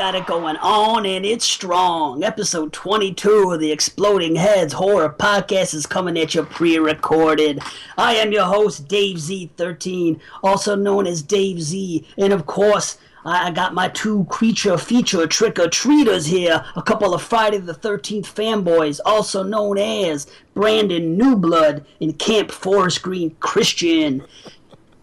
got it going on, and it's strong. Episode 22 of the Exploding Heads Horror Podcast is coming at you pre-recorded. I am your host, Dave Z13, also known as Dave Z, and of course, I got my two creature feature trick-or-treaters here, a couple of Friday the 13th fanboys, also known as Brandon Newblood and Camp Forest Green Christian.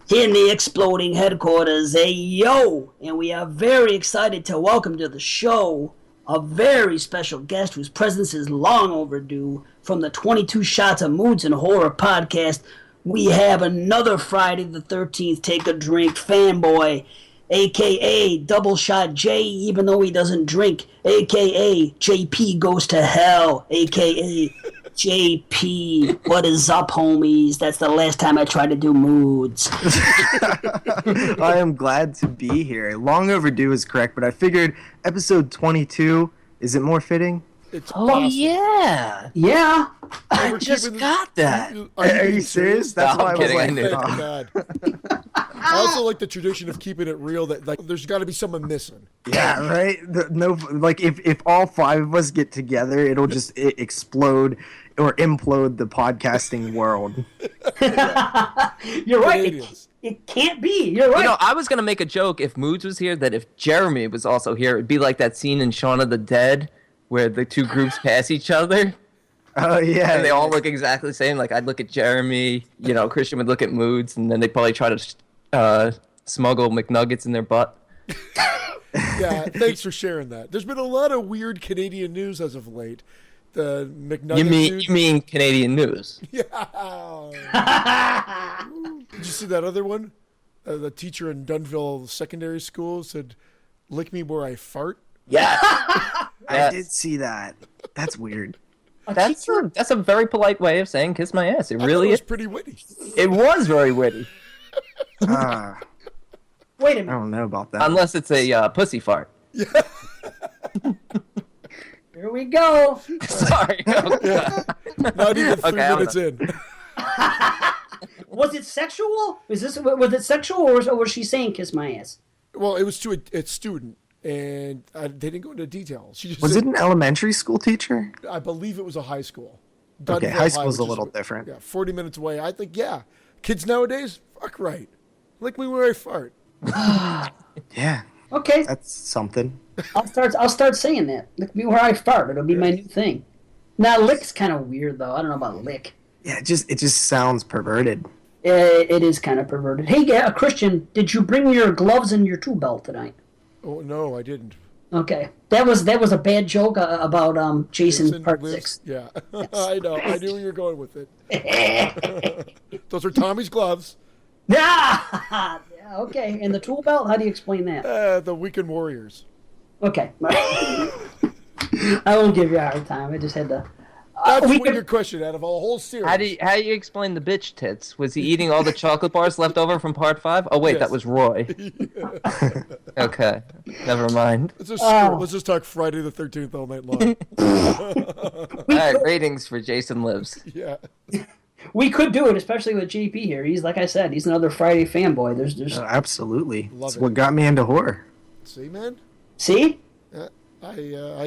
In the Exploding Headquarters, yo! And we are very excited to welcome to the show a very special guest whose presence is long overdue. From the 22 Shots of Moods and Horror podcast, we have another Friday the 13th Take a Drink fanboy, a.k.a. Double Shot J, even though he doesn't drink, a.k.a. JP Goes to Hell, a.k.a. JP, what is up, homies? That's the last time I tried to do moods. I am glad to be here. Long overdue is correct, but I figured episode 22, is it more fitting? It's Oh, awesome. yeah. Yeah. I just got that. Are you serious? That's No, why I'm I was kidding, I like, knew it. Thank God. I also like the tradition of keeping it real. That like, there's got to be someone missing. yeah, right? If all five of us get together, it'll just explode or implode the podcasting world. You're right. Canadians. It can't be. You're right. You know, I was going to make a joke if Moods was here that if Jeremy was also here, it'd be like that scene in Shaun of the Dead where the two groups pass each other. Oh, yeah. And they all look exactly the same. Like, I'd look at Jeremy, you know, Christian would look at Moods, and then they'd probably try to smuggle McNuggets in their butt. Yeah, thanks for sharing that. There's been a lot of weird Canadian news as of late. The McNugget You mean Canadian news? Yeah. Did you see that other one? The teacher in Dunville Secondary School said, "Lick me where I fart." Yeah. I did see that. That's weird. That's a very polite way of saying kiss my ass. It I thought really it was is. pretty witty. It was very witty. Wait a I minute. don't know about that. Unless it's a pussy fart. Here we go. Sorry. Oh, God. Not even 3 Okay, minutes in. Was it sexual? Was it sexual, or was she saying "kiss my ass"? Well, it was to a student, and they didn't go into details. She just Was said, it an elementary school teacher? I believe it was a high school. Okay, Dunville high school's which a little is, different. Yeah, 40 minutes away. I think, yeah. Kids nowadays, fuck right. Lick me where I fart. Yeah, Okay, that's something. I'll start saying that. Lick me where I fart. It'll be my new thing. Now, lick's kind of weird though. I don't know about lick. Yeah, it just sounds perverted. It is kind of perverted. Hey, Christian, did you bring your gloves and your tool belt tonight? Oh, no, I didn't. Okay, that was a bad joke about Jason Part lives- 6. Yeah, I know. I knew where you were going with it. Those are Tommy's gloves. Yeah, okay. And the tool belt? How do you explain that? The Weekend Warriors. Okay. I won't give you a hard time. I just had to. That's we what could- your question out of a whole series. How do you explain the bitch tits? Was he eating all the chocolate bars left over from part 5? Oh wait, Yes. that was Roy. Okay, never mind. Let's just talk Friday the 13th all night long. All right, ratings for Jason Lives. Yeah. We could do it, especially with JP here. He's, like I said, he's another Friday fanboy. There's Absolutely. Love That's it. what got me into horror. See, man? See? I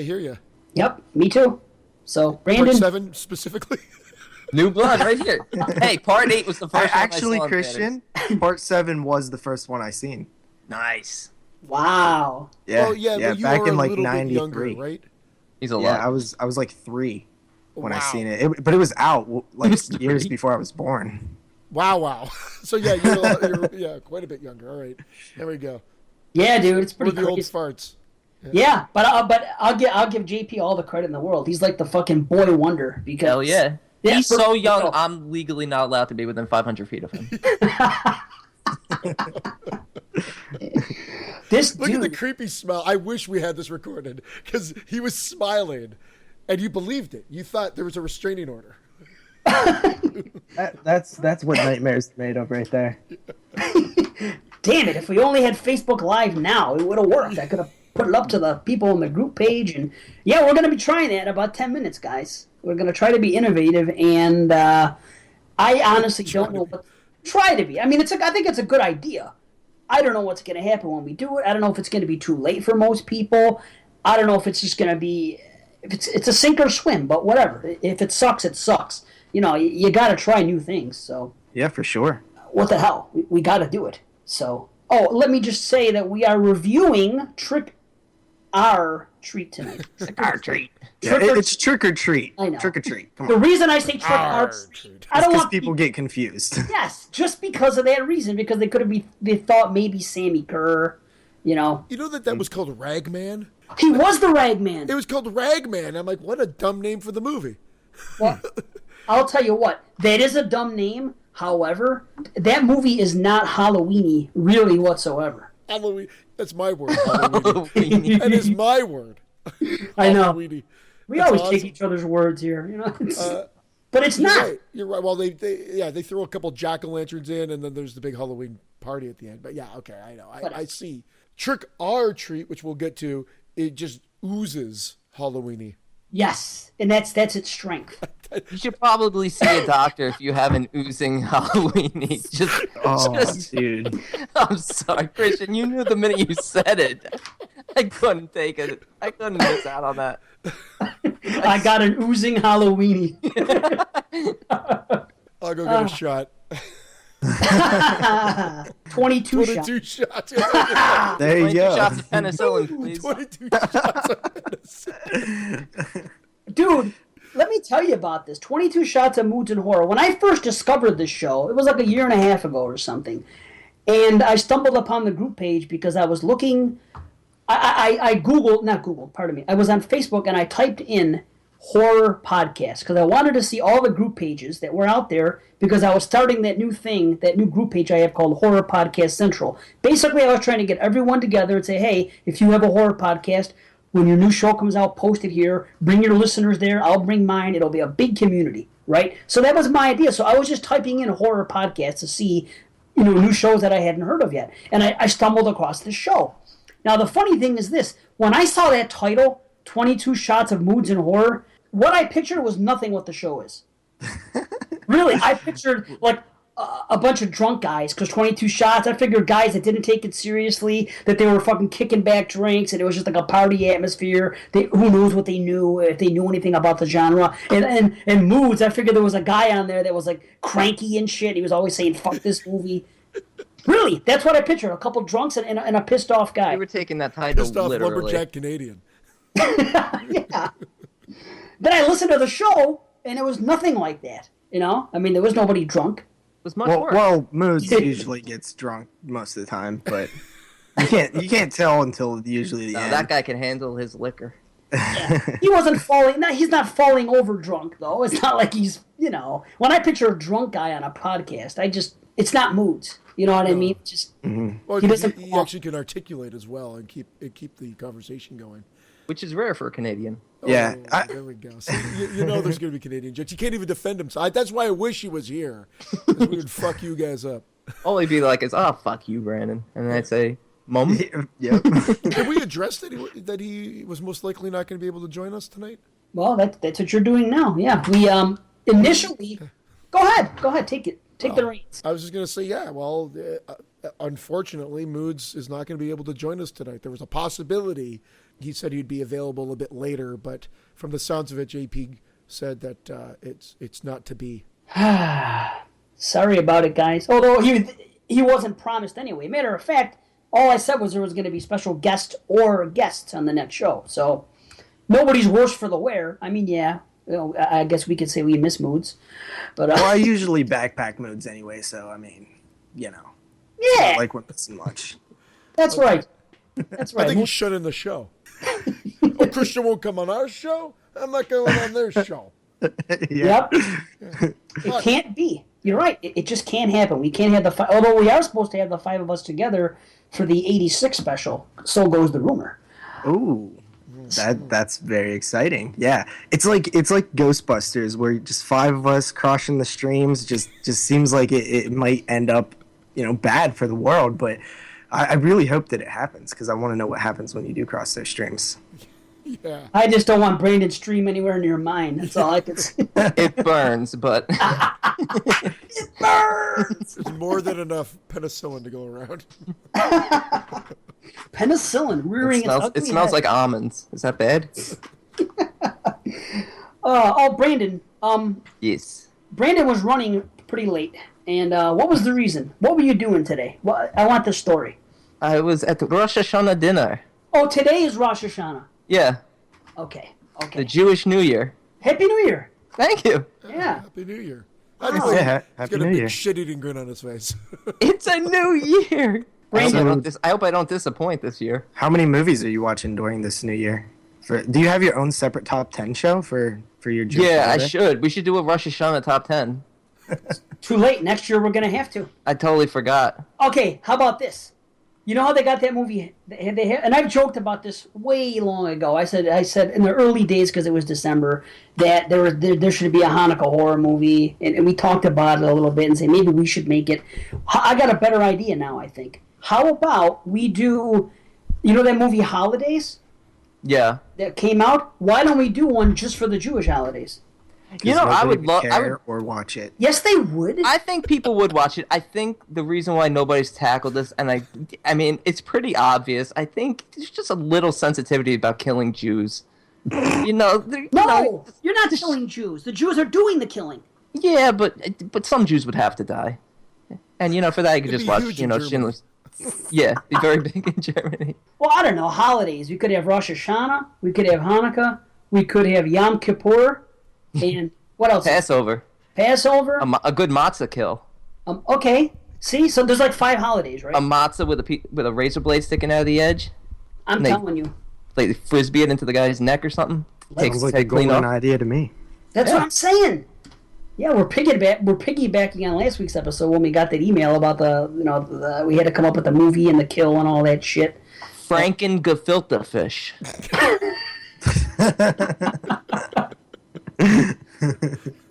hear you. Yep, me too. So, Part Brandon, 7 specifically? New blood right here. Hey, part 8 was the first one Actually, I saw in Christian, part 7 was the first one I seen. Nice. wow. Yeah, Oh, yeah, but you back are in a like little bit younger, '93. right? He's a Yeah, lot. I was like 3 when I Wow. seen it. But it was out like was years 3? before I was born. Wow. So, yeah, you're quite a bit younger. All right. There we go. Yeah, dude, it's We're pretty the old crazy. farts. Yeah, but I'll give JP all the credit in the world. He's like the fucking boy wonder because Hell yeah. Yeah, He's for- so young, I'm legally not allowed to be within 500 feet of him. This Look at the dude. creepy smile. I wish we had this recorded because he was smiling and you believed it. You thought there was a restraining order. That's what nightmares made of right there. Damn it! If we only had Facebook Live now, it would have worked. I could have put it up to the people on the group page, and yeah, we're gonna be trying that in about 10 minutes, guys. We're gonna try to be innovative, and I honestly don't know what. Try to be. I mean, I think it's a good idea. I don't know what's going to happen when we do it. I don't know if it's going to be too late for most people. I don't know if it's just going to be, if it's a sink or swim, but whatever. If it sucks, it sucks. You know, you got to try new things. So Yeah, for sure. what the hell? We got to do it. So, let me just say that we are reviewing Trick or Treat tonight. Our treat. Yeah, it's trick or treat. I know. Trick or treat. Come The on. reason I say Trick or Treat, I don't Because want people get confused. Yes, just because of that reason, because they thought maybe Sammy Kerr, you know. You know that was called Ragman? He was the Ragman. It was called Ragman. I'm like, what a dumb name for the movie. Well, I'll tell you what, that is a dumb name. However, that movie is not Halloweeny really whatsoever. Halloween. That's my word. Halloweeny. That is my word. I know. Halloweeny. We That's always awesome. take each other's words here, you know. But it's You're not. right. You're right. Well, they throw a couple jack-o'-lanterns in, and then there's the big Halloween party at the end. But yeah, okay, I know. I see. Trick or Treat, which we'll get to, it just oozes Halloweeny. Yes, and that's its strength. You should probably see a doctor if you have an oozing Halloweeny. Dude. I'm sorry, Christian. You knew the minute you said it. I couldn't take it. I couldn't miss out on that. I got an oozing Halloweeny. I'll go get a shot. 22 shots. 22 shots. There you 22 go. shots of penicillin, please. 22 shots of medicine. Dude, let me tell you about this. 22 Shots of Moods and Horror. When I first discovered this show, it was like a year and a half ago or something. And I stumbled upon the group page because I was looking... I Googled... Not Googled, pardon me. I was on Facebook and I typed in horror podcast because I wanted to see all the group pages that were out there because I was starting that new thing, that new group page I have called Horror Podcast Central. Basically, I was trying to get everyone together and say, hey, if you have a horror podcast... When your new show comes out, post it here. Bring your listeners there. I'll bring mine. It'll be a big community, right? So that was my idea. So I was just typing in horror podcasts to see, new shows that I hadn't heard of yet. And I stumbled across this show. Now, the funny thing is this. When I saw that title, 22 Shots of Moods and Horror, what I pictured was nothing what the show is. Really, I pictured, like, a bunch of drunk guys, because 22 shots, I figured guys that didn't take it seriously, that they were fucking kicking back drinks, and it was just like a party atmosphere. Who knows what they knew, if they knew anything about the genre. And moods, I figured there was a guy on there that was like cranky and shit. He was always saying, fuck this movie. Really, that's what I pictured, a couple drunks and a pissed off guy. You were taking that title Pissed off literally. lumberjack Canadian. Yeah. Then I listened to the show, and it was nothing like that. I mean, there was nobody drunk. It was much Well, worse. well, Moods usually gets drunk most of the time, but you can't tell until usually the No, end. that guy can handle his liquor. He wasn't falling. No, he's not falling over drunk though. It's not like he's. When I picture a drunk guy on a podcast, it's not moods. You know what I mean? Just Well, He 'cause doesn't- he actually can articulate as well and keep the conversation going. Which is rare for a Canadian. Yeah, Oh, there we go. So you know there's going to be Canadian jokes. He can't even defend himself. That's why I wish he was here. 'Cause we would fuck you guys up. All he'd be like is, oh, fuck you, Brandon. And then I'd say, Mom? Yep. Did we address that he was most likely not going to be able to join us tonight? well, that's what you're doing now. Yeah, we initially. Go ahead, take it. Take the reins. I was just going to say, yeah, well, unfortunately, Moods is not going to be able to join us tonight. There was a possibility. He said he'd be available a bit later, but from the sounds of it, JP said that it's not to be. Sorry about it, guys. Although he wasn't promised anyway. Matter of fact, all I said was there was going to be special guest or guests on the next show. So nobody's worse for the wear. I mean, yeah. I guess we could say we miss Moods, but Well, I usually backpack Moods anyway, so I mean, yeah, not like we're missing much. that's right. That's I right. think he's shutting the show. Oh, Christian won't come on our show? I'm not going on their show. Yeah. Yep. It can't be. You're right. It just can't happen. We can't have the five. Although we are supposed to have the five of us together for the '86 special. So goes the rumor. Ooh. That's very exciting. Yeah, it's like Ghostbusters, where just five of us crossing the streams just seems like it might end up, bad for the world. But I really hope that it happens because I want to know what happens when you do cross those streams. Yeah. I just don't want Brandon's stream anywhere near mine. That's all I can say. It burns, but It burns. There's more than enough penicillin to go around. Penicillin rearing its ugly It smells head. like almonds. Is that bad? Brandon. Yes. Brandon was running pretty late, and what was the reason? What were you doing today? I want the story. I was at the Rosh Hashanah dinner. Oh, today is Rosh Hashanah. Yeah, Okay. the Jewish New Year. Happy New Year. Thank you. Yeah. Happy New Year. Oh. He's Yeah, got Happy a New big Year. shit-eating grin on his face. It's a new year. Brandon. I hope I don't disappoint this year. How many movies are you watching during this new year? Do you have your own separate top 10 show for your Jewish Yeah, I holiday? should. We should do a Rosh Hashanah top 10. Too late. Next year we're gonna have to. I totally forgot. Okay. How about this? You know how they got that movie? And I've joked about this way long ago. I said in the early days, because it was December, that there should be a Hanukkah horror movie, and we talked about it a little bit and say maybe we should make it. I got a better idea now. I think. How about we do? You know that movie Holidays Yeah. that came out? Why don't we do one just for the Jewish holidays? You know, I would love. care or watch it. Yes, they would. I think people would watch it. I think the reason why nobody's tackled this, and I mean, it's pretty obvious. I think there's just a little sensitivity about killing Jews. You know, No, you're not killing Jews. The Jews are doing the killing. Yeah, but some Jews would have to die, and you know, for that you could It'd just be watch, huge you in know, Germany. Schindler's. Yeah, be very big in Germany. Well, I don't know. Holidays. We could have Rosh Hashanah. We could have Hanukkah. We could have Yom Kippur. And what else? Passover, Passover. a good matzah kill, Okay. See, so there's like 5 holidays, right? a matzah with a razor blade sticking out of the edge, I'm they- telling you. like frisbee it into the guy's neck or something. Sounds like a Take clean golden off. idea to me. That's Yeah. what I'm saying. Yeah, we're piggybacking on last week's episode when we got that email about we had to come up with the movie and the kill and all that shit. Franken gefilte fish.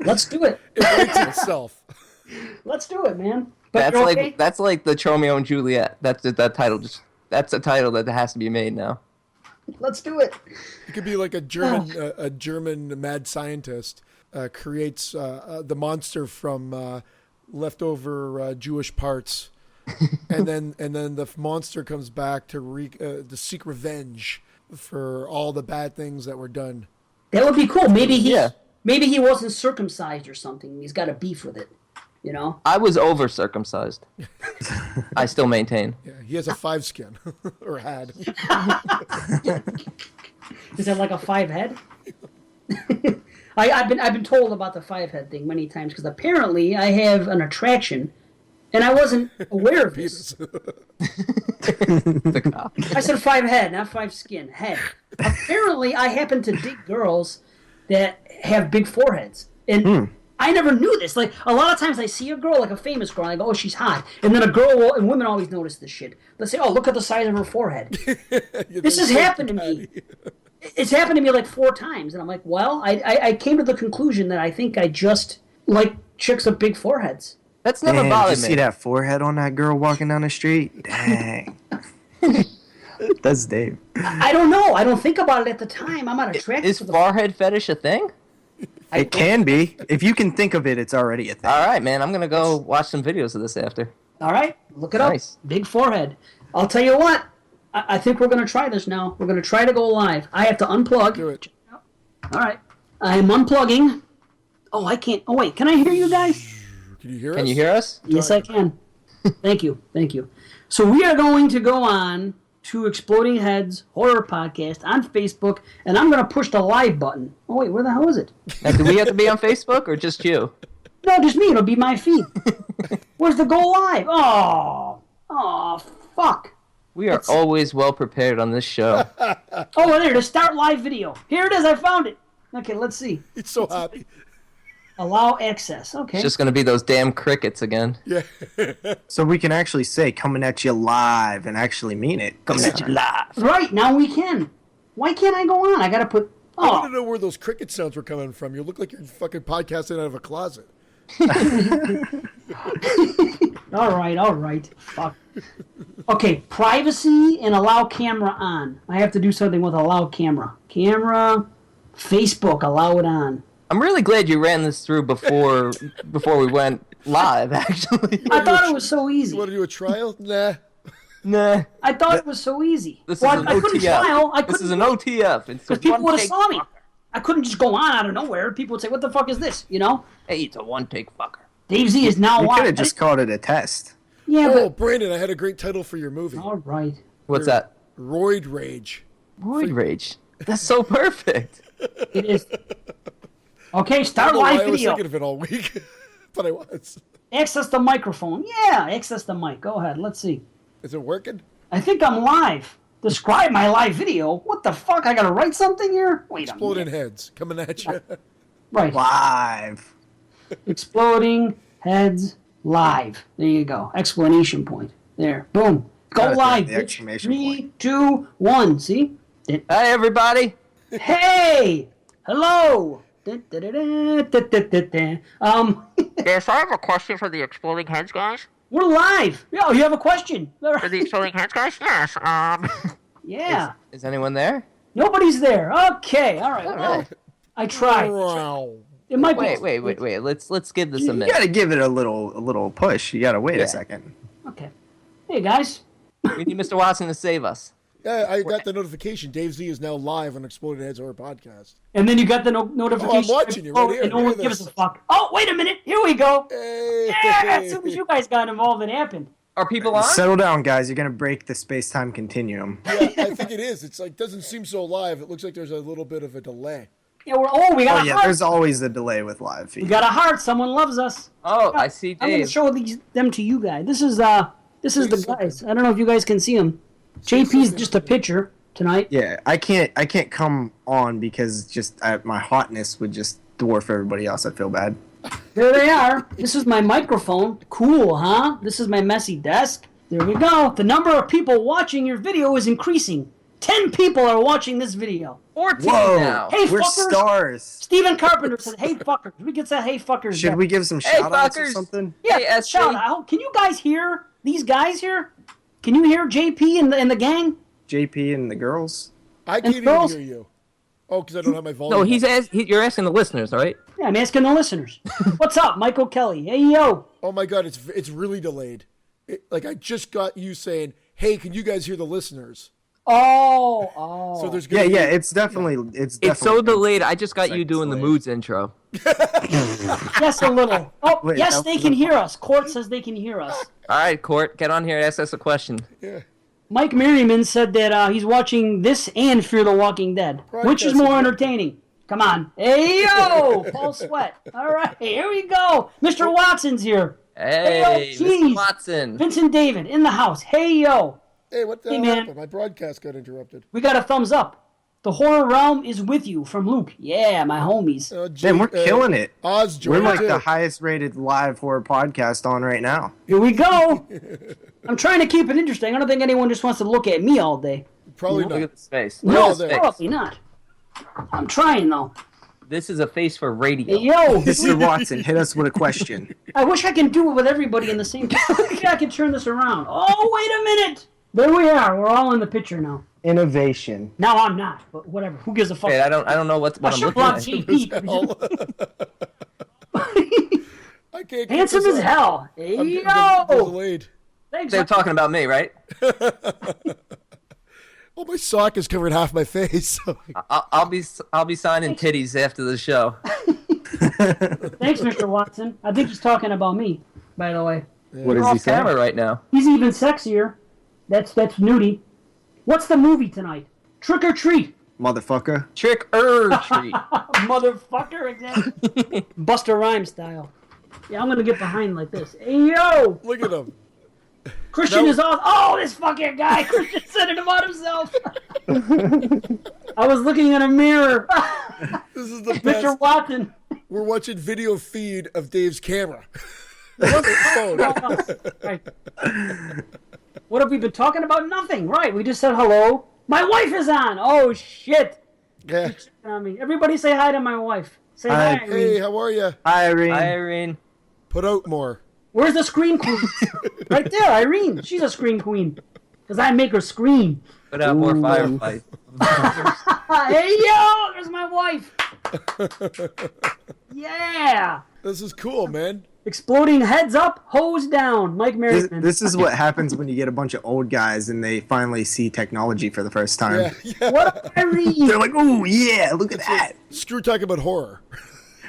Let's do it. It writes itself. Let's do it, man. But you're okay? That's like the Romeo and Juliet. That's that title. That's a title that has to be made now. Let's do it. It could be like a German mad scientist creates the monster from leftover Jewish parts, and then the monster comes back to seek revenge for all the bad things that were done. That would be cool. Maybe Yeah. he wasn't circumcised or something. He's got a beef with it. You know? I was over circumcised. I still maintain. Yeah, he has a 5 skin, or had. Is that like a 5 head? I've been told about the 5 head thing many times because apparently I have an attraction, and I wasn't aware of this. The cop. I said 5 head, not 5 skin. Head. Apparently, I happen to dig girls that have big foreheads, and I never knew this. Like a lot of times, I see a girl, like a famous girl, and I go, "Oh, she's hot," and then and women always notice this shit. They say, "Oh, look at the size of her forehead." This has happened to me. It's happened to me like 4 times, and I'm like, well, I came to the conclusion that I think I just like chicks with big foreheads. That's never Damn, did you bothered see me. that forehead on that girl walking down the street? Dang. That's Dave. I don't know. I don't think about it at the time. I'm not attracted Is to the. forehead fetish a thing? It can be. If you can think of it, it's already a thing. All right, man. I'm gonna go watch some videos of this after. All right, look it Nice. up. Big forehead. I'll tell you what. I think we're going to try this now. We're going to try to go live. I have to unplug. Do it. All right. I am unplugging. Oh, I can't. Oh, wait. Can I hear you guys? Can you hear us? Can you hear us? Yes, I can. Thank you. Thank you. So we are going to go on to Exploding Heads Horror Podcast on Facebook, and I'm going to push the live button. Oh, wait. Where the hell is it? Now, do we have to be on Facebook or just you? No, just me. It'll be my feed. Where's the go live? Oh, fuck. We are always well prepared on this show. Oh, there, the start live video. Here it is. I found it. Okay, let's see. He's so happy. Allow access. Okay. It's just gonna be those damn crickets again. Yeah. So we can actually say coming at you live and actually mean it. Coming at you live. Right, now we can. Why can't I go on? I gotta put. I want Oh, to know where those cricket sounds were coming from. You look like you're fucking podcasting out of a closet. all right. Fuck. Okay, privacy and allow camera on. I have to do something with allow camera. Camera, Facebook, allow it on. I'm really glad you ran this through before we went live. Actually, I thought it was so easy. You want to do a trial? Nah. nah. I thought it was so easy. This Well, is an I couldn't OTF. trial. I This couldn't is an OTF. It's a because people would have one-take saw me. fucker. I couldn't just go on out of nowhere. People would say, "What the fuck is this?" You know. Hey, it's a one-take fucker. Dave Z is now We could live. have just called it a test. Yeah, Oh, but Brandon, I had a great title for your movie. all right. What's that? Roid Rage. Roid rage. That's so perfect. It is. Okay, I start don't know why live I was video. thinking of it all week, but I was. Access the microphone. Yeah, access the mic. Go ahead. Let's see. Is it working? I think I'm live. Describe my live video. What the fuck? I gotta write something here? Wait a Exploding minute. heads coming at you. Right. Live. Exploding heads live. There you go. Explanation point. There. Boom. Go Gotta live. the bitch. exclamation 3, 2, 1. See? Hi, everybody. Hey! Hello! Da-da-da-da-da-da-da. Yes, I have a question for the Exploding Heads guys. We're live. Yo, you have a question? For the Exploding Heads guys? Yes. Yeah. Is anyone there? Nobody's there. Okay. All right. Well, I tried. Wow. It might be. Wait. Let's give this a You minute. gotta give it a little push. You gotta wait Yeah. a second. Okay. Hey guys. We need Mr. Watson to save us. Yeah, I got the notification. Dave Z is now live on Exploding Heads Horror Podcast. And then you got the notification. Oh, I'm watching you right here. And no one Look at gives this. a fuck. Oh, wait a minute. Here we go. Hey. Yeah, as soon as you guys got involved, it happened. Are people on? Settle down, guys. You're gonna break the space-time continuum. Yeah, I think it is. It's like doesn't seem so live. It looks like there's a little bit of a delay. Yeah, we got Oh a yeah, heart. there's always a delay with live feed. We got a heart. Someone loves us. Oh, I see I'm gonna Dave. show them to you guys. This is the guys. I don't know if you guys can see them. JP's just a picture tonight. Yeah, I can't come on because just my hotness would just dwarf everybody else. I feel bad. There they are. This is my microphone. Cool, huh? This is my messy desk. There we go. The number of people watching your video is increasing. 10 people are watching this video. 14 Whoa, now. Hey, we're fuckers. stars. Stephen Carpenter said, "Hey fuckers." We can say, "Hey fuckers." Should we give some Hey, shout outs or fuckers. something? Yeah, Hey, SC. shout out. Can you guys hear these guys here? Can you hear JP and the gang? JP and the girls. I can't even girls- hear you. Oh, because I don't have my volume. No, up. you're asking the listeners, all right? Yeah, I'm asking the listeners. What's up, Michael Kelly? Hey yo. Oh my god, it's really delayed. Like I just got you saying, "Hey, can you guys hear the listeners?" Oh. So there's Yeah, gonna yeah. be, It's definitely It's so definitely- delayed. I just got you Seconds doing the delayed. moods intro. Yes, a little. Oh, Wait, yes, that they was can a- hear us. Court says they can hear us. All right, Court, get on here and ask us a question. yeah. Mike Merriman said that he's watching this and Fear the Walking Dead. Which is more entertaining? Come on. Hey, yo! Paul Sweat. All right, here we go. Mr. Watson's here. Hey, yo, jeez. Mr. Watson. Vincent David in the house. Hey, yo. Hey, what the Hey, hell man. happened? My broadcast got interrupted. We got a thumbs up. The horror realm is with you from Luke. Yeah, my homies. Man, we're killing it. Oz We're joined like too. the highest rated live horror podcast on right now. Here we go. I'm trying to keep it interesting. I don't think anyone just wants to look at me all day. Probably Look not. at the space. No, Look at the there. space. probably not. I'm trying, though. This is a face for radio. Hey, yo. Mr. Watson, hit us with a question. I wish I could do it with everybody in the same time. I can turn this around. Oh, wait a minute. There we are. We're all in the picture now. Innovation. No, I'm not. But whatever. Who gives a fuck? Wait, I don't know what I I'm should looking block at. JP. I can't keep Handsome this as up. hell. Hey, I'm getting yo. delayed. Thanks. They're talking about me, right? Oh, my sock has covered half my face. I'll be signing titties after the show. Thanks, Mr. Watson. I think he's talking about me, by the way. What We're does he off say? camera right now. He's even sexier. That's nudie. What's the movie tonight? Trick or treat. Motherfucker. Trick or treat. Motherfucker, exactly. Buster Rhymes style. Yeah, I'm gonna get behind like this. Hey, yo! Look at him. Christian No. is off. Oh, this fucking guy. Christian said it about himself. I was looking in a mirror. This is the Mr. best. Watson. We're watching video feed of Dave's camera. Right. What have we been talking about? Nothing. Right. We just said hello. My wife is on. Oh, shit. Yeah. I mean, everybody say hi to my wife. Say hi, Hi. Irene. Hey, how are you? Hi, Irene. Hi, Irene. Put out more. Where's the scream queen? Right there, Irene. She's a scream queen. Because I make her scream. Put out more firefight. Hey, yo! There's my wife. Yeah. This is cool, man. Exploding heads up, hose down. Mike Merriman. This is what happens when you get a bunch of old guys and they finally see technology for the first time. Yeah, yeah. What a read. They're like, "Oh yeah, look at that!" Screw talking about horror.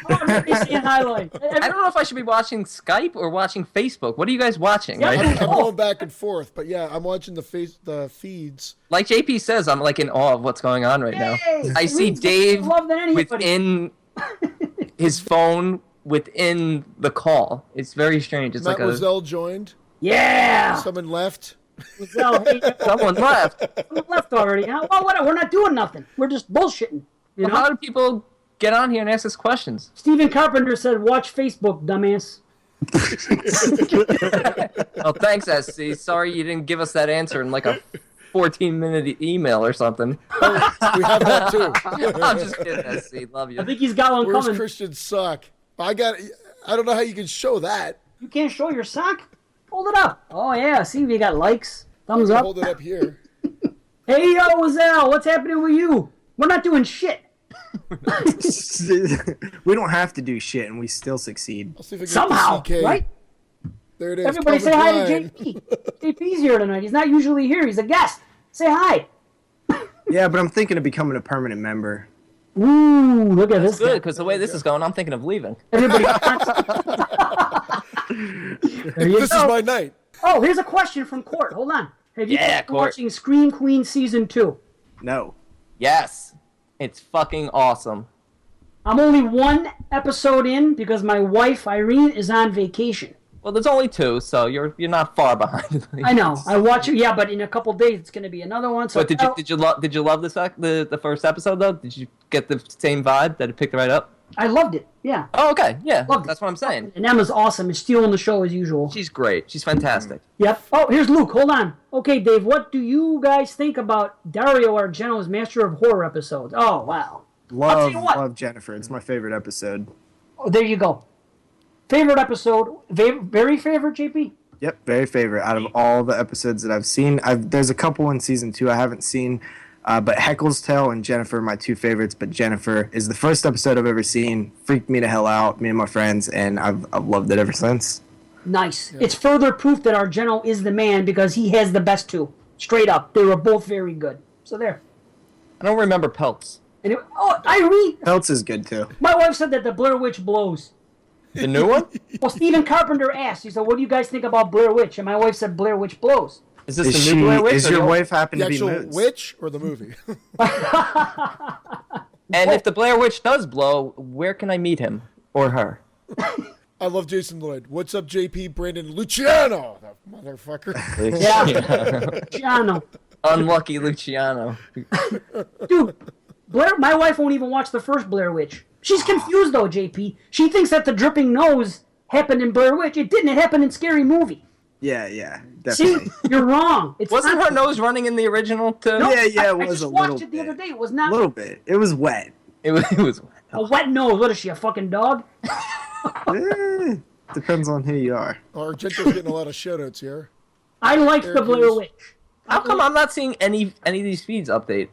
Highlight. I don't know if I should be watching Skype or watching Facebook. What are you guys watching? Yeah. Right? I'm going back and forth, but yeah, I'm watching the feeds. Like JP says, I'm like in awe of what's going on right now. Yay! I see Reads Dave love than anybody. within his phone within the call. It's very strange. It's like Mademoiselle joined. Yeah. Someone left. So, hey, someone left. someone left already. Huh? Well, whatever. We're not doing nothing. We're just bullshitting. You know? How do people get on here and ask us questions? Stephen Carpenter said, "Watch Facebook, dumbass." Oh, thanks, SC. Sorry you didn't give us that answer in like a 14-minute email or something. Oh, we have that too. I'm just kidding, SC. Love you. I think he's got one Where's coming. Christian sock? I don't know how you can show that. You can't show your sock? Hold it up. Oh, yeah. See, we got likes. Thumbs up. Hold it up here. Hey, yo, Wazelle, what's happening with you? We're not doing shit. We don't have to do shit, and we still succeed. I'll see if I can Somehow, get the CK. right? There it is. Everybody say hi to Calvin JP. JP's here tonight. He's not usually here. He's a guest. Say hi. Yeah, but I'm thinking of becoming a permanent member. Ooh, look at this Good, guy. because the way this is going, I'm thinking of leaving. Everybody. There you This go. is my night. Oh, here's a question from Court. Hold on. Have you Yeah, been Court. watching Scream Queen Season 2? No. Yes. It's fucking awesome. I'm only one episode in because my wife, Irene, is on vacation. Well, there's only 2, so you're not far behind. I know. I watch it. Yeah, but in a couple days, it's going to be another one. So But did you love the first episode though? Did you get the same vibe that it picked right up? I loved it. Yeah. Oh, okay, yeah, Loved it. that's what I'm saying. And Emma's awesome. Is stealing the show as usual. She's great. She's fantastic. Yep. Oh, here's Luke. Hold on. Okay, Dave, what do you guys think about Dario Argento's Master of Horror episodes? Oh, wow. I'll tell you what. Love Jennifer. It's my favorite episode. Oh, there you go. Favorite episode. Very favorite, JP? Yep, very favorite out of all the episodes that I've seen. There's a couple in season 2 I haven't seen, but Heckle's Tale and Jennifer are my 2 favorites. But Jennifer is the first episode I've ever seen. Freaked me the hell out, me and my friends, and I've loved it ever since. Nice. Yeah. It's further proof that Argento is the man because he has the best 2. Straight up. They were both very good. So there. I don't remember Pelts. And Irene. Peltz is good too. My wife said that the Blair Witch blows. The new one? Well, Stephen Carpenter asked. He said, "What do you guys think about Blair Witch?" And my wife said, "Blair Witch blows." Is this the new Blair Witch? Is your wife happen The to be actual Moods? witch or the movie? And if the Blair Witch does blow, where can I meet him or her? I love Jason Lloyd. What's up, JP? Brandon Luciano, that motherfucker. Yeah. Giano. Unlucky Luciano. Dude, my wife won't even watch the first Blair Witch. She's confused though, JP. She thinks that the dripping nose happened in Blair Witch. It didn't. It happened in Scary Movie. Yeah, See, definitely. you're wrong. It's Wasn't not her nose running in the original too? No, Yeah, it was I just a watched little it the other bit. day. It was not A little bit. It was wet. It was. a wet nose. What is she, a fucking dog? Depends on who you are. Argento's getting a lot of shoutouts here. I liked the Blair Witch. How come I'm not seeing any of these feeds update?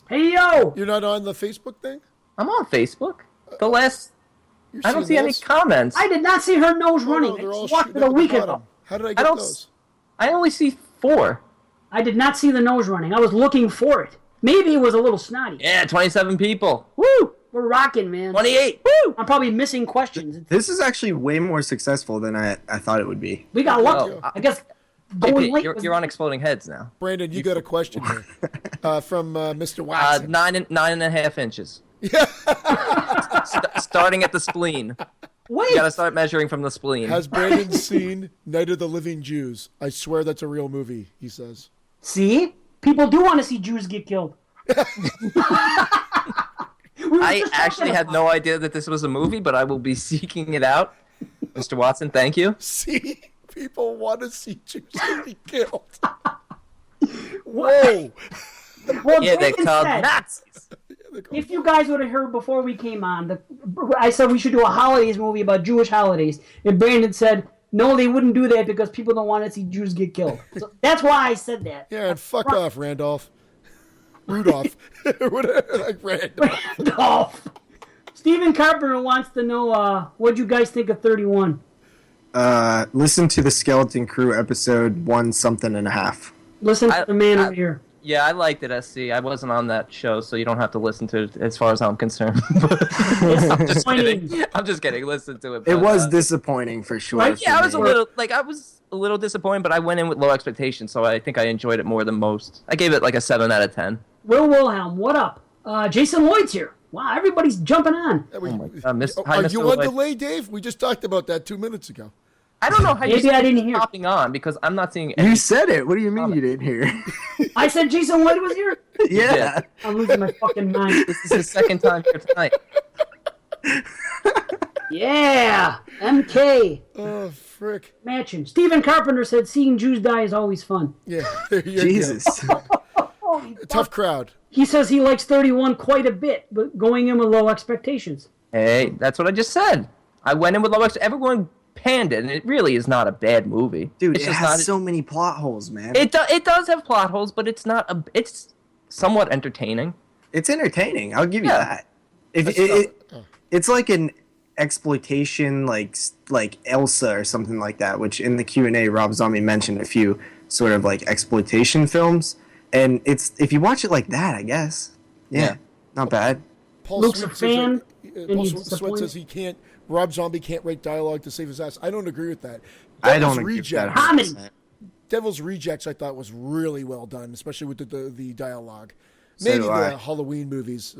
Hey, yo! You're not on the Facebook thing? I'm on Facebook. The last You're I don't see seeing any those? all I did not see her nose Oh, running. no, I they're all just watched shooting it a at the week bottom. ago. How did I I get don't. those? I only see 4. I did not see the nose running. I was looking for it. Maybe it was a little snotty. Yeah, 27 people. Woo! We're rocking, man. 28. Woo! I'm probably missing questions. This is actually way more successful than I thought it would be. We got lucky. Oh, I guess going late JP, was... you're on Exploding Heads now. Brandon, you got a question here from Mr. Watson. 9.5 inches. Starting at the spleen. Wait! You gotta start measuring from the spleen. Has Brandon seen Night of the Living Jews? I swear that's a real movie, he says. See? People do want to see Jews get killed. I actually had no idea that this was a movie, but I will be seeking it out. Mr. Watson, thank you. See? People want to see Jews get killed. Whoa! Well, Yeah, they're Brandon called said, Nazis. if you guys would have heard before we came on, I said we should do a holidays movie about Jewish holidays. And Brandon said, no, they wouldn't do that because people don't want to see Jews get killed. So that's why I said that. Yeah, and fuck off, Randolph. Rudolph. Whatever, like Randolph. Randolph. Steven Carpenter wants to know, what'd you guys think of 31? Listen to the Skeleton Crew episode 1 something and a half. Listen to the man over here. Yeah, I liked it, SC. I wasn't on that show, so you don't have to listen to it as far as I'm concerned. I'm just kidding. I'm just kidding. Listen to it. It was disappointing for sure. Right? Yeah, for I was me. a little disappointed, but I went in with low expectations, so I think I enjoyed it more than most. I gave it like a 7 out of 10. Will Wilhelm, what up? Jason Lloyd's here. Wow, everybody's jumping on. Are Hi, you Mr. on Lloyd. delay, Dave? We just talked about that 2 minutes ago. I don't know how Maybe I didn't hear. hopping on because I'm not seeing any. You said it. What do you mean you didn't hear? I said Jason Lloyd was here? Yeah. I'm losing my fucking mind. This is his second time here tonight. Yeah, MK. Oh, frick. Matching. Steven Carpenter said seeing Jews die is always fun. Yeah, there you Jesus. go. Tough crowd. He says he likes 31 quite a bit, but going in with low expectations. Hey, that's what I just said. I went in with low expectations. Everyone panned it, and it really is not a bad movie. Dude, it's it just has not, so many plot holes, man. It does have plot holes, but it's not a. It's somewhat entertaining. It's entertaining. I'll give you Yeah. that. It's like an exploitation, like Elsa or something like that. Which in the Q&A, Rob Zombie mentioned a few sort of like exploitation films, and it's if you watch it like that, I guess. Yeah. Not bad. Paul Luke's a Sweet says fan, that- and Paul he's Sweat disappointed. says Rob Zombie can't write dialogue to save his ass. I don't agree with that. I Devil's don't agree with that. Rejects- Comedy. 100%. Devil's Rejects, I thought was really well done, especially with the dialogue. So Maybe do I. the Halloween movies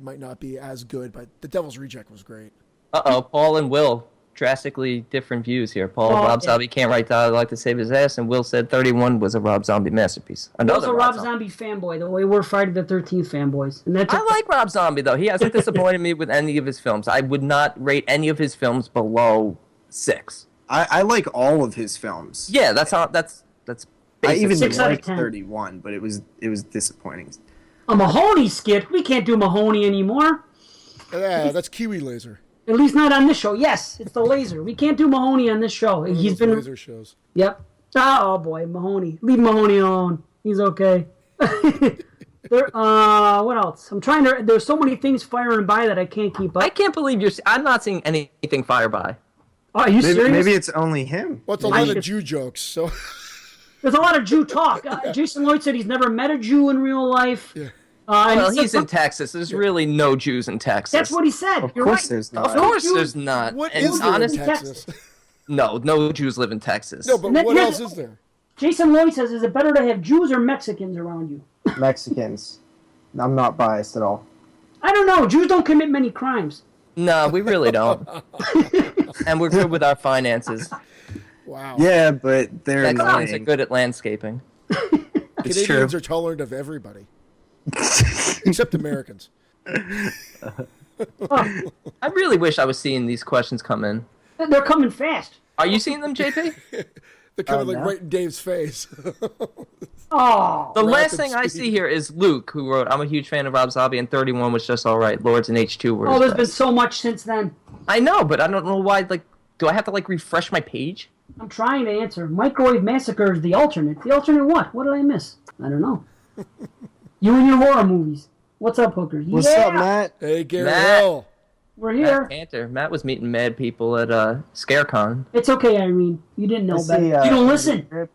might not be as good, but the Devil's Reject was great. Paul and Will, drastically different views here. Rob yeah. Zombie can't write dialogue to save his ass, and Will said 31 was a Rob Zombie masterpiece. He was Another a Rob Zombie fanboy, the way we're Friday the 13th fanboys. And that's I like Rob Zombie, though. He hasn't disappointed me with any of his films. I would not rate any of his films below 6. I like all of his films. Yeah, that's I basic. even 6 out of liked 10. 31, but it was disappointing. a Mahoney skit. We can't do Mahoney anymore. Yeah, that's Kiwi Laser. At least not on this show. Yes, it's the laser. We can't do Mahoney on this show. One of He's those been. laser shows. Yep. Oh boy, Mahoney. Leave Mahoney alone. He's okay. What else? I'm trying to. There's so many things firing by that I can't keep up. I can't believe I'm not seeing anything fire by. Oh, are you serious? Maybe it's only him. What's a lot of Jew jokes? So There's a lot of Jew talk. Jason Lloyd said he's never met a Jew in real life. Yeah. And Well, he said he's in Texas. There's really no Jews in Texas. That's what he said. Of You're course right. there's Of not. course Jews- there's not. what And is there in honest, Texas? no Jews live in Texas. No, but And then what here's- else is there? Jason Lloyd says, is it better to have Jews or Mexicans around you? Mexicans. I'm not biased at all. I don't know. Jews don't commit many crimes. No, we really don't. And we're good with our finances. Wow. Yeah, but they're Mexicans are annoying. good at landscaping. It's Canadians true. are tolerant of everybody, except Americans. I really wish I was seeing these questions come in. They're coming fast. Are you seeing them, JP? They're kind of like no. right in Dave's face. Oh. The last Rapid thing I speed. see here is Luke, who wrote, "I'm a huge fan of Rob Zombie, and 31 was just all right. Lords and H2 were." Oh, his there's been best." so much since then. I know, but I don't know why. Like, do I have to refresh my page? I'm trying to answer. Microwave Massacre is the alternate. The alternate what? What did I miss? I don't know. You and your horror movies. What's up, hookers? What's yeah, up, Matt? Hey, Gary Matt. Hill. we're Matt here. Cantor. Matt was meeting mad people at ScareCon. It's okay, Irene. You didn't know I better. see, You don't listen.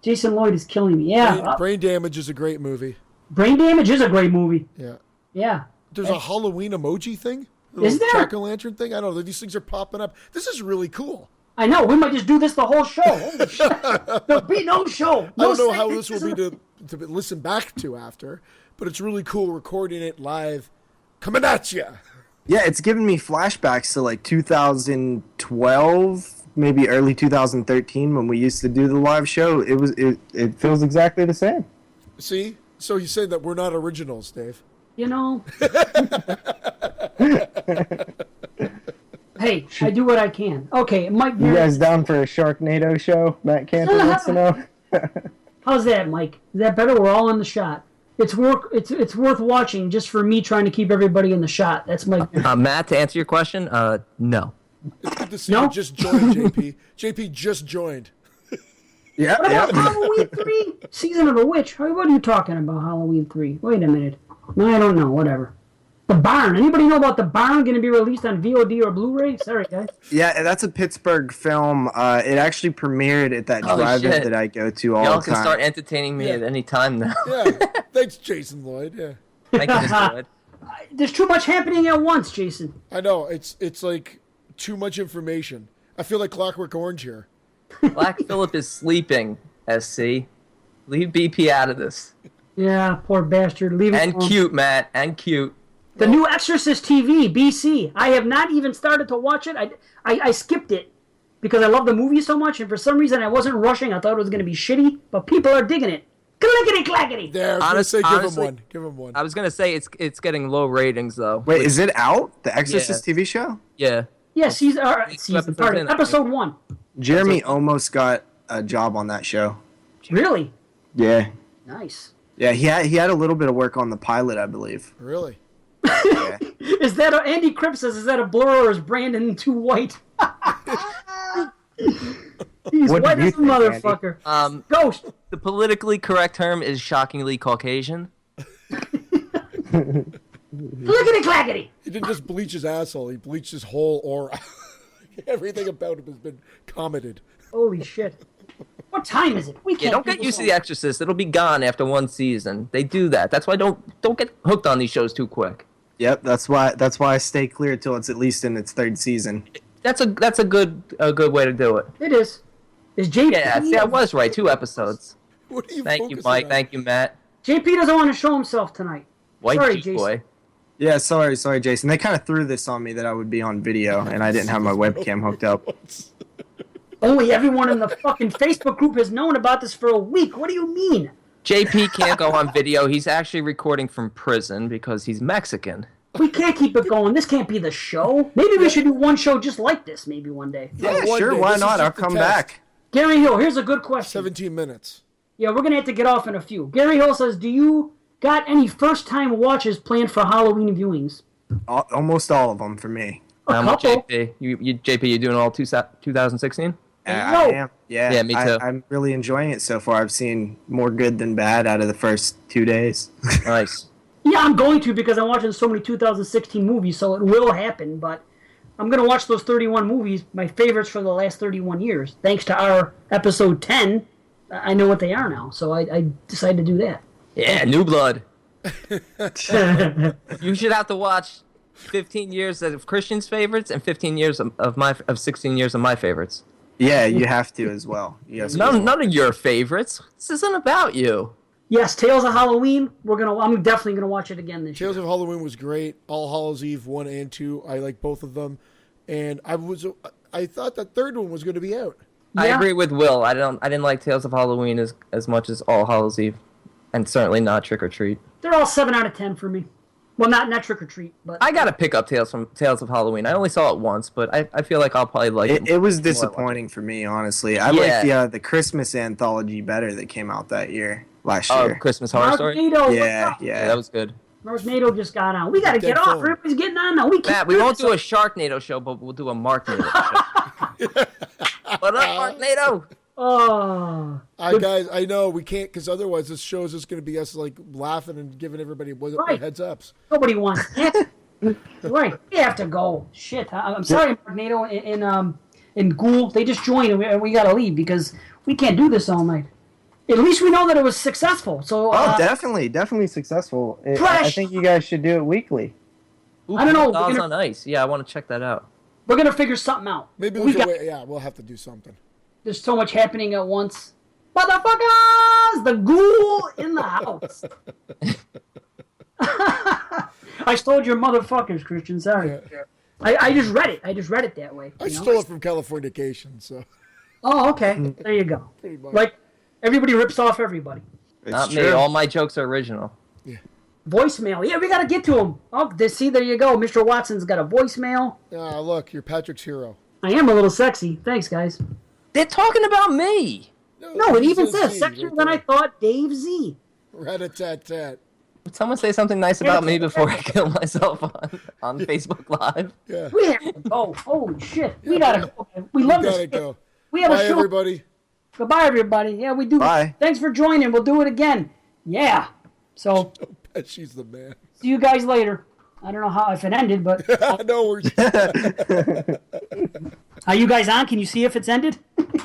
Jason Lloyd is killing me. Yeah. Brain Damage is a great movie. Brain Damage is a great movie. Yeah. Yeah. There's a Halloween emoji thing. Is there? Jack-o'-lantern thing? I don't know. These things are popping up. This is really cool. I know. We might just do this the whole show. Holy shit. There'll be no show. I No don't know how segments. this will be to listen back to after, but it's really cool recording it live, coming at you. Yeah, it's giving me flashbacks to 2012, maybe early 2013 when we used to do the live show. It feels exactly the same. See? So you say that we're not originals, Dave. You know. Hey, I do what I can. Okay, Mike. You guys down for a Sharknado show? Matt Cantor wants to know. How's that, Mike? Is that better? We're all in the shot. It's worth watching just for me trying to keep everybody in the shot. That's my. Matt, to answer your question, no. It's good to see No? you just joined, JP. JP just joined. Yeah, What about yeah. Halloween 3? Season of the Witch? What are you talking about, Halloween 3? Wait a minute. No, I don't know. Whatever. The Barn. Anybody know about The Barn going to be released on VOD or Blu-ray? Sorry, guys. Yeah, that's a Pittsburgh film. It actually premiered at that Oh, drive-in shit. that I go to all Y'all the can time. start entertaining me at any time now. Yeah. Thanks, Jason Lloyd. Yeah. Thank you, Mr. Wood. There's too much happening at once, Jason. I know. It's like too much information. I feel like Clockwork Orange here. Black Phillip is sleeping, SC. Leave BP out of this. Yeah, poor bastard. Leave it And alone. cute, Matt. And cute. The new Exorcist TV, BC. I have not even started to watch it. I skipped it because I love the movie so much, and for some reason I wasn't rushing. I thought it was going to be shitty, but people are digging it. Clickety clackety. There, I was gonna say, Honestly, give him one. I was gonna say it's getting low ratings though. Wait, is it out? The Exorcist TV show? Yeah. Yeah, season episodes part in, I episode 1. Jeremy almost got a job on that show. Really Yeah. nice. Yeah, he had a little bit of work on the pilot, I believe. Really? Yeah. Is that Andy Cripps says? Is that a blur or is Brandon too white? He's What do white you as a think, motherfucker. Ghost. The politically correct term is shockingly Caucasian. Clickety clackety. He didn't just bleach his asshole. He bleached his whole aura. Everything about him has been commented. Holy shit. What time is it? We can't. Yeah, don't do get this used to all- The Exorcist. It'll be gone after one season. They do that. That's why don't get hooked on these shows too quick. Yep, that's why I stay clear till it's at least in its 3rd season. That's a good way to do it. It is. Is JP? Yeah, see, I was right. 2 episodes. What are you Thank you, focusing Mike. on? Thank you, Matt. JP doesn't want to show himself tonight. White Sorry, Jeep Jason. boy. Yeah, sorry, Jason. They kind of threw this on me that I would be on video, and I didn't have my webcam hooked up. Only everyone in the fucking Facebook group has known about this for a week. What do you mean? JP can't go on video. He's actually recording from prison because he's Mexican. We can't keep it going. This can't be the show. Maybe we should do one show just like this maybe one day. Yeah, one sure, day. why This is not? I'll just a come test. back. Gary Hill, here's a good question. 17 minutes. Yeah, we're going to have to get off in a few. Gary Hill says, do you got any first-time watches planned for Halloween viewings? Almost all of them for me. A with couple. JP. JP, you doing all 2016? I No. am. Yeah, Yeah, me too. I'm really enjoying it so far. I've seen more good than bad out of the first 2 days. Nice. Yeah, I'm going to because I'm watching so many 2016 movies, so it will happen, but I'm going to watch those 31 movies, my favorites for the last 31 years. Thanks to our episode 10, I know what they are now, so I decided to do that. Yeah, New Blood. You should have to watch 15 years of Christian's favorites and 15 years of 16 years of my favorites. Yeah, you have to as well. Yes. None of your favorites. This isn't about you. Yes, Tales of Halloween, I'm definitely going to watch it again this year. Tales of Halloween was great. All Hallows Eve 1 and 2. I like both of them. And I thought that third one was going to be out. I Yeah. agree with Will. I didn't like Tales of Halloween as much as All Hallows Eve, and certainly not Trick or Treat. They're all 7 out of 10 for me. Well, not Trick or Treat, but I gotta pick up Tales of Halloween. I only saw it once, but I feel like I'll probably like it. It was more I watch disappointing for me, honestly. I Yeah. like the Christmas anthology better that came out last Oh, year. Christmas Horror Story. Mark Yeah, Yeah, yeah. that was good. NATO just got on. We got to Dead get off. phone. Everybody's getting on now. We can't Matt, we won't this. do a Sharknado show, but we'll do a Marknado show. What up, Marknado? Oh. Guys, I know we can't because otherwise this show is just going to be us like laughing and giving everybody Right. heads ups. Nobody wants that. Right. We have to go. Shit. I'm sorry, NATO and Ghoul. They just joined and we got to leave because we can't do this all night. At least we know that it was successful. So Oh, definitely successful. I Fresh. think you guys should do it weekly. I don't know. Dolls We're on gonna, Ice. Yeah, I want to check that out. we're gonna figure something out. Maybe We we can got- wait. Yeah, we'll have to do something. There's so much happening at once. Motherfuckers! The Ghoul in the house. I stole your motherfuckers, Christian. Sorry. Yeah. I just read it. I just read it that way. I you know? stole it from Californication, so Oh, okay. There you go. pretty much. Like, everybody rips off everybody. It's Not me. true. All my jokes are original. Voicemail. Yeah, we got to get to him. Oh, see, there you go. Mr. Watson's got a voicemail. Look, you're Patrick's hero. I am a little sexy. Thanks, guys. They're talking about me. No, it even says Z, sexier right than I there. thought. Dave Z. Rat-a-tat-tat. Would someone say something nice about me before I kill myself on Facebook Live? Yeah. We have to go. Holy shit. We got to go. We love Gotta this. go. We have Bye, a show. everybody. Goodbye, everybody. Yeah, we do. Bye. Thanks for joining. We'll do it again. Yeah. So, Bet she's the man. see you guys later. I don't know how if it ended, but No, we're are you guys on? Can you see if it's ended?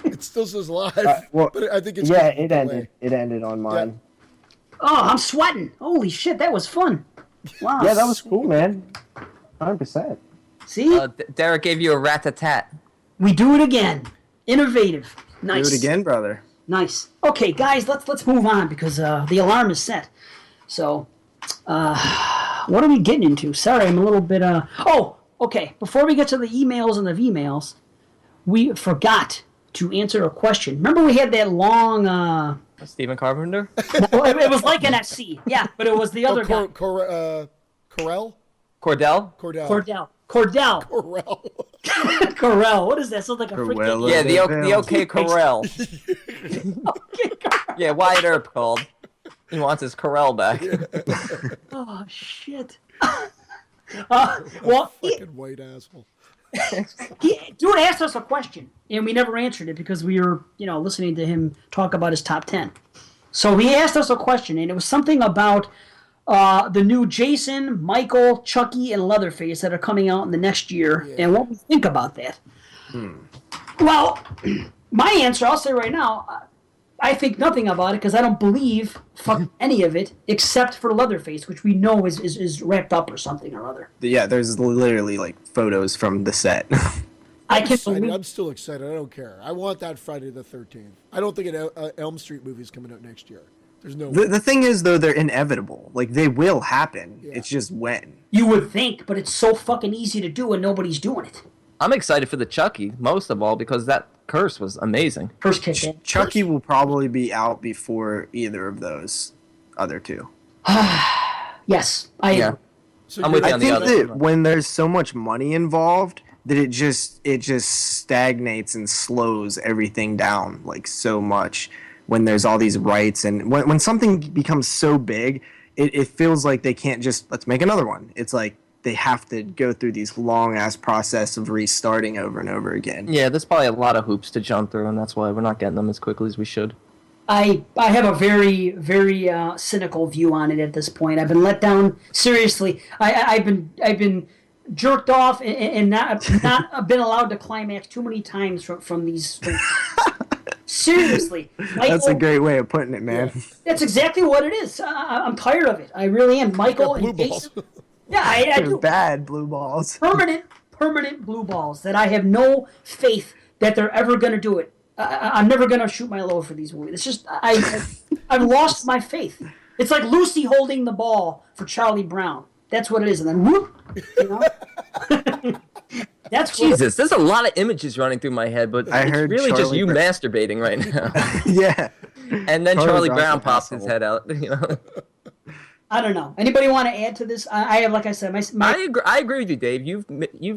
it still says live, well, but I think it's yeah, getting it delay. ended. It ended on mine. Oh, I'm sweating. Holy shit, that was fun. Wow. Yeah, that was cool, man. 100%. See? Derek gave you a rat-a-tat. We do it again. Innovative. Nice. Do it again, brother. Nice. Okay, guys, let's move on because the alarm is set. So, what are we getting into? Sorry, I'm a little bit. Oh, okay. Before we get to the emails and the V-mails, we forgot to answer a question. Remember, we had that long. Stephen Carpenter? It was like an SC. Yeah, but it was the other guy. Corell? Cordell? Cordell. Cordell. Corell. Corell. What is that? Sounds like a freaking. Corella. Yeah, the OK Corral. Okay, Corell. Yeah, Wyatt Earp called. He wants his Corral back. Oh shit. Well, Fucking white asshole. dude asked us a question, and we never answered it because we were, listening to him talk about his top 10. So he asked us a question, and it was something about the new Jason, Michael, Chucky, and Leatherface that are coming out in the next year, and what we think about that. Well, my answer, I'll say right now, I think nothing about it because I don't believe any of it except for Leatherface, which we know is wrapped up or something or other. Yeah, there's literally like photos from the set. I can't believe. I'm still excited. I don't care. I want that Friday the 13th. I don't think an Elm Street movie is coming out next year. There's no way. The thing is, though, they're inevitable. Like, they will happen. Yeah. It's just when. You would think, but it's so fucking easy to do and nobody's doing it. I'm excited for the Chucky, most of all, because that curse was amazing. First kick in. Chucky will probably be out before either of those other two. Yes, I am. Yeah. So I'm you're- with you I on the think other. that when there's so much money involved, that it just stagnates and slows everything down like so much. When there's all these rights and when something becomes so big, it feels like they can't just let's make another one. It's like they have to go through these long ass process of restarting over and over again. Yeah, there's probably a lot of hoops to jump through, and that's why we're not getting them as quickly as we should. I have a very, very cynical view on it at this point. I've been let down. Seriously, I've been jerked off and not been allowed to climax too many times from these. Seriously, Michael, That's a great way of putting it, man. That's exactly what it is. I'm tired of it. I really am. Michael blue and balls. Jason. Yeah, I They're do. bad blue balls. Permanent blue balls that I have no faith that they're ever going to do it. I'm never going to shoot my load for these movies. It's just I've lost my faith. It's like Lucy holding the ball for Charlie Brown. That's what it is, and then whoop. That's what Jesus, there's a lot of images running through my head, but I it's heard really just Charlie you Brown. masturbating right now. Yeah. And then Charlie Charlie Brown's Brown an pops his asshole. head out. You know, I don't know. Anybody want to add to this? I have, like I said, I agree with you, Dave. You've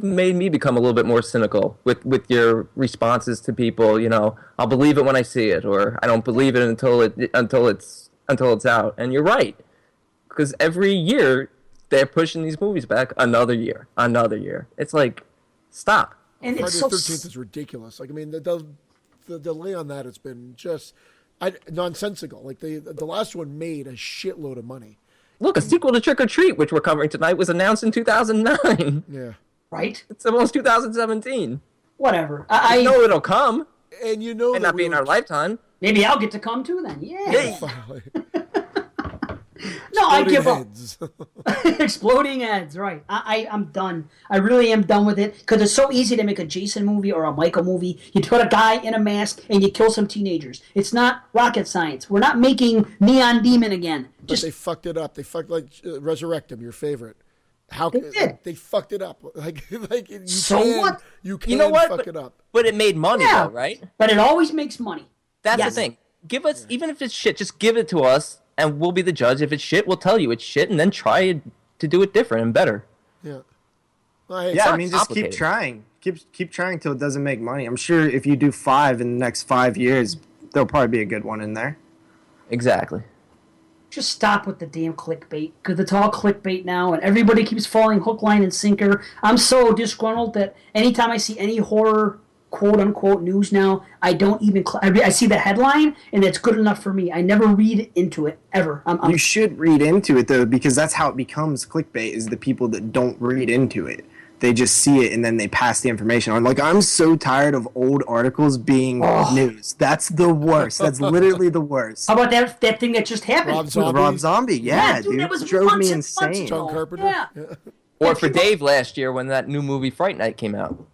made me become a little bit more cynical with your responses to people. You know, I'll believe it when I see it, or I don't believe it until it's out. And you're right, because every year they're pushing these movies back another year. It's like, stop. and Friday it's the so 13th is ridiculous. Like, I mean, the delay on that has been just nonsensical. Like, the last one made a shitload of money. Look, a sequel to Trick or Treat, which we're covering tonight, was announced in 2009. Yeah. right. It's almost 2017. Whatever. I know it'll come. And you know Might that not be in our lifetime. Maybe I'll get to come too then. Yeah. finally. No, I give up. heads. Exploding heads, right. I'm done. I really am done with it because it's so easy to make a Jason movie or a Michael movie. You put a guy in a mask and you kill some teenagers. It's not rocket science. We're not making Neon Demon again. But Just they fucked it up. They fucked Resurrect Him, your favorite. How They did. they fucked it up? Like you So can, what? You can You know what? fuck it up. But it made money, Yeah. though, right? but it always makes money. That's Yes. the thing. Give us, even if it's shit, just give it to us, and we'll be the judge. If it's shit, we'll tell you it's shit, and then try to do it different and better. Yeah. Yeah, not I mean, just keep complicated. trying. Keep trying till it doesn't make money. I'm sure if you do 5 in the next 5 years, there'll probably be a good one in there. Exactly. Just stop with the damn clickbait because it's all clickbait now, and everybody keeps falling hook, line, and sinker. I'm so disgruntled that anytime I see any horror quote unquote news now, I don't even. I see the headline and it's good enough for me. I never read into it ever. You should read into it though, because that's how it becomes clickbait. Is the people that don't read into it. They just see it and then they pass the information on. Like, I'm so tired of old articles being news. That's the worst. That's literally the worst. How about that thing that just happened? Rob Zombie, yeah, dude. That was drove me months and months insane. John ago. Carpenter. Yeah. Or for Dave last year when that new movie Fright Night came out.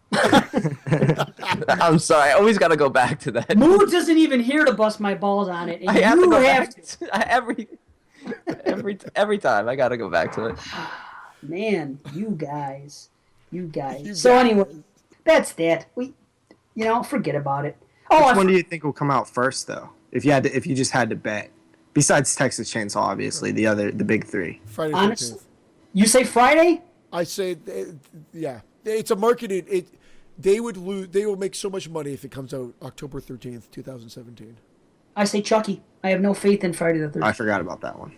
I'm sorry, I always got to go back to that. Moods isn't even here to bust my balls on it. And I have to you go have back to, every time. I got to go back to it. Man, you guys. So anyway, that's that. Forget about it. Which one do you think will come out first, though? If you just had to bet, besides Texas Chainsaw, obviously the big three. Friday the Honestly, 13th. you say Friday? I say, yeah. It's a marketed. They would lose. They will make so much money if it comes out October 13th, 2017. I say Chucky. I have no faith in Friday the 13th. I forgot about that one.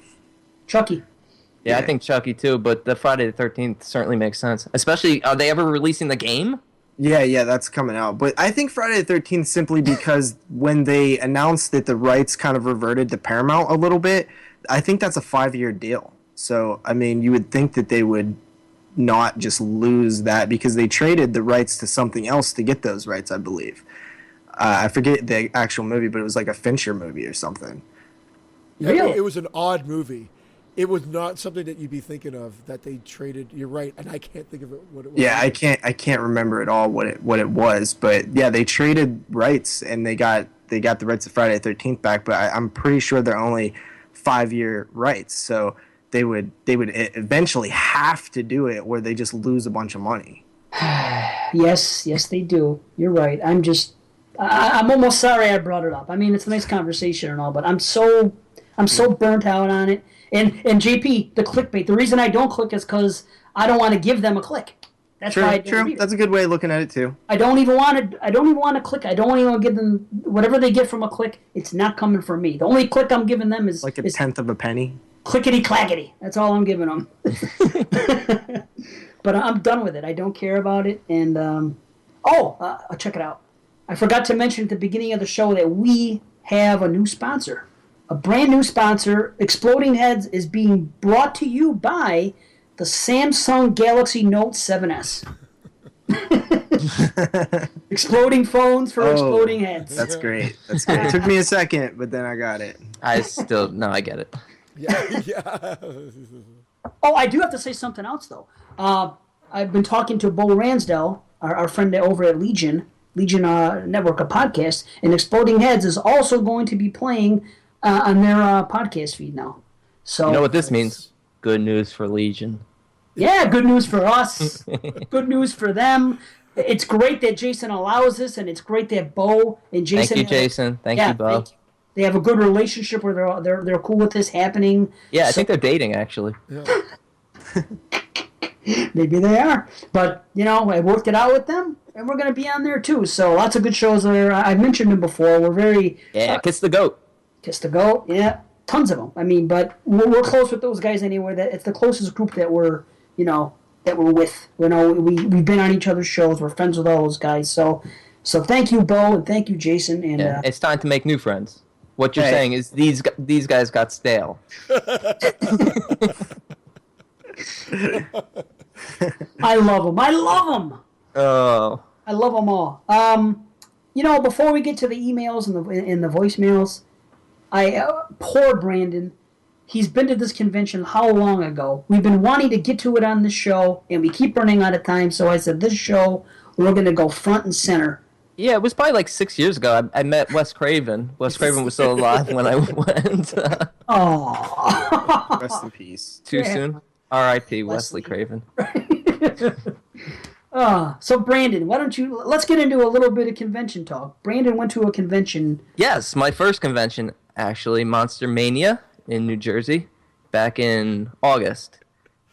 Chucky. Yeah, I think Chucky too, but the Friday the 13th certainly makes sense. Especially, are they ever releasing the game? Yeah, that's coming out. But I think Friday the 13th simply because when they announced that the rights kind of reverted to Paramount a little bit, I think that's a 5-year deal. So, I mean, you would think that they would not just lose that because they traded the rights to something else to get those rights, I believe. I forget the actual movie, but it was like a Fincher movie or something. Yeah, Really? it was an odd movie. It was not something that you'd be thinking of that they traded. You're right, and I can't think of what it was. Yeah, I can't remember at all what it was, but yeah, they traded rights and they got the rights to Friday the 13th back, but I'm pretty sure they're only 5-year rights, so they would eventually have to do it, or they just lose a bunch of money. Yes, they do. You're right. I'm almost sorry I brought it up. I mean, it's a nice conversation and all, but I'm so burnt out on it. And JP, the clickbait. The reason I don't click is because I don't want to give them a click. That's why I don't read it. That's a good way of looking at it too. I don't even want to click. I don't even want to give them whatever they get from a click. It's not coming from me. The only click I'm giving them is Like a tenth of a penny. clickety clackety. That's all I'm giving them. But I'm done with it. I don't care about it. And I'll check it out. I forgot to mention at the beginning of the show that we have a new sponsor. A brand new sponsor. Exploding Heads is being brought to you by the Samsung Galaxy Note 7S. Exploding phones for exploding heads. That's great. It took me a second, but then I got it. I get it. Yeah. Oh, I do have to say something else, though. I've been talking to Bo Ransdell, our friend over at Legion Network of Podcasts, and Exploding Heads is also going to be playing on their podcast feed now. So You know what this means? Good news for Legion. yeah, good news for us. Good news for them. It's great that Jason allows this, and it's great that Bo and Jason. Thank you, Jason. Thank you, Bo. Thank you. They have a good relationship where they're cool with this happening. Yeah, I think they're dating actually. Maybe they are, but I worked it out with them, and we're going to be on there too. So lots of good shows there. I've mentioned them before. We're very Kiss the goat. Kiss the Goat. Yeah, tons of them. I mean, but we're close with those guys anyway. That it's the closest group that we're with. We've been on each other's shows. We're friends with all those guys. So thank you, Bo, and thank you, Jason. And It's time to make new friends. What you're saying is these guys got stale. I love them. Oh. I love them all. Before we get to the emails and the voicemails, poor Brandon. He's been to this convention how long ago? We've been wanting to get to it on this show, and we keep running out of time. So I said, this show, we're going to go front and center. Yeah, it was probably like 6 years ago. I met Wes Craven. Wes Craven was still alive when I went. Oh. Rest in peace. Too soon. R.I.P. Wesley. Wesley Craven. So Brandon, let's get into a little bit of convention talk. Brandon went to a convention. Yes, my first convention, actually, Monster Mania in New Jersey, back in August.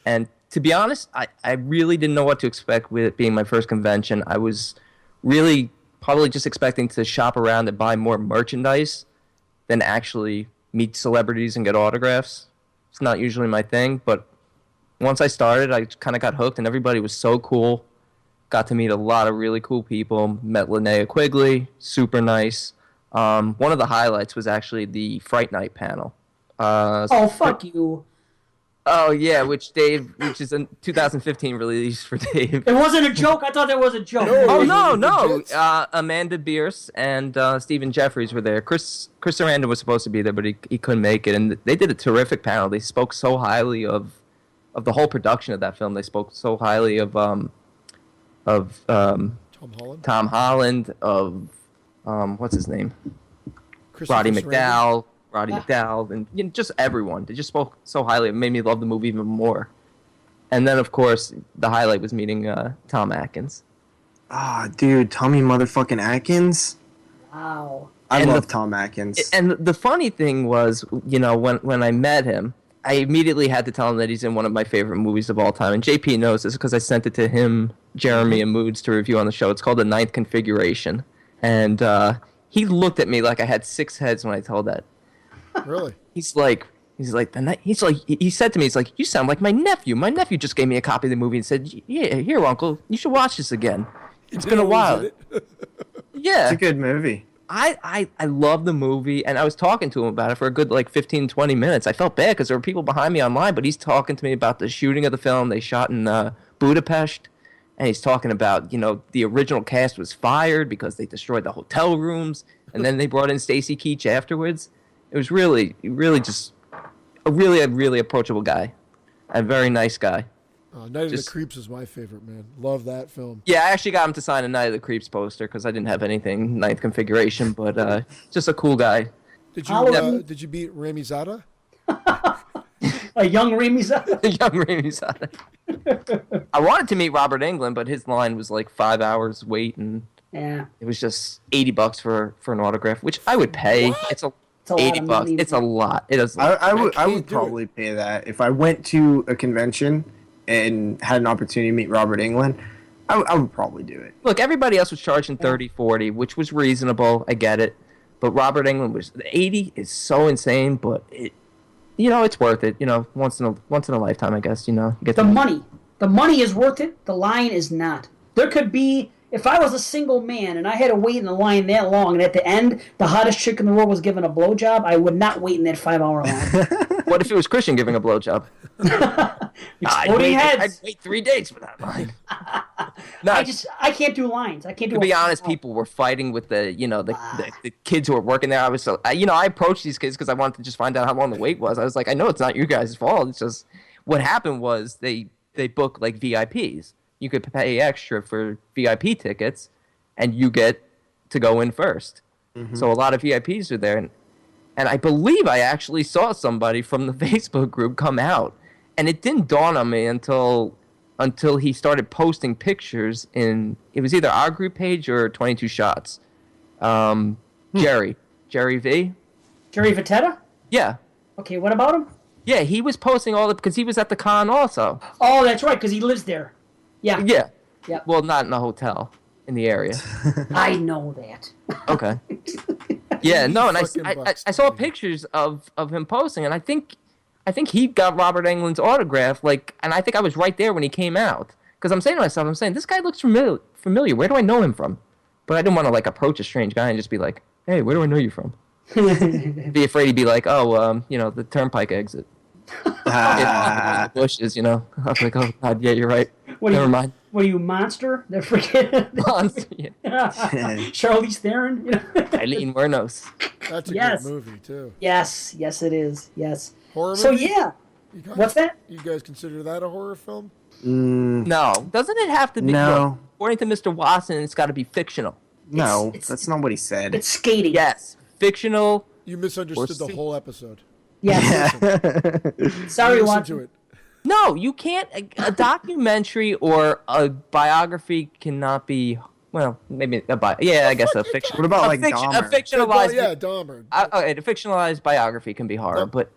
And to be honest, I really didn't know what to expect with it being my first convention. I was really probably just expecting to shop around and buy more merchandise than actually meet celebrities and get autographs. It's not usually my thing, but once I started, I kind of got hooked, and everybody was so cool. Got to meet a lot of really cool people. Met Linnea Quigley, super nice. One of the highlights was actually the Fright Night panel. Oh, fuck you. Oh yeah, which is a 2015 release for Dave. It wasn't a joke. I thought there was a joke. Oh no! Amanda Bierce and Stephen Jeffries were there. Chris Sarandon was supposed to be there, but he couldn't make it. And they did a terrific panel. They spoke so highly of the whole production of that film. They spoke so highly of Tom Holland, of what's his name, Roddy McDowall. McDowell, and just everyone. They just spoke so highly. It made me love the movie even more. And then, of course, the highlight was meeting Tom Atkins. Ah, dude, Tommy motherfucking Atkins. Wow. I love Tom Atkins. And the funny thing was, when I met him, I immediately had to tell him that he's in one of my favorite movies of all time. And JP knows this because I sent it to him, Jeremy, and Moods to review on the show. It's called The Ninth Configuration. And he looked at me like I had 6 heads when I told that. Really? He said to me, he's like, you sound like my nephew. My nephew just gave me a copy of the movie and said, yeah, here, Uncle, you should watch this again. It's been a while. Yeah. It's a good movie. I love the movie, and I was talking to him about it for a good 15, 20 minutes. I felt bad because there were people behind me online, but he's talking to me about the shooting of the film. They shot in Budapest, and he's talking about, the original cast was fired because they destroyed the hotel rooms, and then they brought in Stacy Keach afterwards. It was really just a really approachable guy. A very nice guy. Night of the Creeps is my favorite, man. Love that film. Yeah, I actually got him to sign a Night of the Creeps poster because I didn't have anything Ninth Configuration, but just a cool guy. Did you beat Rami Zada? A young Rami Zada? A young Rami Zada. I wanted to meet Robert Englund, but his line was 5 hours wait, and it was just $80 for an autograph, which I would pay. What? It's $80. It's a lot. It is. I would probably pay that if I went to a convention and had an opportunity to meet Robert Englund. I would probably do it. Look, everybody else was charging $30, $40, which was reasonable. I get it, but Robert Englund was $80 is so insane, but it's worth it. Once in a lifetime, I guess. You get the money. The money is worth it. The line is not. There could be. If I was a single man and I had to wait in the line that long, and at the end, the hottest chick in the world was given a blowjob, I would not wait in that 5-hour line. What if it was Christian giving a blowjob? Exploding heads. I'd wait 3 days for that line. No, I can't do lines. I can't do. To be honest, people were fighting with the kids who were working there. I approached these kids because I wanted to just find out how long the wait was. I was like, I know it's not you guys' fault. It's just what happened was they booked VIPs. You could pay extra for VIP tickets, and you get to go in first. Mm-hmm. So a lot of VIPs are there. And I believe I actually saw somebody from the Facebook group come out. And it didn't dawn on me until he started posting pictures it was either our group page or 22 Shots. Jerry V. Jerry Vitetta? Yeah. Okay, what about him? Yeah, he was posting because he was at the con also. Oh, that's right, because he lives there. Yeah. Yeah. Yep. Well, not in a hotel in the area. I know that. Okay. Yeah, no, and I saw pictures of him posting, and I think he got Robert Englund's autograph, and I think I was right there when he came out. Because I'm saying to myself, this guy looks familiar. Where do I know him from? But I didn't want to approach a strange guy and just be like, hey, where do I know you from? Be afraid he'd be like, the turnpike exit. The bushes, I was like, oh God, yeah, you're right. Never mind. What are you, Monster? They're freaking Monster. Yeah. Charlize Theron. Eileen Wuornos. That's a good movie too. Yes, it is. Yes. Horror so movie? Yeah. What's that? You guys consider that a horror film? No. Doesn't it have to be? No. According to Mr. Watson, it's got to be fictional. No, that's not what he said. It's skating. Yes, fictional. You misunderstood the whole episode. Yes. Sorry, Listen Watson. to it. No, you can't. A documentary or a biography cannot be. Well, maybe I guess a fiction. What about Dahmer? Dahmer? A fictionalized. Yeah, Dahmer. Okay, a fictionalized biography can be horror, but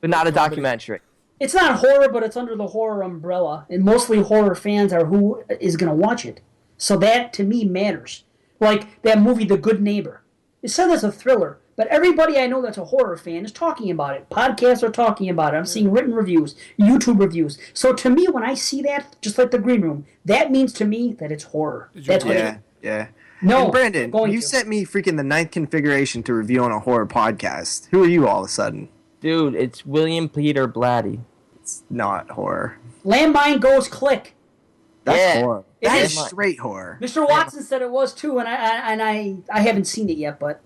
not a documentary. It's not horror, but it's under the horror umbrella, and mostly horror fans are who is going to watch it. So that to me matters. Like that movie, The Good Neighbor. It said it's a thriller, But everybody I know that's a horror fan is talking about it. Podcasts are talking about it. I'm seeing written reviews, YouTube reviews. So to me, when I see that, just like the Green Room, that means to me that it's horror. That's what it is. Yeah. No, and Brandon, going you to. sent me freaking the 9th configuration to review on a horror podcast. Who are you all of a sudden? Dude, it's William Peter Blatty. It's not horror. Landmine goes click. That's Yeah. horror. It That is. is straight horror. Mr. Watson said it was too, and I haven't seen it yet, but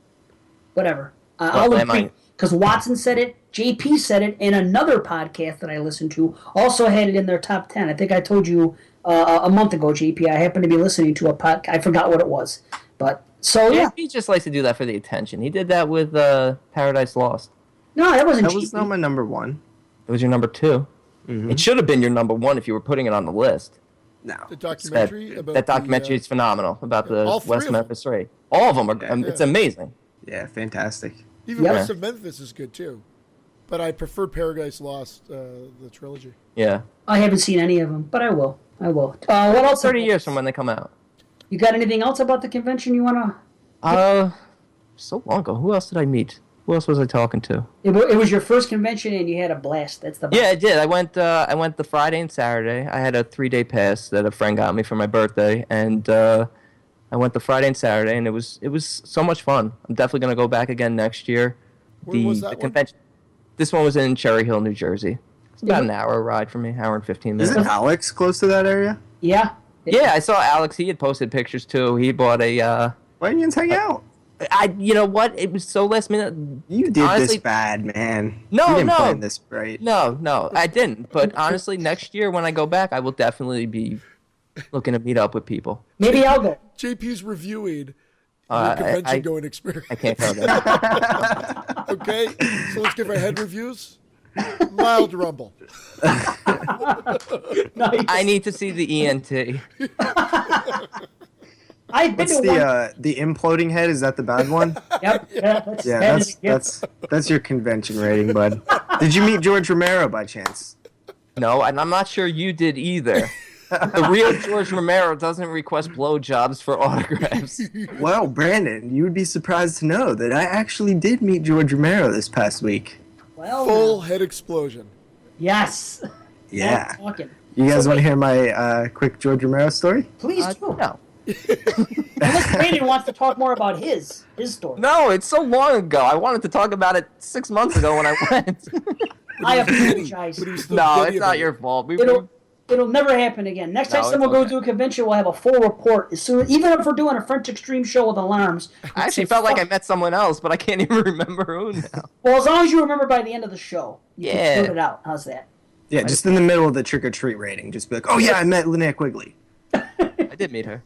whatever. I'll Well, agree because Watson said it, JP said it, and another podcast that I listened to also had it in their top 10. I think I told you a month ago, JP. I happened to be listening to a podcast. I forgot what it was, but so yeah. He just likes to do that for the attention. He did that with Paradise Lost. No, that wasn't That was JP. not my number one. It was your number 2. It should have been your number 1 if you were putting it on the list. No. The documentary That documentary is phenomenal about the all three West of them. Memphis Raid. All of them are. It's amazing. Yeah, fantastic. Even Yeah. West of Memphis is good too, but I prefer Paradise Lost, the trilogy. Yeah. I haven't seen any of them, but I will. What else? 30 years from when they come out. You got anything else about the convention you want to? So long ago. Who else did I meet? Who else was I talking to? It was your first convention and you had a blast. That's the Yeah, I did. I went the Friday and Saturday. I had a 3-day pass that a friend got me for my birthday, and I went the Friday and Saturday, and it was so much fun. I'm definitely gonna go back again next year. Where was that the one? convention. This one was in Cherry Hill, New Jersey. It's about an hour ride from me, hour and 15 minutes. Isn't Alex close to that area? Yeah. Yeah, I saw Alex. He had posted pictures too. He bought a. Why didn't you guys hang out? You know what? It was so last minute. You did Honestly- this bad, man. No, you didn't no. plan this right. No, I didn't. But honestly, next year when I go back, I will definitely be looking to meet up with people. Maybe I'll go. JP's reviewing Uh, your convention I- going experience. I can't tell that. Okay, so let's give our head reviews. Mild rumble. Nice. I need to see the ENT. I've been What's to one. the imploding head? Is that the bad one? Yep. Yeah, that Yeah, is a gift. that's your convention rating, bud. Did you meet George Romero by chance? No, and I'm not sure you did either. The real George Romero doesn't request blowjobs for autographs. Well, Brandon, you would be surprised to know that I actually did meet George Romero this past week. Well, Full now. head explosion. Yes. Yeah. Now we're talking. You guys want to hear my quick George Romero story? Please do. No. Unless Brandon wants to talk more about his story. No, it's so long ago. I wanted to talk about it 6 months ago when I went. I apologize. But he was still No, giddy it's about not it. your fault. It'll never happen again. Next time No, someone it's goes okay. to a convention, we'll have a full report. As soon, even if we're doing a French Extreme show with alarms. I actually felt like I met someone else, but I can't even remember who now. Well, as long as you remember by the end of the show, you Yeah. can put it out. How's that? Yeah, just in the middle of the trick or treat rating, just be like, "Oh yeah, I met Linnea Quigley." I did meet her.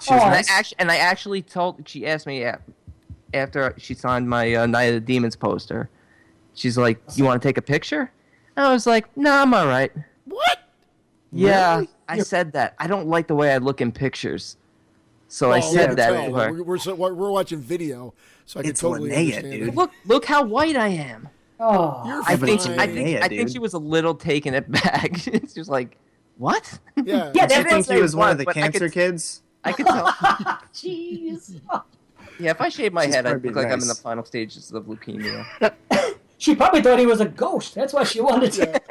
She was Oh, nice. I actually told. She asked me after she signed my Night of the Demons poster. She's like, "You want to take a picture?" And I was like, "No, I'm all right." What? Yeah, Really? I said that. I don't like the way I look in pictures, so I Oh, said yeah, that tell. to her. We're watching video, so I can It's totally Linnea, understand. dude. it. Look how white I am. Oh, You're I think fine. I think Yeah, I think dude. she was a little taken it back. She was like, "What?" Yeah. Yeah, Did you that- think he was one of the But I cancer could- kids? I could tell. jeez. Yeah, if I shave my She's head, I probably look like I'm in nice. the final stages of leukemia. She probably thought he was a ghost. That's why she wanted to.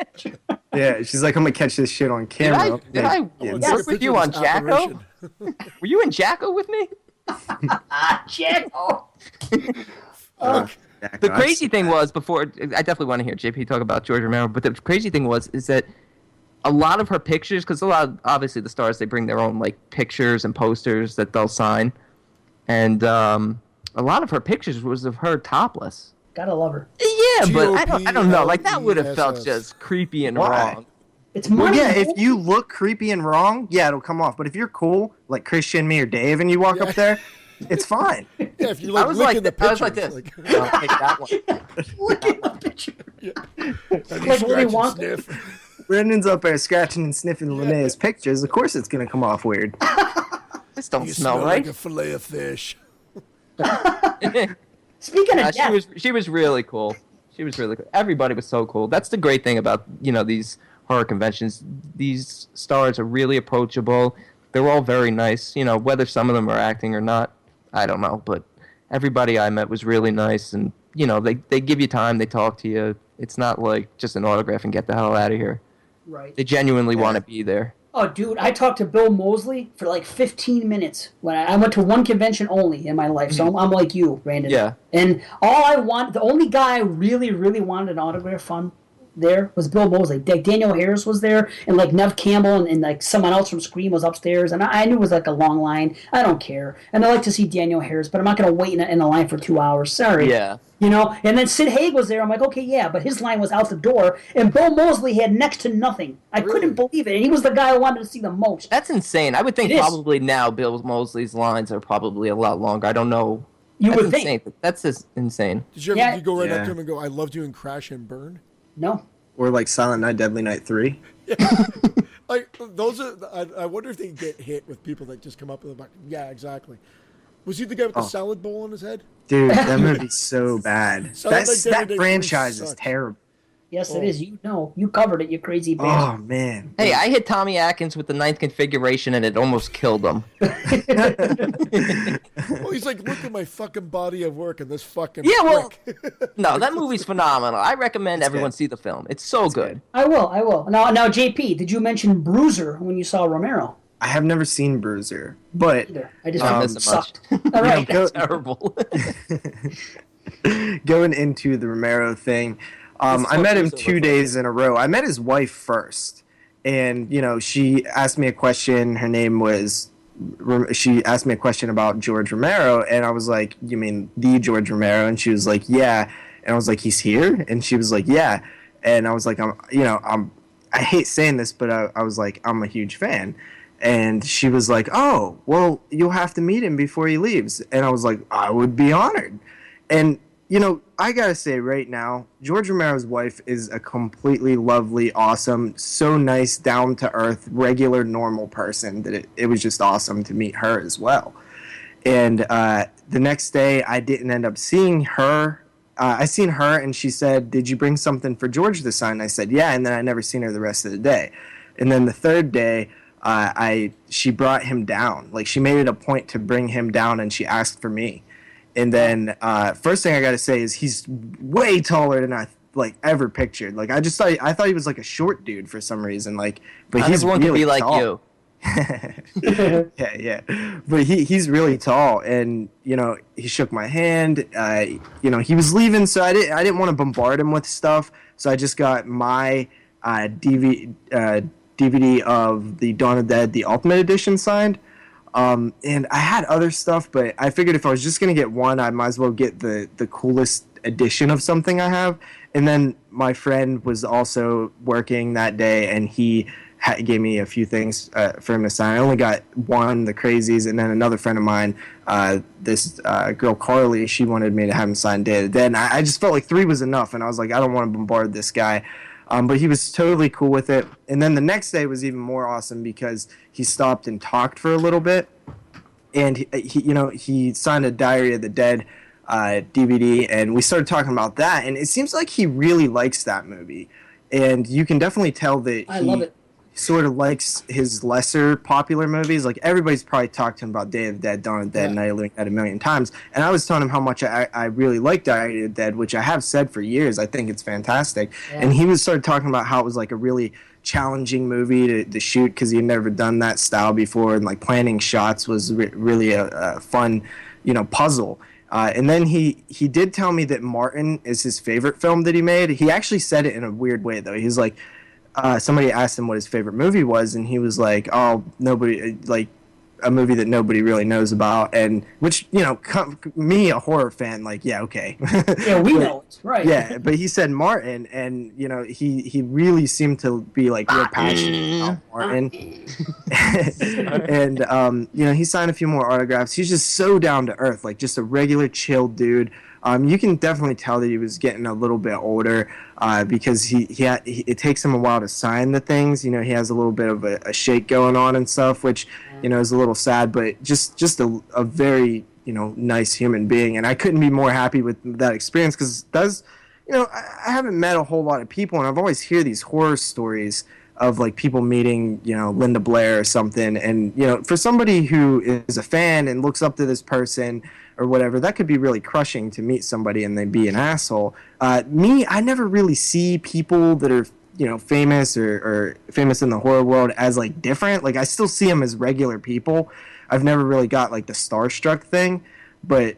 Yeah, she's like, "I'm gonna catch this shit on Did camera." I Yeah, work it's- Yes. with you on Jacko? Were you in Jacko with me? Jacko. The crazy thing was before I definitely want to hear JP talk about George Romero, but the crazy thing is that a lot of her pictures, because obviously the stars, they bring their own like pictures and posters that they'll sign, and a lot of her pictures was of her topless. Gotta love her. Yeah, but I don't know. Like that would have felt GOPLESS. just creepy and Why? wrong. It's Well, money. yeah, if you look creepy and wrong, yeah, it'll come off. But if you're cool, like Christian, me, or Dave, and you walk up there, it's fine. Yeah, if you I like was licking like, the picture, I was like this. I'll take that one. Look at the picture. and Like you Willy scratch and Wonka. sniff. Brandon's up there scratching and sniffing Linnea's pictures. Of course, it's gonna come off weird. This don't You smell smell right. like a fillet of fish. Speaking of death, she was really cool. She was really cool. Everybody was so cool. That's the great thing about these horror conventions. These stars are really approachable. They're all very nice. Whether some of them are acting or not, I don't know. But everybody I met was really nice, and they give you time, they talk to you. It's not like just an autograph and get the hell out of here. Right. They genuinely want to be there. Oh, dude, I talked to Bill Moseley for like 15 minutes when I went to one convention only in my life. So I'm like you, Brandon. Yeah. And the only guy I really, really wanted an autograph from there was Bill Moseley. Like Daniel Harris was there, and like Nev Campbell and like someone else from Scream was upstairs. And I knew it was like a long line. I don't care. And I like to see Daniel Harris, but I'm not going to wait in a line for 2 hours. Sorry. Yeah. And then Sid Haig was there. I'm like, okay, yeah, but his line was out the door, and Bill Moseley had next to nothing. I couldn't believe it, and he was the guy I wanted to see the most. That's insane. I would think probably now Bill Moseley's lines are probably a lot longer. I don't know. You That's would insane. think. That's just insane. Did you ever go right up to him and go, "I loved you," and crash and burn? No. Or like Silent Night, Deadly Night 3. Like those are. I wonder if they get hit with people that just come up with like, yeah, exactly. Was he the guy with the salad bowl on his head? Dude, that movie's so bad. Like That franchise is terrible. Yes, it is. You covered it, you crazy bitch. Oh, man. Hey, I hit Tommy Atkins with the 9th configuration, and it almost killed him. Well, he's like, look at my fucking body of work and this fucking prick. No, that movie's phenomenal. I recommend everyone see the film. It's so good. I will. Now, JP, did you mention Bruiser when you saw Romero? I have never seen Bruiser, but I just Not missing much. sucked. All right. Terrible. Going into the Romero thing, I met him 2 days in a row. I met his wife first, and she asked me a question. Her name was. She asked me a question about George Romero, and I was like, "You mean the George Romero?" And she was like, "Yeah." And I was like, "He's here?" And she was like, "Yeah." And I was like, I hate saying this, but I was like, I'm a huge fan. And she was like, "Oh, well, you'll have to meet him before he leaves." And I was like, I would be honored. And, I got to say right now, George Romero's wife is a completely lovely, awesome, so nice, down-to-earth, regular, normal person that it was just awesome to meet her as well. And the next day, I didn't end up seeing her. I seen her, and she said, "Did you bring something for George to sign?" I said, "Yeah," and then I never seen her the rest of the day. And then the third day, she brought him down. Like, she made it a point to bring him down, and she asked for me. And then first thing I got to say is he's way taller than I ever pictured. Like, I thought he was like a short dude for some reason. Like, but he's one really to be like tall. you. yeah. But he's really tall, and he shook my hand. He was leaving, so I didn't want to bombard him with stuff. So I just got my DVD of the Dawn of the Dead, the Ultimate Edition signed. And I had other stuff, but I figured if I was just gonna get one, I might as well get the coolest edition of something I have. And then my friend was also working that day, and he gave me a few things for him to sign. I only got one, the Crazies, and then another friend of mine, this girl Carly, she wanted me to have him sign Day of the Dead. And I just felt like 3 was enough, and I was like, I don't want to bombard this guy. But he was totally cool with it. And then the next day was even more awesome because he stopped and talked for a little bit. And he signed a Diary of the Dead DVD, and we started talking about that. And it seems like he really likes that movie. And you can definitely tell that I love it. Sort of likes his lesser popular movies. Like, everybody's probably talked to him about Day of the Dead, Dawn of the Dead, Night of the Living Dead a million times. And I was telling him how much I really like Diary of the Dead, which I have said for years. I think it's fantastic. Yeah. And he started talking about how it was like a really challenging movie to shoot because he had never done that style before, and like planning shots was really a fun, puzzle. And then he did tell me that Martin is his favorite film that he made. He actually said it in a weird way, though. He's like, somebody asked him what his favorite movie was, and he was like, "Oh, nobody, like a movie that nobody really knows about," and which, me, a horror fan, like, yeah, okay. Yeah, we know it, right? Yeah, but he said Martin, and he really seemed to be like real passionate about Martin. And he signed a few more autographs. He's just so down to earth, like just a regular chill dude. You can definitely tell that he was getting a little bit older because it takes him a while to sign the things. He has a little bit of a shake going on and stuff, which is a little sad, but just a very nice human being. And I couldn't be more happy with that experience because I haven't met a whole lot of people, and I've always hear these horror stories of like people meeting, Linda Blair or something. And, for somebody who is a fan and looks up to this person or whatever, that could be really crushing to meet somebody and they be an asshole. I never really see people that are, famous or famous in the horror world as like different. Like I still see them as regular people. I've never really got like the starstruck thing, but,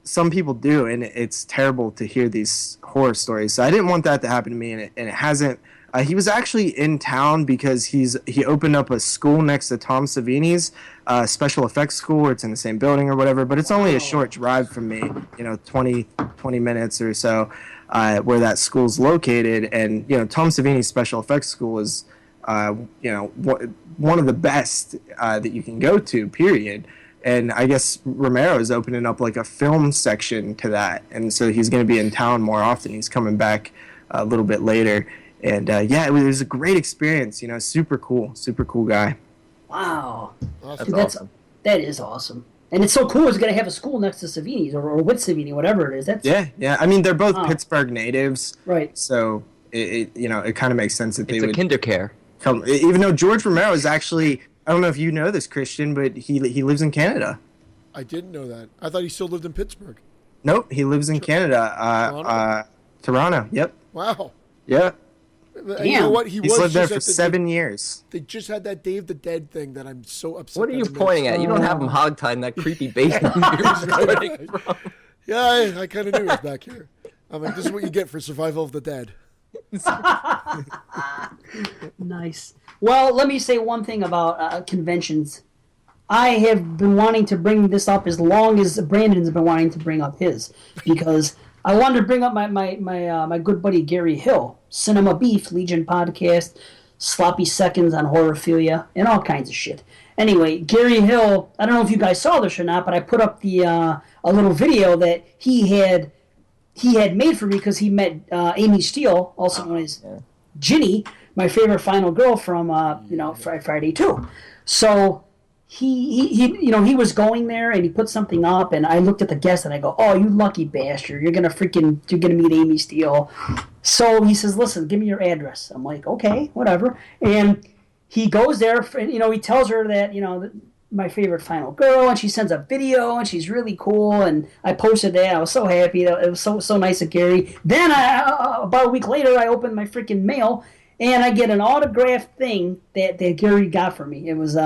some people do, and it's terrible to hear these horror stories. So I didn't want that to happen to me, and it hasn't. He was actually in town because he opened up a school next to Tom Savini's special effects school, where it's in the same building or whatever. But it's only a short drive from me, 20 minutes or so, where that school's located. And Tom Savini's special effects school is one of the best that you can go to. Period. And I guess Romero is opening up like a film section to that, and so he's going to be in town more often. He's coming back a little bit later. And it was a great experience, super cool guy. Wow. Awesome. That is awesome. And it's so cool it's going to have a school next to Savini's or with Savini, whatever it is. Yeah. I mean, they're both Pittsburgh natives. Right. So, it kind of makes sense that they would kindercare. come. Even though George Romero is actually, I don't know if you know this, Christian, but he lives in Canada. I didn't know that. I thought he still lived in Pittsburgh. Nope, he lives in Canada. Toronto, yep. Wow. Yeah. And you know what? He's lived there for 7 years. They just had that Day of the Dead thing that I'm so upset. What are you pointing at? You don't have him hogtied in that creepy basement. Yeah, I kind of knew he was back here. I'm like, this is what you get for Survival of the Dead. Nice. Well, let me say one thing about conventions. I have been wanting to bring this up as long as Brandon's been wanting to bring up his, because I wanted to bring up my good buddy Gary Hill, Cinema Beef, Legion Podcast, Sloppy Seconds on Horrorphilia, and all kinds of shit. Anyway, Gary Hill, I don't know if you guys saw this or not, but I put up the a little video that he had made for me because he met Amy Steele, also known as Ginny, my favorite final girl from Friday 2. So he was going there and he put something up, and I looked at the guest and I go, "Oh, you lucky bastard! You're gonna meet Amy Steele." So he says, "Listen, give me your address." I'm like, "Okay, whatever." And he goes there, and he tells her that my favorite final girl, and she sends a video, and she's really cool. And I posted that. I was so happy. It was so nice of Gary. Then about a week later, I opened my freaking mail, and I get an autographed thing that Gary got for me. It was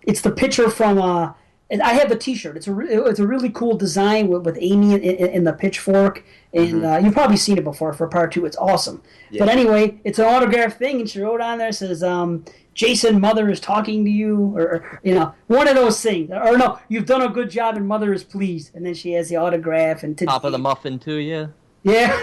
it's the picture from I have the T-shirt. It's a really cool design with Amy in the pitchfork, and you've probably seen it before for part 2. It's awesome. Yeah. But anyway, it's an autographed thing, and she wrote on there, says, "Jason, Mother is talking to you," or one of those things. Or no, "You've done a good job, and Mother is pleased." And then she has the autograph and top of the muffin to you. Yeah.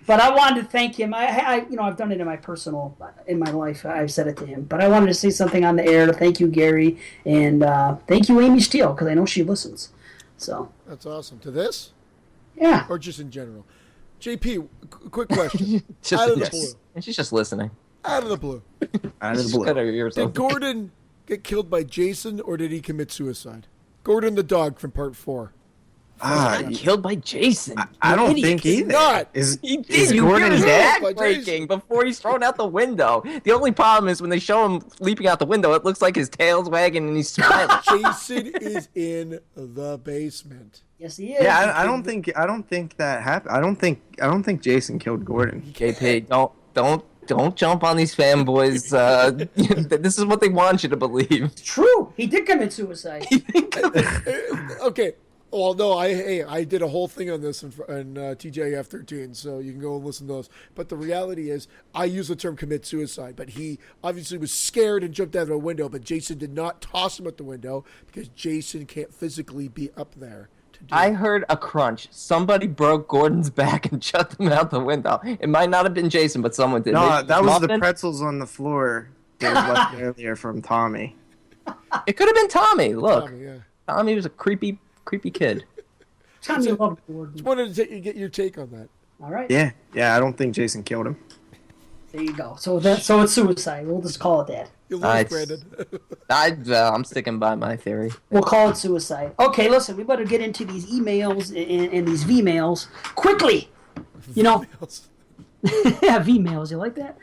But I wanted to thank him. I've done it in my life. I've said it to him. But I wanted to say something on the air to thank you, Gary, and thank you, Amy Steele, because I know she listens. So that's awesome. To this? Yeah. Or just in general? JP, quick question. Out of the blue. She's just listening. Out of the blue. Out of the blue. Did Gordon get killed by Jason, or did he commit suicide? Gordon the dog from part 4. Killed by Jason. I don't think either. Not. He did. You hear his neck breaking before he's thrown out the window. The only problem is when they show him leaping out the window, it looks like his tail's wagging and he's smiling. Jason is in the basement. Yes, he is. Yeah, I don't think that happened. I don't think Jason killed Gordon. JP, don't jump on these fanboys. This is what they want you to believe. It's true. He did commit suicide. Okay. Well, no, I did a whole thing on this in TJF 13, so you can go and listen to those. But the reality is, I use the term commit suicide, but he obviously was scared and jumped out of a window, but Jason did not toss him out the window because Jason can't physically be up there to do I heard a crunch. Somebody broke Gordon's back and shut him out the window. It might not have been Jason, but someone did. No, that was the pretzels on the floor that was left earlier from Tommy. It could have been Tommy. Look, Tommy was a creepy kid. Tommy loved Gordon. Just wanted to get your take on that. All right. Yeah, I don't think Jason killed him. There you go. So it's suicide. We'll just call it that. You lose, Brandon. I'm sticking by my theory. We'll call it suicide. Okay, listen, we better get into these emails and these V-mails quickly. emails. You like that?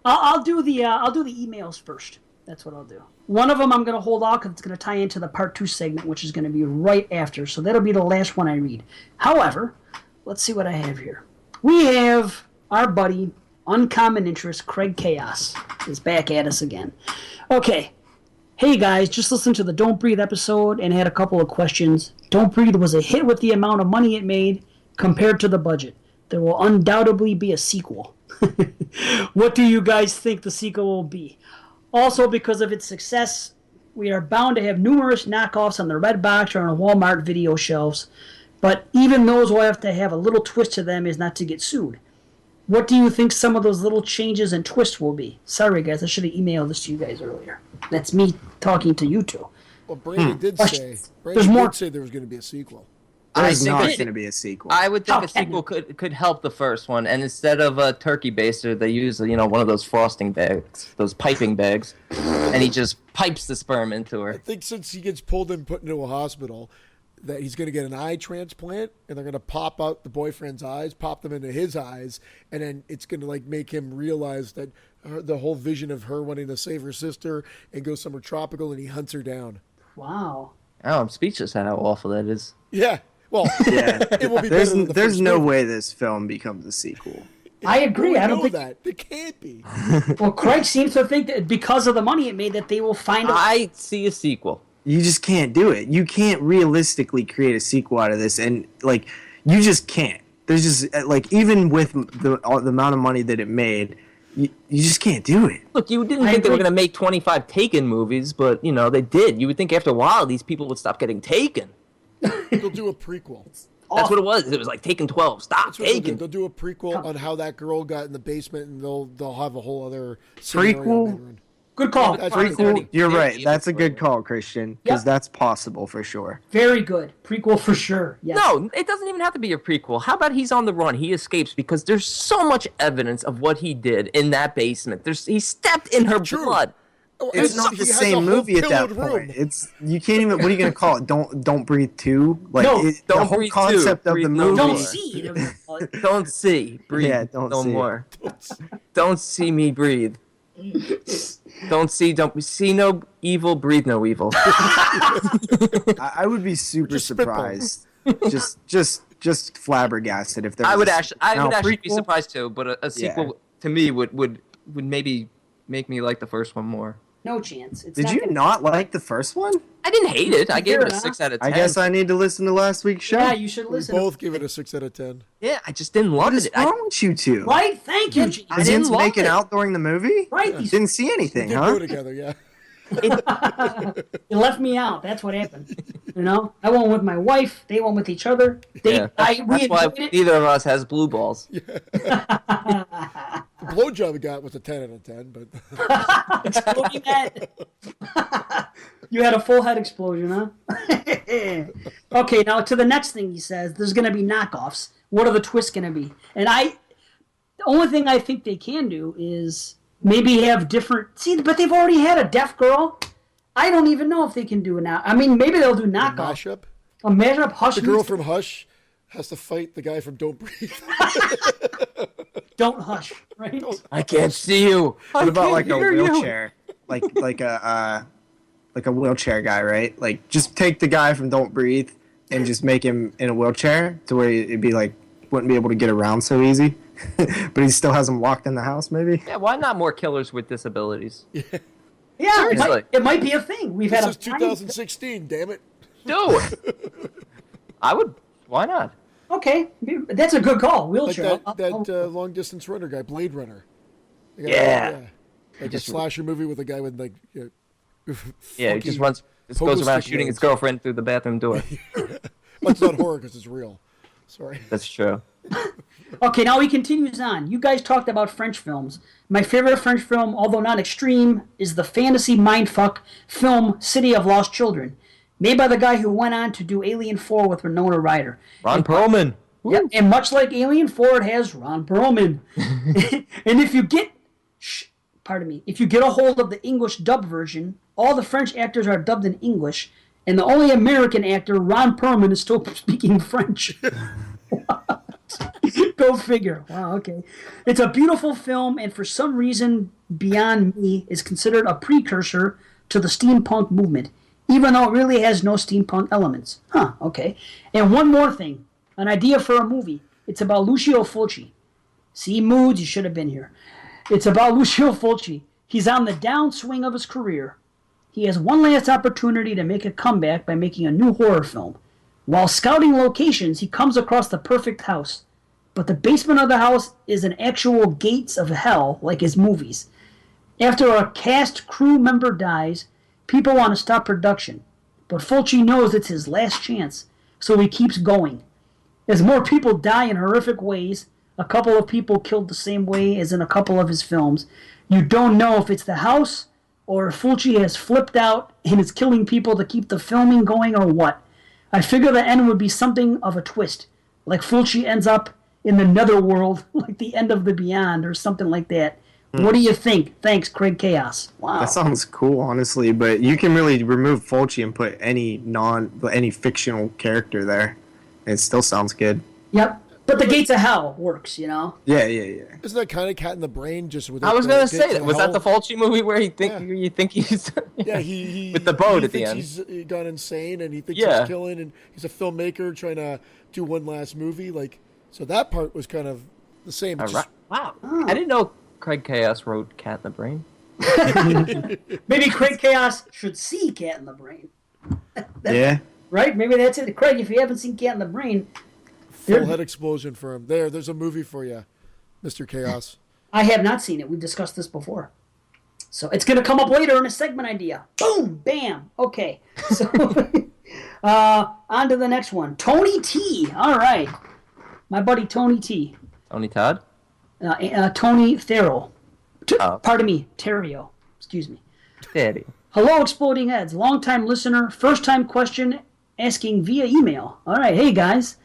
I'll do the emails first. That's what I'll do. One of them I'm going to hold off because it's going to tie into the part 2 segment, which is going to be right after. So that'll be the last one I read. However, let's see what I have here. We have our buddy, Uncommon Interest, Craig Chaos, is back at us again. Okay. Hey guys, just listened to the Don't Breathe episode and had a couple of questions. Don't Breathe was a hit with the amount of money it made compared to the budget. There will undoubtedly be a sequel. What do you guys think the sequel will be? Also, because of its success, we are bound to have numerous knockoffs on the Redbox or on Walmart video shelves, but even those will have to have a little twist to them as not to get sued. What do you think some of those little changes and twists will be? Sorry, guys, I should have emailed this to you guys earlier. That's me talking to you two. Well, Brady did say there was going to be a sequel. There's not going to be a sequel. I would think a sequel could help the first one, and instead of a turkey baster, they use one of those frosting bags, those piping bags, and he just pipes the sperm into her. I think since he gets pulled and put into a hospital, that he's going to get an eye transplant, and they're going to pop out the boyfriend's eyes, pop them into his eyes, and then it's going to make him realize that the whole vision of her wanting to save her sister and go somewhere tropical, and he hunts her down. Wow. Oh, I'm speechless at how awful that is. Yeah. Well, yeah. It will be there's no way this film becomes a sequel. I agree. I don't think that. It can't be. Well, Craig seems to think that because of the money it made that they will find I see a sequel. You just can't do it. You can't realistically create a sequel out of this, and you just can't. There's just even with the amount of money that it made, you just can't do it. Look, you didn't think they were going to make 25 Taken movies, but they did. You would think after a while these people would stop getting taken. They'll do a prequel. That's what it was. It was like Taken 12. Stop taking. They'll do a prequel on how that girl got in the basement, and they'll have a whole other prequel. Good call. Prequel. You're right. That's a good call, Christian, because that's possible for sure. Very good. Prequel for sure. Yes. No, it doesn't even have to be a prequel. How about he's on the run? He escapes because there's so much evidence of what he did in that basement. He stepped in her blood. It's not the same movie at that point. You can't even. What are you going to call it? Don't Breathe 2. Don't the whole breathe concept two. of the movie. Don't see. Don't see. Breathe. Yeah, don't no see. more. Don't see me breathe. Don't see no evil. Breathe no evil. I would be super surprised. just flabbergasted if there. I would actually be surprised too. But a sequel to me would maybe make me like the first one more. No chance. Did you not like the first one? I didn't hate it. I gave it a 6 out of 10. I guess I need to listen to last week's show. Yeah, you should listen. We both give it a 6 out of 10. Yeah, I just didn't love What is it. wrong with you two? Right? Thank you. I didn't make it out during the movie? Right. You didn't see anything, We did huh? go together, yeah. You left me out. That's what happened. I went with my wife. They went with each other. That's why neither of us has blue balls. The blowjob we got was a 10 out of 10, but Exploding head. You had a full head explosion, huh? Okay, now to the next thing he says. There's going to be knockoffs. What are the twists going to be? And the only thing I think they can do is maybe have different. See, but they've already had a deaf girl. I don't even know if they can do it now. I mean, maybe they'll do knockoff. A mashup. Hush. The girl from Hush has to fight the guy from Don't Breathe. Don't hush, right? I can't see you. What about a wheelchair? Like a wheelchair guy, right? Just take the guy from Don't Breathe and just make him in a wheelchair to where it'd be wouldn't be able to get around so easy. But he still has him locked in the house, maybe? Yeah, why not more killers with disabilities? Yeah, Seriously. it might be a thing. This is 2016, damn it. Do it. I would. Why not? Okay, that's a good call. Wheelchair. Like that long distance runner guy, Blade Runner. Yeah. Like a slasher movie with a guy with he just runs. Just goes around shooting his girlfriend through the bathroom door. But it's not horror because it's real. Sorry. That's true. Okay, now he continues on. You guys talked about French films. My favorite French film, although not extreme, is the fantasy mindfuck film City of Lost Children, made by the guy who went on to do Alien 4 with Winona Ryder. Ron Perlman. Yeah, and much like Alien 4, it has Ron Perlman. And if you get a hold of the English dub version, all the French actors are dubbed in English, and the only American actor, Ron Perlman, is still speaking French. What? Go figure. Wow, okay. It's a beautiful film, and for some reason, Beyond Me is considered a precursor to the steampunk movement, even though it really has no steampunk elements. Huh, okay. And one more thing. An idea for a movie. It's about Lucio Fulci. See, Moods, you should have been here. It's about Lucio Fulci. He's on the downswing of his career. He has one last opportunity to make a comeback by making a new horror film. While scouting locations, he comes across the perfect house. But the basement of the house is an actual gates of hell, like his movies. After a cast crew member dies, people want to stop production. But Fulci knows it's his last chance, so he keeps going. As more people die in horrific ways, a couple of people killed the same way as in a couple of his films, you don't know if it's the house or if Fulci has flipped out and is killing people to keep the filming going or what. I figure the end would be something of a twist, like Fulci ends up in the netherworld, like the end of the Beyond or something like that. What do you think? Thanks, Craig Chaos. Wow. That sounds cool, honestly, but you can really remove Fulci and put any fictional character there. It still sounds good. Yep. But the Gates of Hell works, you know? Yeah. Isn't that kind of Cat in the Brain? Just with I was gonna say that. Was hell? that the Fulci movie where you think he's He with the boat he at the thinks end? He's gone insane and he thinks Yeah. he's killing, and he's a filmmaker trying to do one last movie. Like, so that part was kind of the same. All Just- right. Wow. I didn't know Craig Chaos wrote Cat in the Brain. Maybe Craig Chaos should see Cat in the Brain. Yeah. Right? Maybe that's it. Craig, if you haven't seen Cat in the Brain, Full head explosion for him. There's a movie for you, Mr. Chaos. I have not seen it. We discussed this before. So it's going to come up later in a segment idea. Boom! Bam! Okay. So on to the next one. Tony T. All right. My buddy Tony T. Tony Todd? Tony Thero. Oh. Pardon me. Terrio. Excuse me. Daddy. Hello, Exploding Heads. Long-time listener. First-time question asking via email. All right. Hey, guys.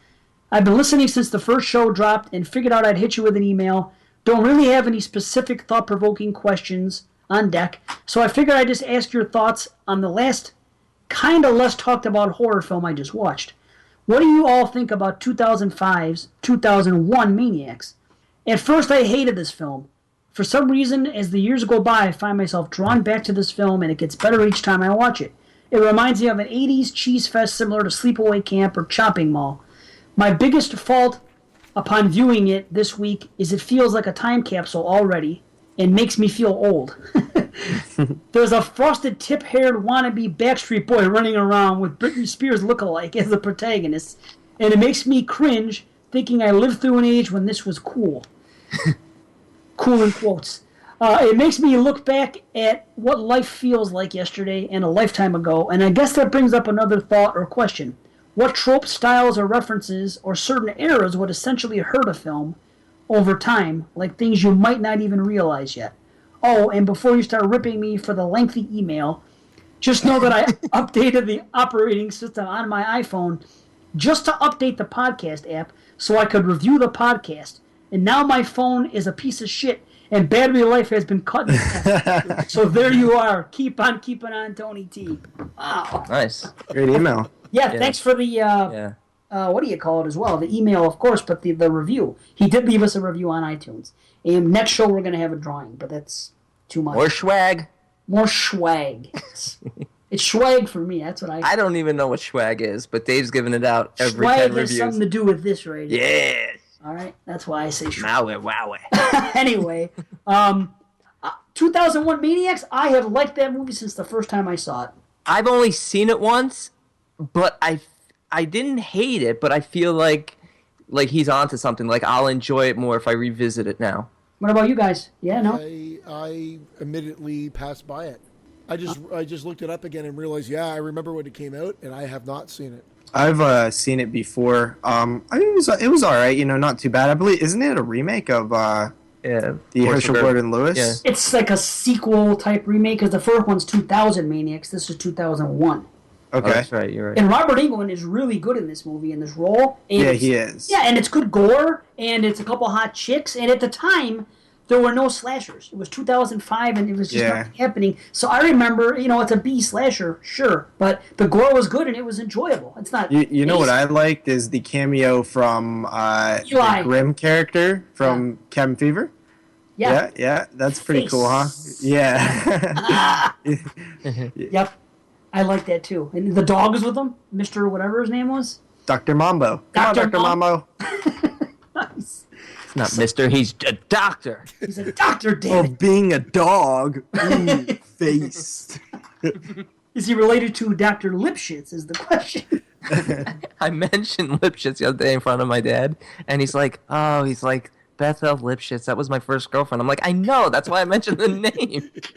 I've been listening since the first show dropped and figured out I'd hit you with an email. Don't really have any specific thought-provoking questions on deck, so I figured I'd just ask your thoughts on the last kind of less talked about horror film I just watched. What do you all think about 2005's 2001 Maniacs? At first I hated this film. For some reason, as the years go by, I find myself drawn back to this film and it gets better each time I watch it. It reminds me of an 80s cheese fest similar to Sleepaway Camp or Chopping Mall. My biggest fault upon viewing it this week is it feels like a time capsule already and makes me feel old. There's a frosted tip-haired wannabe Backstreet Boy running around with Britney Spears look-alike as the protagonist, and it makes me cringe thinking I lived through an age when this was cool. Cool in quotes. It makes me look back at what life feels like yesterday and a lifetime ago, and I guess that brings up another thought or question. What tropes, styles, or references, or certain eras would essentially hurt a film over time, like things you might not even realize yet? Oh, and before you start ripping me for the lengthy email, just know that I updated the operating system on my iPhone just to update the podcast app so I could review the podcast. And now my phone is a piece of shit, and battery life has been cut in half. So there you are. Keep on keeping on, Tony T. Wow. Nice. Great email. Yeah, thanks for the, what do you call it as well? The email, of course, but the review. He did leave us a review on iTunes. And next show we're going to have a drawing, but that's too much. More swag. More swag. It's swag for me. That's what I don't even know what swag is, but Dave's giving it out every swag 10 has reviews. something to do with this radio. Yes. All right? That's why I say swag. Wowie. Anyway, 2001 Maniacs, I have liked that movie since the first time I saw it. I've only seen it once, but I didn't hate it, but I feel like he's onto something. Like I'll enjoy it more if I revisit it now. What about you guys? Yeah, no? I immediately passed by it. I just looked it up again and realized, I remember when it came out, and I have not seen it. I've seen it before. I think it was all right. Not too bad. I believe isn't it a remake of the Herschel Gordon Lewis? Yeah. It's like a sequel type remake because the first one's 2000 Maniacs. This is 2001. Okay, Oh, that's right. You're right. And Robert Englund is really good in this movie, in this role. And yeah, he is. Yeah, and it's good gore, and it's a couple hot chicks. And at the time, there were no slashers. It was 2005, and it was just Yeah. nothing happening. So I remember, it's a B slasher, sure, but the gore was good and it was enjoyable. It's not. You know what I liked is the cameo from Eli. the Grimm character from Cabin Fever. Yeah, that's pretty cool, huh? Yeah. Yep, I like that too. And the dog is with him, Mr. whatever his name was. Dr. Mambo. Come on, Dr. Dr. Mambo. Nice. It's not Mister, he's a doctor. He's a doctor, damn it. Of being a dog. Ooh, face. Is he related to Dr. Lipschitz is the question. I mentioned Lipschitz the other day in front of my dad, and he's like, Bethel Lipschitz, that was my first girlfriend. I'm like, I know, that's why I mentioned the name.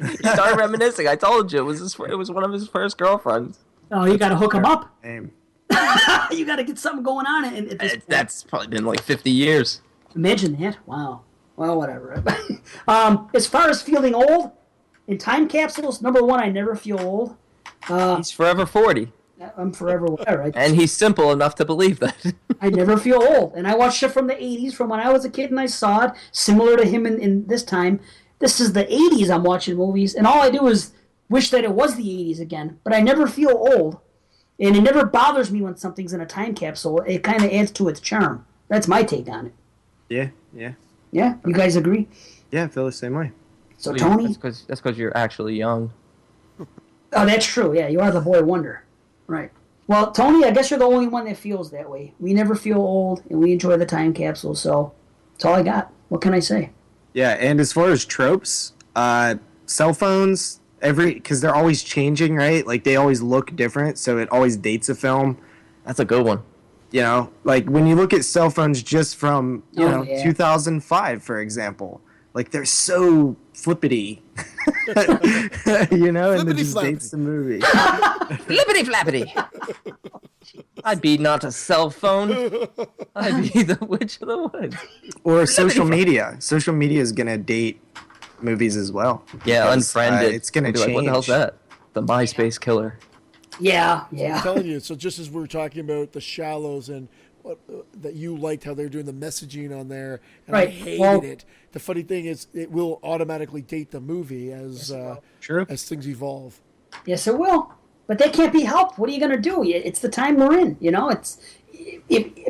He started reminiscing. I told you, it was one of his first girlfriends. Oh, you got to hook him up. Name. You got to get something going on at this point. That's probably been like 50 years. Imagine that. Wow. Well, whatever. As far as feeling old, in time capsules, number one, I never feel old. He's forever 40. I'm forever whatever. And he's simple enough to believe that. I never feel old. And I watched it from the 80s, from when I was a kid and I saw it, similar to him in this time. This is the 80s I'm watching movies, and all I do is wish that it was the 80s again. But I never feel old. And it never bothers me when something's in a time capsule. It kind of adds to its charm. That's my take on it. Yeah. Yeah? You guys agree? Yeah, I feel the same way. So, Tony? That's because you're actually young. Oh, that's true. Yeah, you are the boy wonder. Right. Well, Tony, I guess you're the only one that feels that way. We never feel old, and we enjoy the time capsule, so that's all I got. What can I say? Yeah, and as far as tropes, cell phones, because they're always changing, right? Like, they always look different, so it always dates a film. That's a good one. You know, like, when you look at cell phones just from, 2005, for example, like, they're so flippity, and it just dates the movie. Flippity flappity. I be not a cell phone. I be the witch of the woods. Or social media. Social media is going to date movies as well. Yeah, Because, unfriended. it's going to Like, change. what the hell's that? The MySpace killer. Yeah. I'm telling you. So just as we were talking about the Shallows and that you liked how they're doing the messaging on there, and I Right. hated it. The funny thing is, it will automatically date the movie as True. as things evolve. Yes, it will. But that can't be helped. What are you going to do? It's the time we're in.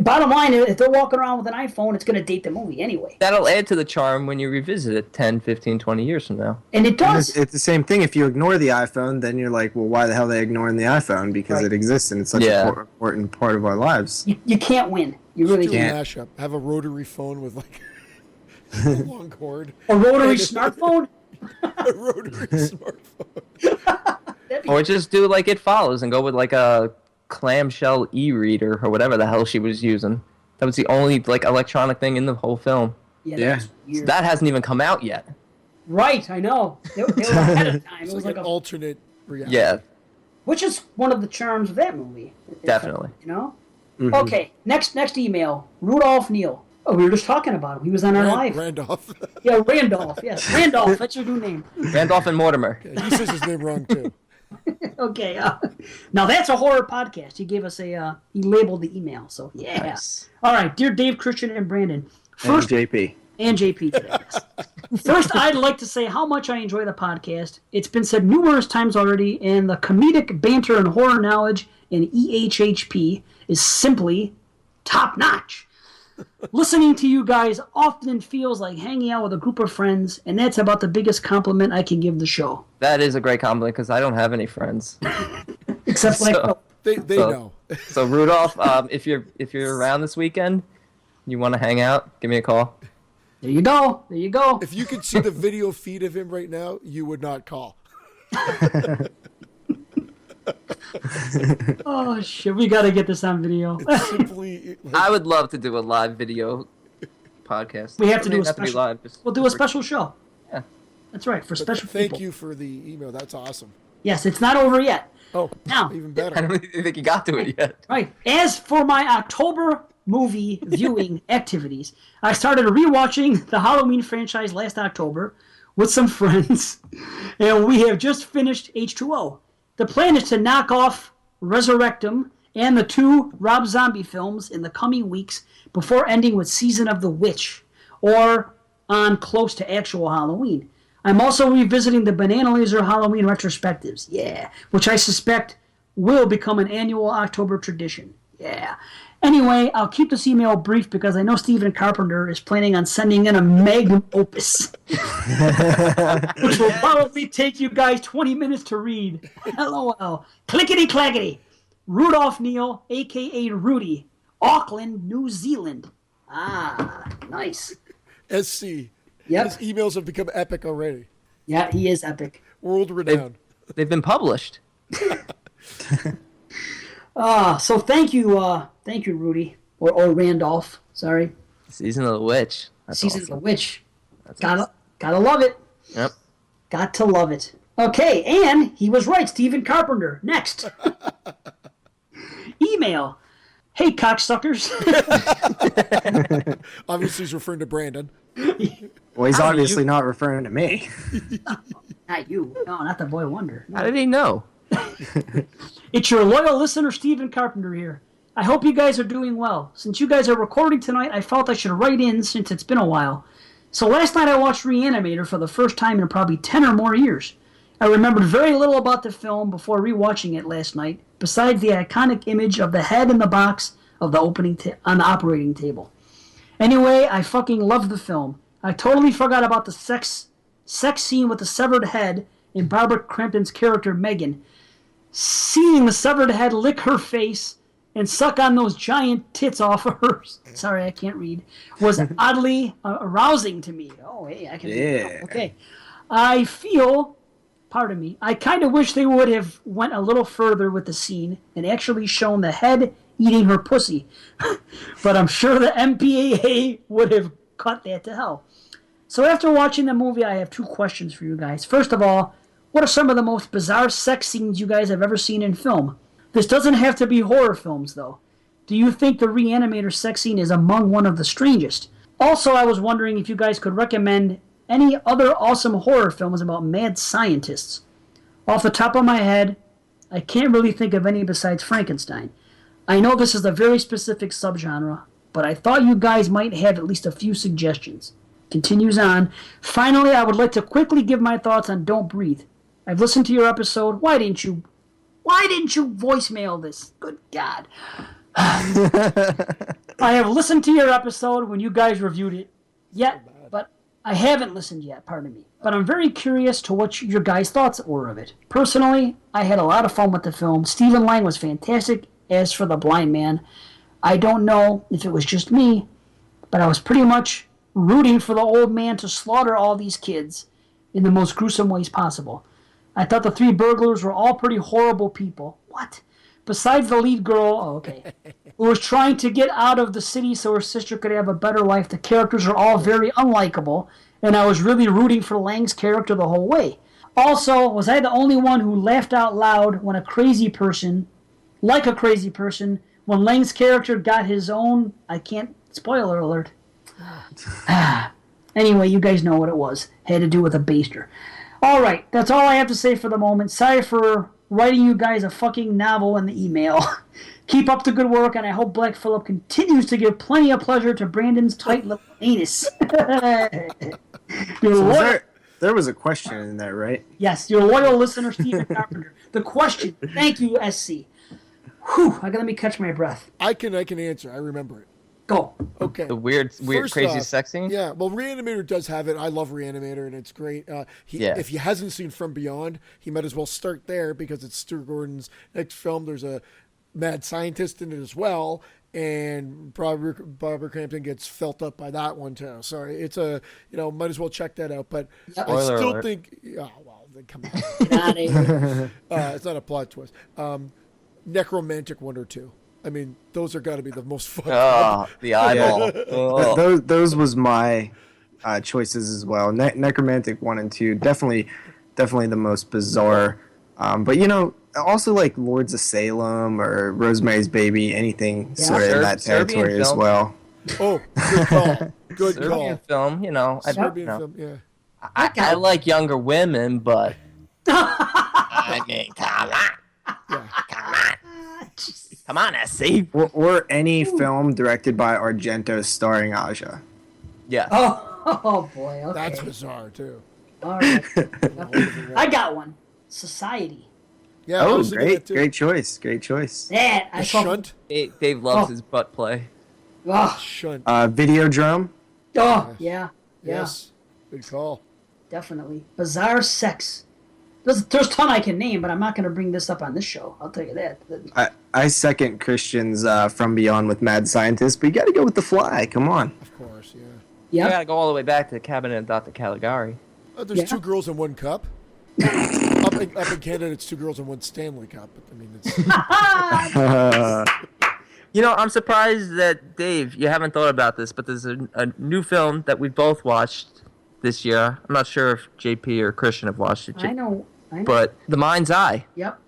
Bottom line, if they're walking around with an iPhone, it's going to date the movie anyway. That'll add to the charm when you revisit it 10, 15, 20 years from now. And it And does. it's the same thing. If you ignore the iPhone, then you're like, well, why the hell are they ignoring the iPhone? Because Right. it exists and it's such Yeah. an important part of our lives. You can't win. You really Do a can't. mashup. Have a rotary phone with like a long cord. A rotary smartphone? A rotary smartphone. Or just do like It Follows and go with like a clamshell e-reader or whatever the hell she was using. That was the only like electronic thing in the whole film. Yeah. Yeah. That's weird. That hasn't even come out yet. Right, I know. They were ahead of time. It's It was like like an alternate reality. Yeah, which is one of the charms of that movie. definitely. Okay, next email. Rudolph Neal. Oh, we were just talking about him. He was on our live. Randolph. Yeah, Randolph. Yes, Randolph. That's your new name. Randolph and Mortimer. He says his name wrong too. Okay. Now that's a horror podcast. He gave us he labeled the email. So yeah. Nice. All right, dear Dave, Christian, and Brandon. And First, JP. and JP today. Yes. First, I'd like to say how much I enjoy the podcast. It's been said numerous times already, and the comedic banter and horror knowledge in EHHP is simply top notch. Listening to you guys often feels like hanging out with a group of friends, and that's about the biggest compliment I can give the show. That is a great compliment because I don't have any friends. Except like, So- They So- know. So Rudolph, if you're around this weekend, you want to hang out, give me a call. there you go. There you go. If you could see the video feed of him right now, you would not call. Oh, shit. We got to get this on video. It's simply like, I would love to do a live video podcast. We have to It do a doesn't have be special. live, just- We'll do a special show. Yeah. That's right, for special thank people. you for the email. That's awesome. Yes, it's not over yet. Oh, Now. even I better. don't even think you got to it yet. Right. As for my October movie viewing activities, I started rewatching the Halloween franchise last October with some friends, and we have just finished H2O. The plan is to knock off Resurrectum and the 2 Rob Zombie films in the coming weeks before ending with Season of the Witch, or on close to actual Halloween. I'm also revisiting the Banana Laser Halloween retrospectives, yeah, which I suspect will become an annual October tradition, yeah. Anyway, I'll keep this email brief because I know Stephen Carpenter is planning on sending in a magnum opus, which will probably take you guys 20 minutes to read. LOL. Clickety clackety. Rudolph Neal, a.k.a. Rudy, Auckland, New Zealand. Ah, nice. SC. Yep. His emails have become epic already. Yeah, he is epic. World renowned. They've been published. So thank you, Rudy, or Randolph. Sorry. Season of the Witch. That's Season awesome. of the Witch. That's Gotta love it. Yep. Got to love it. Okay, and he was right, Stephen Carpenter. Next. Email. Hey, cocksuckers. Obviously, he's referring to Brandon. Well, he's obviously not referring to me. Not you. No, not the boy wonder. No. How did he know? It's your loyal listener, Stephen Carpenter here. I hope you guys are doing well. Since you guys are recording tonight, I felt I should write in since it's been a while. So last night I watched Reanimator for the first time in probably 10 or more years. I remembered very little about the film before rewatching it last night, besides the iconic image of the head in the box of the on the operating table. Anyway, I fucking loved the film. I totally forgot about the sex scene with the severed head and Barbara Crampton's character Megan. Seeing the severed head lick her face and suck on those giant tits off of hers, sorry, I can't read, was oddly arousing to me. Oh, hey, I can read. Oh, okay. I feel, pardon me, I kind of wish they would have went a little further with the scene and actually shown the head eating her pussy. But I'm sure the MPAA would have cut that to hell. So after watching the movie, I have two questions for you guys. First of all, what are some of the most bizarre sex scenes you guys have ever seen in film? This doesn't have to be horror films, though. Do you think the Reanimator sex scene is among one of the strangest? Also, I was wondering if you guys could recommend any other awesome horror films about mad scientists. Off the top of my head, I can't really think of any besides Frankenstein. I know this is a very specific subgenre, but I thought you guys might have at least a few suggestions. Continues on. Finally, I would like to quickly give my thoughts on Don't Breathe. I've listened to your episode. Why didn't you voicemail this? Good God. I have listened to your episode when you guys reviewed it. But I haven't listened yet, pardon me. But I'm very curious to what your guys' thoughts were of it. Personally, I had a lot of fun with the film. Stephen Lang was fantastic. As for the blind man, I don't know if it was just me, but I was pretty much rooting for the old man to slaughter all these kids in the most gruesome ways possible. I thought the three burglars were all pretty horrible people. What? Besides the lead girl, who was trying to get out of the city so her sister could have a better life, the characters are all very unlikable, and I was really rooting for Lang's character the whole way. Also, was I the only one who laughed out loud when when Lang's character got his own, spoiler alert. Anyway, you guys know what it was. Had to do with a baster. Alright, that's all I have to say for the moment. Sorry for writing you guys a fucking novel in the email. Keep up the good work, and I hope Black Phillip continues to give plenty of pleasure to Brandon's tight little anus. There was a question in there, right? Yes, your loyal listener, Stephen Carpenter. The question. Thank you, SC. Whew, let me catch my breath. I can answer. I remember it. Go. Okay. The weird, First crazy off, sex scene? Yeah, well, Reanimator does have it. I love Reanimator, and it's great. If he hasn't seen From Beyond, he might as well start there because it's Stuart Gordon's next film. There's a mad scientist in it as well, and Barbara Crampton gets felt up by that one too. Sorry, it's might as well check that out. But I still think, then come on. Get out of here. It's not a plot twist. Necromantic 1 or 2. I mean, those are got to be the most fun. Oh, the eyeball. Oh. Those was my choices as well. Necromantic 1 and 2, definitely the most bizarre. But also like Lords of Salem or Rosemary's Baby, anything sort of in that territory as well. Oh, good call. Good Serbian call. film, Serbian film, yeah. I like younger women, but I mean, come on. Come on, SC. Or any film directed by Argento starring Aja. Yeah. Oh. Oh boy. Okay. That's bizarre too. All right. I got one. Society. Yeah. I Oh, was thinking that great, too. great choice, great choice. That I The saw. shunt. Dave loves Oh. his butt play. Oh, Shunt. Videodrome. oh yeah. Yeah. Yes. Good call. Definitely. Bizarre sex. There's a ton I can name, but I'm not going to bring this up on this show. I'll tell you that. I second Christian's From Beyond with Mad Scientist, but you got to go with The Fly. Come on. Of course. Yeah. You Yep. gotta go all the way back to the Cabinet of Dr. Caligari. There's Yeah. 2 girls in 1 cup. up in Canada, it's 2 girls in 1 Stanley Cup. But, I mean, it's You know, I'm surprised that, Dave, you haven't thought about this, but there's a new film that we both watched this year. I'm not sure if JP or Christian have watched it. I know. But The Mind's Eye, Yep.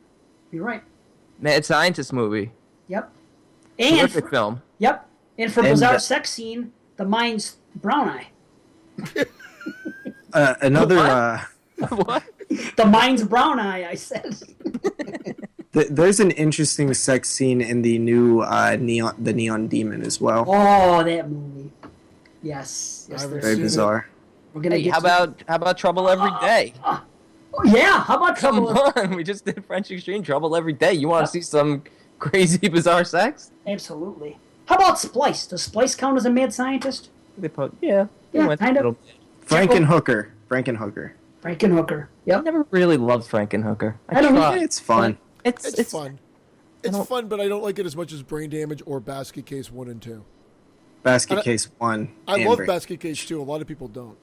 You're right. Mad Scientist movie. Yep. And Terrific film. yep. And for And bizarre sex scene, the mind's brown eye. Another. What? The mind's brown eye. I said. There's an interesting sex scene in the new Neon Demon as well. Oh, that movie. Yes. Yes. I haven't there Very is. seen it. bizarre. We're gonna Hey, get. how about Trouble Every Day? Oh, yeah. How about Come trouble? on, we just did French Extreme Trouble Every Day. You want to see some crazy, bizarre sex? Absolutely. How about Splice? Does Splice count as a mad scientist? They put, yeah. They Yeah, went kind of. a little- Frankenhooker. Frankenhooker. Yep. I never really loved Frankenhooker. I don't tried. either. It's fun. It's fun. It's don't- fun, but I don't like it as much as Brain Damage or Basket Case 1 and 2. Basket Case 1. I and love Break. Basket Case 2. A lot of people don't.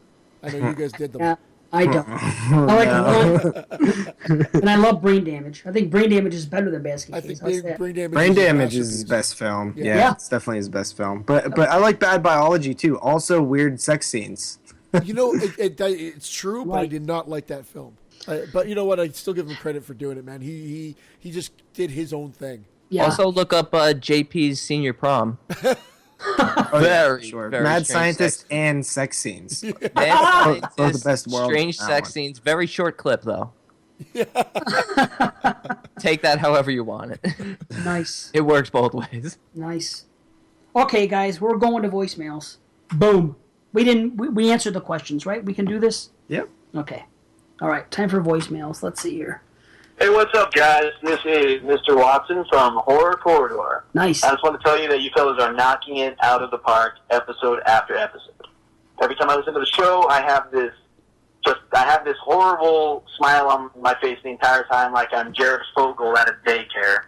I know you guys did them. Yeah. I don't. I like and I love Brain Damage. I think Brain Damage is better than Basket I Case. think How's that? Brain Damage. Brain is a Damage is his masterpiece. best film. Yeah. Yeah, Yeah. it's definitely his best film. But I like Bad Biology too. Also weird sex scenes. You know, it's true, but I Right. did not like that film. But you know what? I still give him credit for doing it, man. He just did his own thing. Yeah. Also, look up JP's Senior Prom. Oh, yeah, Very, sure. very Mad strange Scientist sex- and sex scenes. Mad Both the Scientist, best worlds strange on that sex one. scenes. Very short clip, though. Take that however you want it. Nice. It works both ways. Nice. Okay, guys, we're going to voicemails. Boom. We answered the questions, right? We can do this? Yep. Okay. All right, time for voicemails. Let's see here. Hey, what's up, guys? This is Mr. Watson from Horror Corridor. Nice. I just want to tell you that you fellas are knocking it out of the park, episode after episode. Every time I listen to the show, I have this horrible smile on my face the entire time, like I'm Jared Fogle at a daycare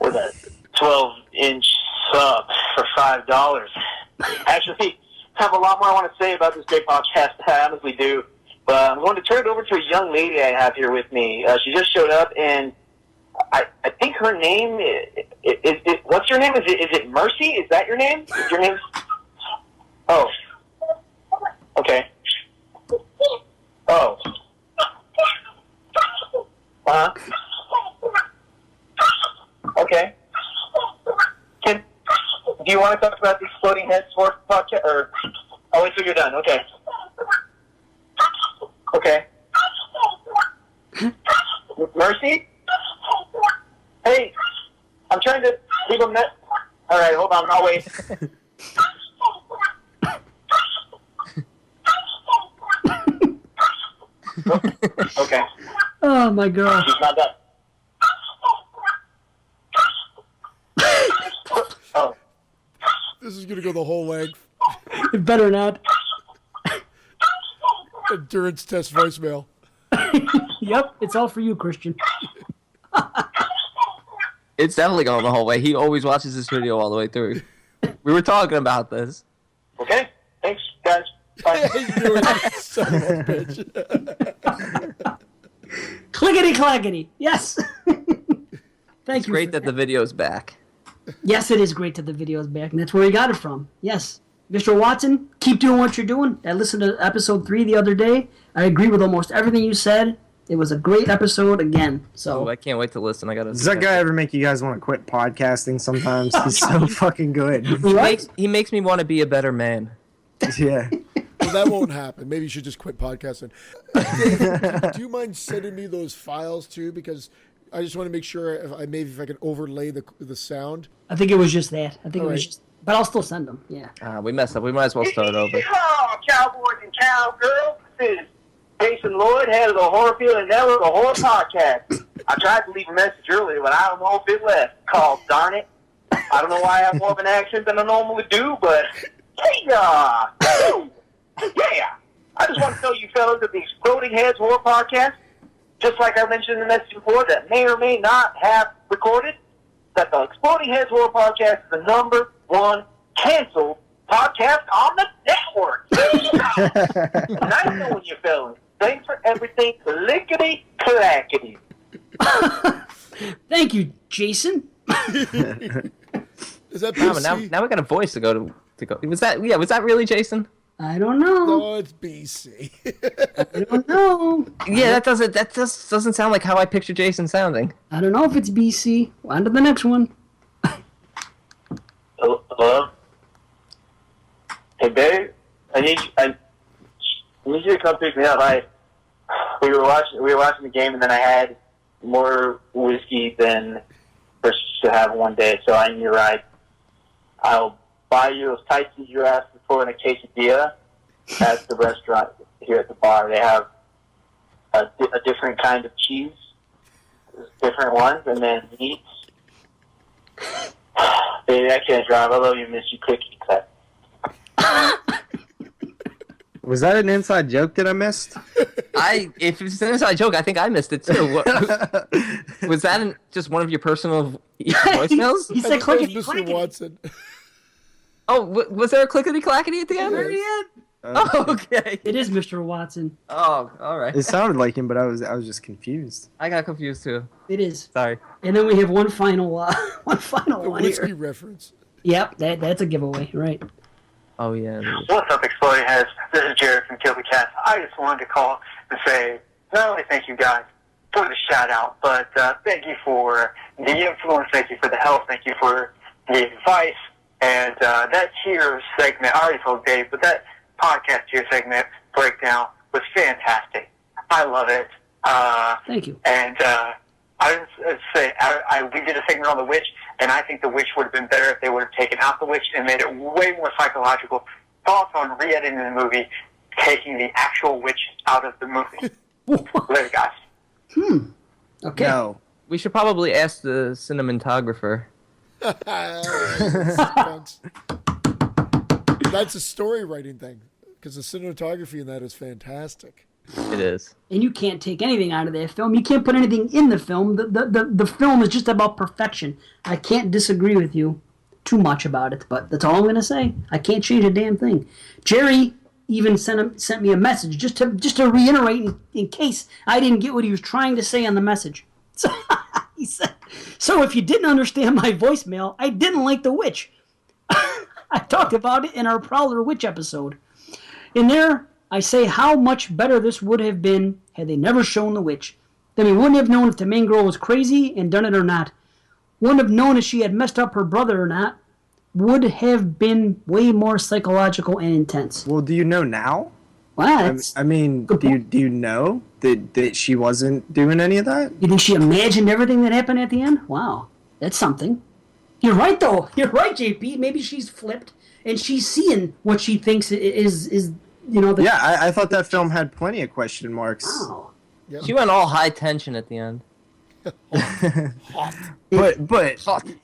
with a 12-inch sub for $5. Actually, I have a lot more I want to say about this great podcast. I honestly do. But I'm going to turn it over to a young lady I have here with me. She just showed up, and I think her name is what's your name? Is it Mercy? Is that your name? Is your name? Oh. Okay. Oh. Uh-huh. Okay. Do you want to talk about the Exploding Head Sports podcast, or I'll wait till you're done? Okay. Okay. Mercy? Hey, I'm trying to leave a message. All right, hold on. I'll wait. Okay. Oh, my girl. She's not done. Oh. This is gonna go the whole length. It better not. Endurance test voicemail. Yep, it's all for you, Christian. It's definitely going the whole way. He always watches this video all the way through. We were talking about this. Okay. Thanks, guys. Bye. You son of a bitch. Clickety clackety. Yes. Thank you. Great for that the video's back. Yes, it is great that the video is back, and that's where he got it from. Yes. Mr. Watson, keep doing what you're doing. I listened to episode 3 the other day. I agree with almost everything you said. It was a great episode again. So Oh, I can't wait to listen. I gotta. Does that guy ever make you guys want to quit podcasting sometimes? He's so fucking good. He makes me want to be a better man. Yeah. Well, that won't happen. Maybe you should just quit podcasting. Dave, do you mind sending me those files too? Because I just want to make sure if I can overlay the sound. I think it was just that. I think it was right. just. But I'll still send them. Yeah. We messed up. We might as well start over. Yeehaw, cowboys and cowgirls? This is Jason Lloyd, head of the Horror Field and Network, the Horror Podcast. I tried to leave a message earlier, but I don't know if it left. Called, darn it. I don't know why I have more of an accent than I normally do, but hey, yeah. I just want to tell you fellas that the Exploding Heads Horror Podcast, just like I mentioned in the message before, that may or may not have recorded, that the Exploding Heads Horror Podcast is the #1 canceled podcast on the network. Nice knowing you fellas. Thanks for everything. Lickety clackety. Thank you, Jason. Is that Now, BC? now we got a voice to go. Was that really Jason? I don't know. No, it's BC. I don't know. Yeah, that doesn't sound like how I picture Jason sounding. I don't know if it's BC. On to the next one. Hello? Hey, babe, I need you to come pick me up. We were watching the game, and then I had more whiskey than we're supposed to have one day, so I need a ride. I'll buy you those tightsies you asked for in a quesadilla at the restaurant here at the bar. They have a different kind of cheese, different ones, and then meats. Baby, I can't drive. I love you, miss you, clicky clap. Was that an inside joke that I missed? If it's an inside joke, I think I missed it too. Was that just one of your personal voicemails? He I said think that was clickety Mr. clackety. Watson. Oh, was there a clickety clackety at the end? Yes. Oh, okay. It is Mr. Watson. Oh, all right. It sounded like him, but I was just confused. I got confused too. It is. Sorry. And then we have one final one The here. whiskey reference. Yep, that's a giveaway, right? Oh yeah. What's up, Exploding Heads? This is Jared from Kill the Cats. I just wanted to call and say, not only thank you guys for the shout-out, but thank you for the influence, thank you for the help, thank you for the advice, and that Cheers segment, I already told Dave, but that podcast Cheers segment breakdown was fantastic. I love it. Thank you. And I would say, we did a segment on the witch, and I think the witch would have been better if they would have taken out the witch and made it way more psychological. Thoughts on re-editing the movie, taking the actual witch out of the movie. Later, guys. Okay. No. We should probably ask the cinematographer. That's a story writing thing, because the cinematography in that is fantastic. It is. And you can't take anything out of that film. You can't put anything in the film. The film is just about perfection. I can't disagree with you too much about it, but that's all I'm going to say. I can't change a damn thing. Jerry even sent me a message just to reiterate in case I didn't get what he was trying to say on the message. So, he said, so if you didn't understand my voicemail, I didn't like The Witch. I talked about it in our Prowler Witch episode. In there, I say how much better this would have been had they never shown the witch. Then we wouldn't have known if the main girl was crazy and done it or not. Wouldn't have known if she had messed up her brother or not. Would have been way more psychological and intense. Well, do you know now? Wow, I mean, do you know that she wasn't doing any of that? you think she imagined everything that happened at the end? Wow, that's something. You're right, though. You're right, JP. Maybe she's flipped and she's seeing what she thinks is you know. Yeah, I thought that film had plenty of question marks. Wow. Yep. She went all high tension at the end. But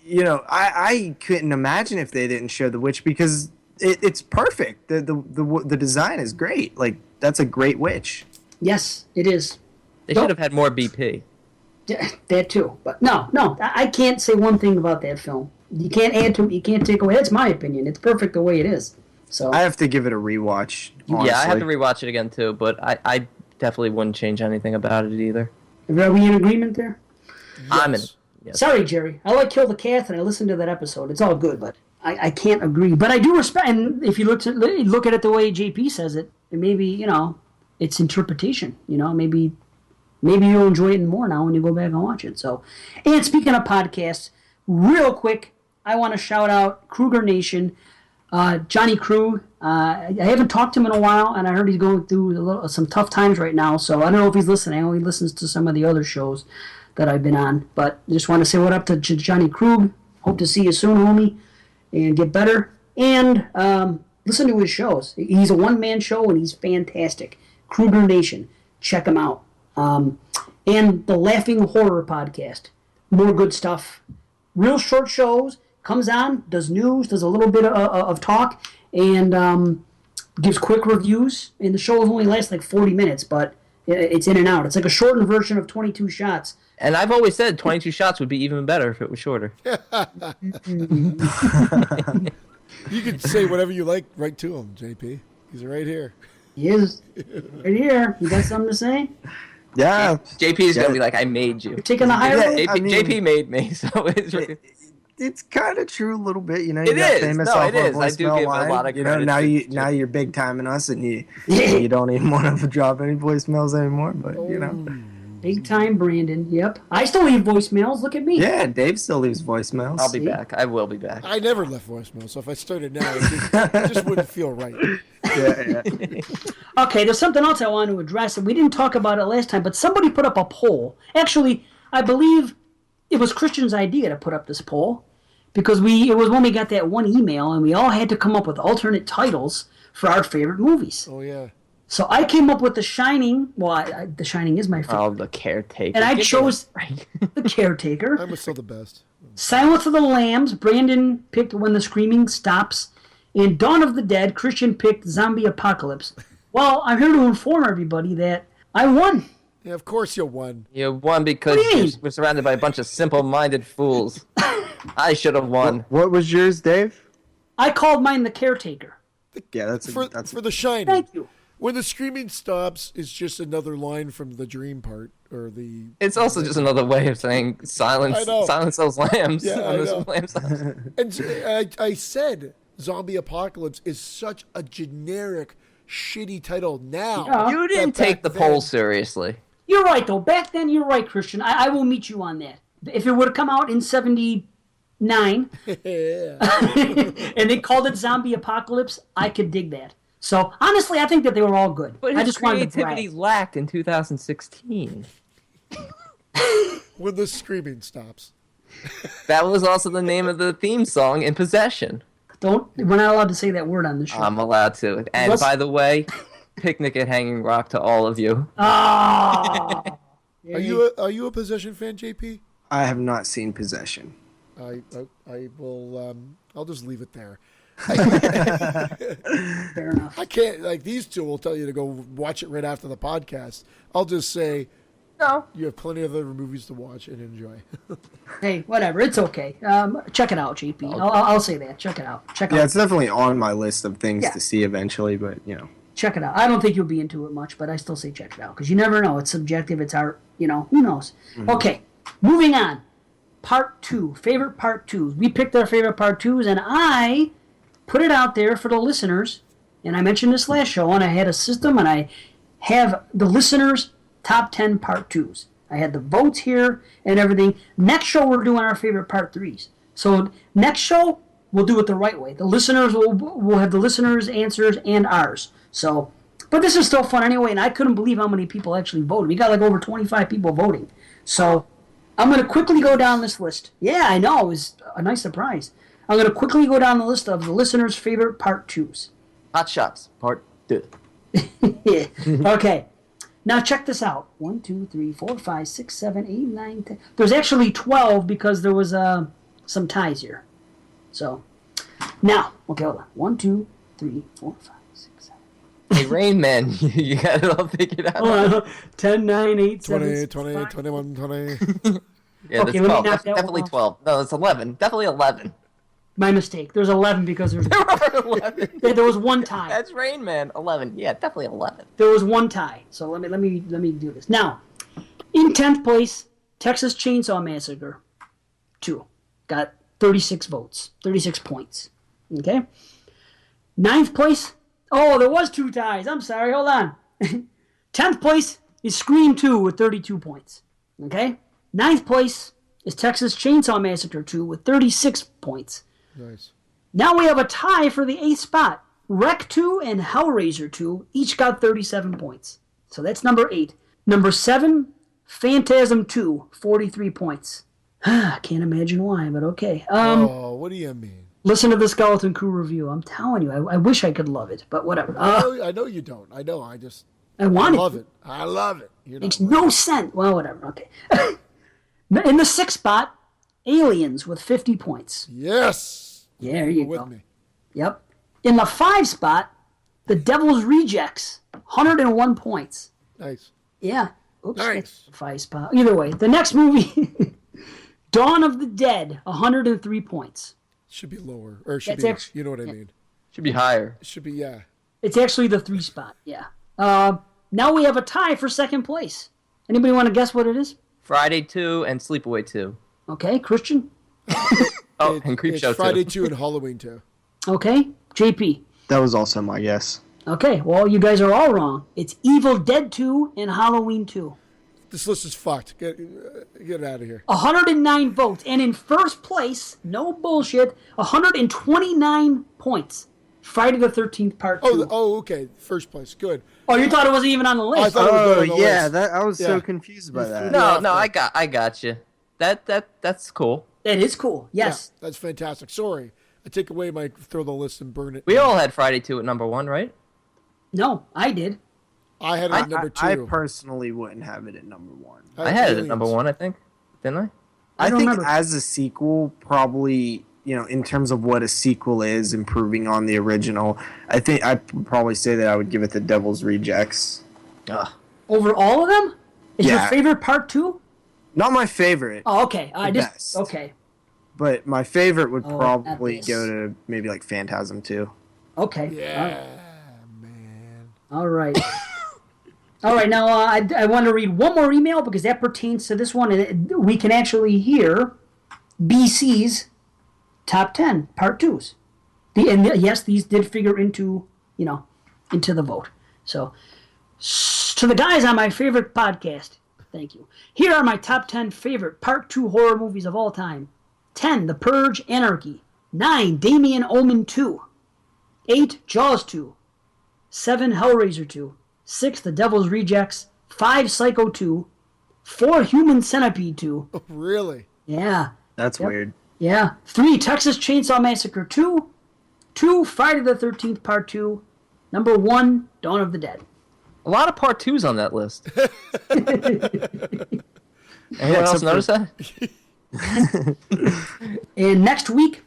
you know, I couldn't imagine if they didn't show the witch because it's perfect. The design is great. Like that's a great witch. Yes, it is. They should have had more BP. Yeah, that too. But no, I can't say one thing about that film. You can't add to it. You can't take away. That's my opinion. It's perfect the way it is. So I have to give it a rewatch. Honestly. Yeah, I have to rewatch it again too, but I definitely wouldn't change anything about it either. are we in agreement there? I'm in. Yes. Sorry, Jerry. I like Kill the Cat, and I listened to that episode. It's all good, but I can't agree. But I do respect. And if you look at it the way JP says it, maybe it's interpretation. Maybe you'll enjoy it more now when you go back and watch it. So, and speaking of podcasts, real quick, I want to shout out Kruger Nation. Johnny Krug, I haven't talked to him in a while, and I heard he's going through some tough times right now, so I don't know if he's listening. I know he listens to some of the other shows that I've been on, but just want to say what up to Johnny Krug. Hope to see you soon, homie, and get better. And listen to his shows. He's a one-man show, and he's fantastic. Kruger Nation. Check him out. And the Laughing Horror Podcast. More good stuff. Real short shows. Comes on, does news, does a little bit of talk, and gives quick reviews. And the show only lasts like 40 minutes, but it's in and out. It's like a shortened version of 22 Shots. And I've always said 22 shots would be even better if it was shorter. You can say whatever you like right to him, JP. He's right here. He is right here. You got something to say? Yeah. JP is going to be like, I made you. You're taking the higher road? JP made me, so it's kind of true a little bit, you know. It got is. famous No, off it is. our I do voicemail give line. a lot of You know, credit. now you're big timing us, and you don't even want to drop any voicemails anymore. But you know, Big time, Brandon. Yep. I still leave voicemails. Look at me. yeah, Dave still leaves voicemails. I'll be back. I will be back. I never left voicemail, so if I started now, it just wouldn't feel right. Yeah. Okay, there's something else I want to address, and we didn't talk about it last time, but somebody put up a poll. Actually, I believe it was Christian's idea to put up this poll, because it was when we got that one email, and we all had to come up with alternate titles for our favorite movies. Oh, yeah. So I came up with The Shining. Well, The Shining is my favorite. Oh, The Caretaker. And I chose Right. The Caretaker. I'm still the best. Silence of the Lambs, Brandon picked When the Screaming Stops. And Dawn of the Dead, Christian picked Zombie Apocalypse. Well, I'm here to inform everybody that I won. Yeah, of course you won. You won because What do you mean? we're surrounded by a bunch of simple-minded fools. I should have won. What was yours, Dave? I called mine The Caretaker. Yeah, that's For The Shining. Thank you. When the screaming stops is just another line from the dream part, or the... It's also just another way of saying silence those lambs. Yeah, on I those know. lambs. And I said Zombie Apocalypse is such a generic, shitty title now. Yeah. You didn't that take the back poll then- seriously. You're right, though. Back then, you're right, Christian. I will meet you on that. If it would have come out in 79 Yeah. and they called it Zombie Apocalypse, I could dig that. So, honestly, I think that they were all good. But I his just wanted to creativity brag. lacked in 2016. When the screaming stops. That was also the name of the theme song in Possession. We're not allowed to say that word on the show. I'm allowed to. And Let's- by the way, picnic at Hanging Rock to all of you. Ah! Are you a Possession fan, JP? I have not seen Possession. I will. I'll just leave it there. Fair enough. I can't, like, these two will tell you to go watch it right after the podcast. I'll just say No. you have plenty of other movies to watch and enjoy. Hey, whatever. It's okay. Check it out, JP. I'll say that. Check it out. Check it Yeah, out. it's definitely on my list of things Yeah. to see eventually, but you know. Check it out. I don't think you'll be into it much, but I still say check it out because you never know. It's subjective. It's art. You know, who knows? Okay, moving on. Part 2. Favorite part 2s. We picked our favorite part 2s, and I put it out there for the listeners. And I mentioned this last show, and I had a system, and I have the listeners' top 10 part 2s. I had the votes here and everything. Next show, we're doing our favorite part 3s. So next show, we'll do it the right way. The listeners will have the listeners' answers and ours. So, but this is still fun anyway, and I couldn't believe how many people actually voted. We got like over 25 people voting. So I'm going to quickly go down this list. Yeah, I know. It was a nice surprise. I'm going to quickly go down the list of the listeners' favorite part 2s. Hot Shots, Part 2. Yeah. Okay. Now check this out. 1, 2, 3, 4, 5, 6, 7, 8, 9, 10. There's actually 12 because there was some ties here. So, now, okay, hold on. 1, 2, 3, 4, 5, 6, 7. Hey, Rain Man, you got it all figured out. Hold on. 10, 9, 8, 7, 20, 6, 20, 5. 21, 20. Yeah, Okay, that's let me 12. knock that one Definitely off. 12. No, it's 11. Definitely 11. My mistake. There's 11 because there was one tie. That's Rain Man. 11. Yeah, definitely 11. There was one tie. So let me do this. Now, in 10th place, Texas Chainsaw Massacre 2 got 36 votes, 36 points. Okay? 9th place, oh, there was 2 ties. I'm sorry, hold on. 10th place is Scream 2 with 32 points. Okay? 9th place is Texas Chainsaw Massacre 2 with 36 points. Nice. Now we have a tie for the 8th spot. Wreck 2 and Hellraiser 2 each got 37 points. So that's number 8. Number 7, Phantasm 2, 43 points. Can't imagine why, but okay. Oh, what do you mean? Listen to the Skeleton Crew review. I'm telling you, I wish I could love it, but whatever. I know you don't. I know. I want love it. it. I love it. Makes no sense. Well, whatever. Okay. In the 6th spot, Aliens with 50 points. Yes. Yeah, there you with go. Me. Yep. In the 5 spot, The Devil's Rejects, 101 points. Nice. Yeah. Oops. Nice. 5 spot. Either way, the next movie, Dawn of the Dead, 103 points. Should be lower, or should That's be. actually- You know what I mean? Should be higher. It should be. Yeah. It's actually the 3 spot. Yeah. Now we have a tie for 2nd place. Anybody want to guess what it is? Friday 2 and Sleepaway 2. Okay, Christian. Oh, and Creepshow 2. It's Friday 2 and Halloween 2. Okay, JP. That was also my guess. Okay, well, you guys are all wrong. It's Evil Dead 2 and Halloween 2. This list is fucked. Get it out of here. 109 votes. And in first place, no bullshit, 129 points. Friday the 13th Part 2. Okay. First place. Good. Oh, you thought it wasn't even on the I list? thought it was Oh on the yeah, list. that I was so Yeah. confused by that. No, I got you. That's cool. It is cool, yes. Yeah, that's fantastic. Sorry. I take away my throw the list and burn it. We all had Friday 2 at number 1, right? No, I did. I had it at number 2. I personally wouldn't have it at number 1. I had it at Aliens. number 1, I think. Didn't I? I don't think remember. as a sequel, probably, in terms of what a sequel is, improving on the original, I think I'd probably say that I would give it the Devil's Rejects. Over all of them? Is your Yeah. favorite Part 2? Not my favorite, Oh, okay. I The just best. okay. but my favorite would Oh, probably that go is- to maybe like Phantasm 2. Okay. Yeah, man. All right. All right. Now I want to read one more email because that pertains to this one, and we can actually hear BC's top 10 Part 2s. Yes, these did figure into the vote. So to the guys on my favorite podcast, thank you. Here are my top 10 favorite Part 2 horror movies of all time. 10, The Purge, Anarchy. 9, Damien Omen 2. 8, Jaws 2. 7, Hellraiser 2. 6, The Devil's Rejects. 5, Psycho 2. 4, Human Centipede 2. Oh, really? Yeah. That's Yep. weird. Yeah. 3, Texas Chainsaw Massacre 2. 2, Friday the 13th Part 2. Number 1, Dawn of the Dead. A lot of Part 2s on that list. Anyone else notice that? And next week,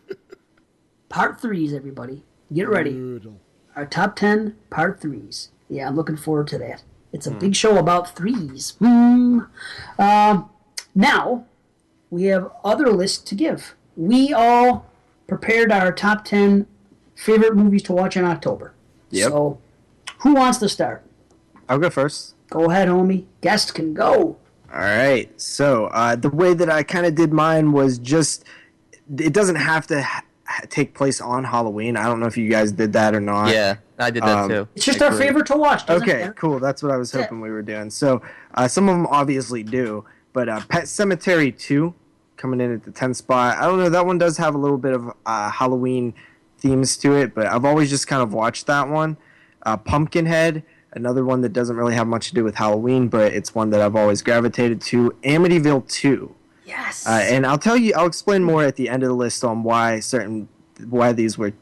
Part 3s, everybody. Get ready. Brutal. Our top 10 Part 3s. Yeah, I'm looking forward to that. It's a big show about threes. Now, we have other lists to give. We all prepared our top 10 favorite movies to watch in October. Yep. So, who wants to start? I'll go first. Go ahead, homie. Guest can go. All right. So the way that I kind of did mine was just, it doesn't have to take place on Halloween. I don't know if you guys did that or not. Yeah, I did that too. It's just our favorite to watch. Doesn't Okay, matter. cool. That's what I was hoping we were doing. So some of them obviously do, but Pet Cemetery 2 coming in at the 10th spot. I don't know. That one does have a little bit of Halloween themes to it, but I've always just kind of watched that one. Pumpkinhead, another one that doesn't really have much to do with Halloween, but it's one that I've always gravitated to. Amityville 2. Yes. And I'll explain more at the end of the list on why these were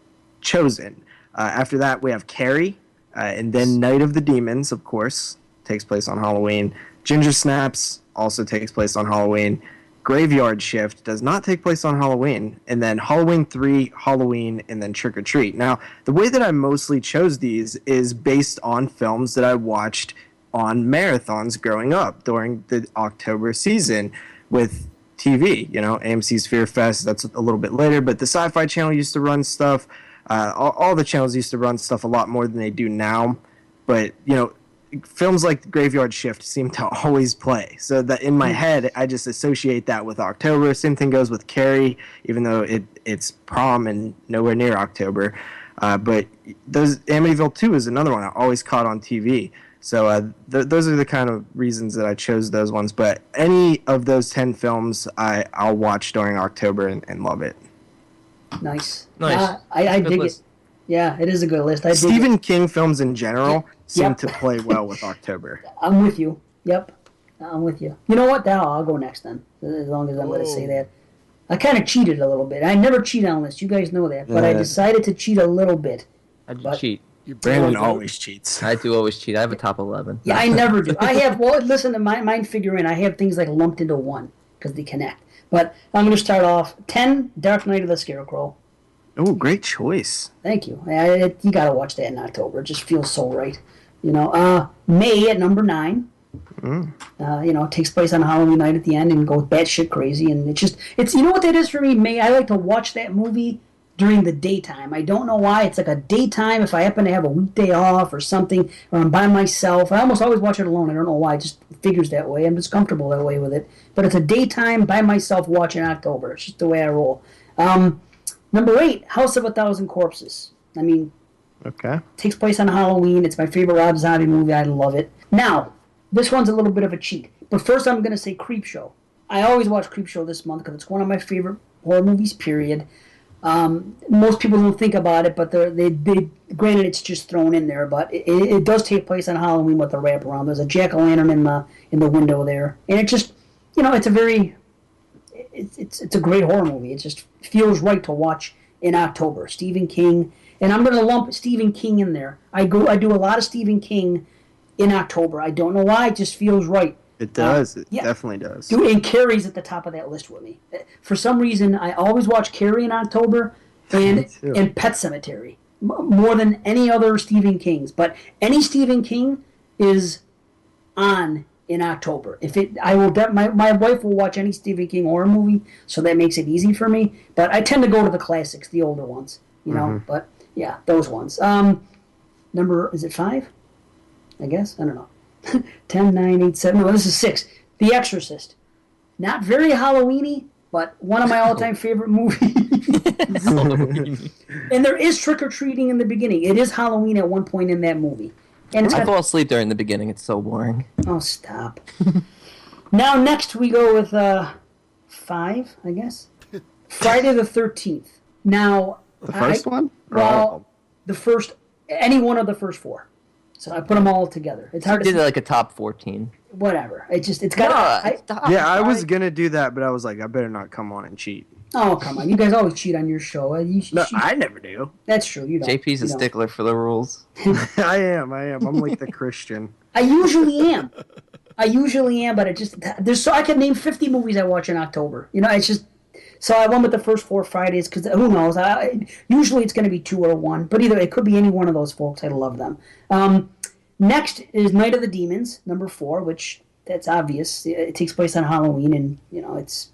chosen. After that, we have Carrie, and then Night of the Demons, of course, takes place on Halloween. Ginger Snaps also takes place on Halloween. Graveyard Shift does not take place on Halloween. And then Halloween 3, Halloween, and then Trick or Treat. Now, the way that I mostly chose these is based on films that I watched on marathons growing up during the October season with TV. AMC's Fear Fest, that's a little bit later, but the Sci-Fi Channel used to run stuff. All the channels used to run stuff a lot more than they do now. But, films like Graveyard Shift seem to always play. So that in my head, I just associate that with October. Same thing goes with Carrie, even though it's prom and nowhere near October. But Amityville 2 is another one I always caught on TV. So those are the kind of reasons that I chose those ones. But any of those 10 films, I'll watch during October and love it. Nice. Nice. I Good dig list. it. Yeah, it is a good list. I dig it. Stephen King films in general seem Yep. to play well with October. I'm with you. Yep. I'm with you. You know what? I'll go next then, as long as I'm going to say that. I kind of cheated a little bit. I never cheat on lists. You guys know that. But I decided to cheat a little bit. How'd you But- cheat? Brandon always cheats. I do always cheat. I have a top 11. Yeah, I never do. I have, well, listen to mine figure in. I have things like lumped into one because they connect. But I'm going to start off 10, Dark Knight of the Scarecrow. Oh, great choice. Thank you. You got to watch that in October. It just feels so right. You know, May at number 9. You know, it takes place on Halloween night at the end and goes batshit crazy. And it's you know what that is for me, May? I like to watch that movie during the daytime. I don't know why. It's like a daytime if I happen to have a weekday off or something, or I'm by myself. I almost always watch it alone. I don't know why. It just figures that way. I'm just comfortable that way with it. But it's a daytime by myself watch in October. It's just the way I roll. Number 8, House of a Thousand Corpses. I mean, Okay. takes place on Halloween. It's my favorite Rob Zombie movie. I love it. Now, this one's a little bit of a cheat. But first I'm going to say Creepshow. I always watch Creepshow this month because it's one of my favorite horror movies, period. Most people don't think about it, but they granted it's just thrown in there, but it does take place on Halloween with the wraparound. There's a jack-o'-lantern in the window there, and it just, you know, it's a great horror movie. It just feels right to watch in October. Stephen King, and I'm going to lump Stephen King in there. I do a lot of Stephen King in October. I don't know why, it just feels right. It does. It yeah. definitely does. Dude, and Carrie's at the top of that list with me. For some reason, I always watch Carrie in October and Pet Sematary more than any other Stephen King's. But any Stephen King is on in October. My wife will watch any Stephen King horror movie, so that makes it easy for me. But I tend to go to the classics, the older ones, you know. But yeah, those ones. Number, is it 5? I guess, I don't know. 10, 9, 8, 7. No, this is 6. The Exorcist. Not very Halloween-y, but one of my all-time favorite movies. And there is trick-or-treating in the beginning. It is Halloween at one point in that movie. And I fall asleep during the beginning. It's so boring. Oh, stop. Now, next we go with 5, I guess. Friday the 13th. Now, The first one? Well, the first, any one of the first 4. So I put them all together. It's hard to Did it like a top 14. whatever. It's got. Yeah, I was gonna do that, but I was like, I better not come on and cheat. Oh, come on! You guys always cheat on your show. No, I never do. That's true. You don't. JP's a You don't. stickler for the rules. I am. I'm like the Christian. I usually am, but it just I can name 50 movies I watch in October. You know, it's just. So I went with the first 4 Fridays because who knows? Usually it's going to be 2 or 1, but either it could be any one of those folks. I love them. Next is Night of the Demons, number 4, which that's obvious. It takes place on Halloween, and you know it's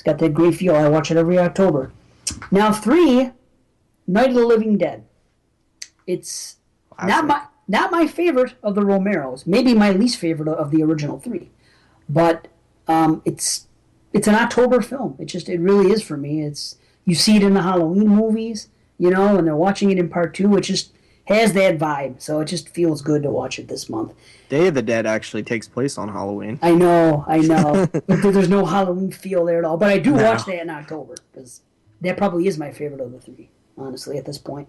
got that great feel. I watch it every October. Now 3, Night of the Living Dead. It's not my favorite of the Romeros. Maybe my least favorite of the original 3, but it's an October film. It really is for me. You see it in the Halloween movies, you know, and they're watching it in part 2, which just has that vibe. So it just feels good to watch it this month. Day of the Dead actually takes place on Halloween. I know. But there's no Halloween feel there at all. But I do watch that in October because that probably is my favorite of the 3, honestly, at this point.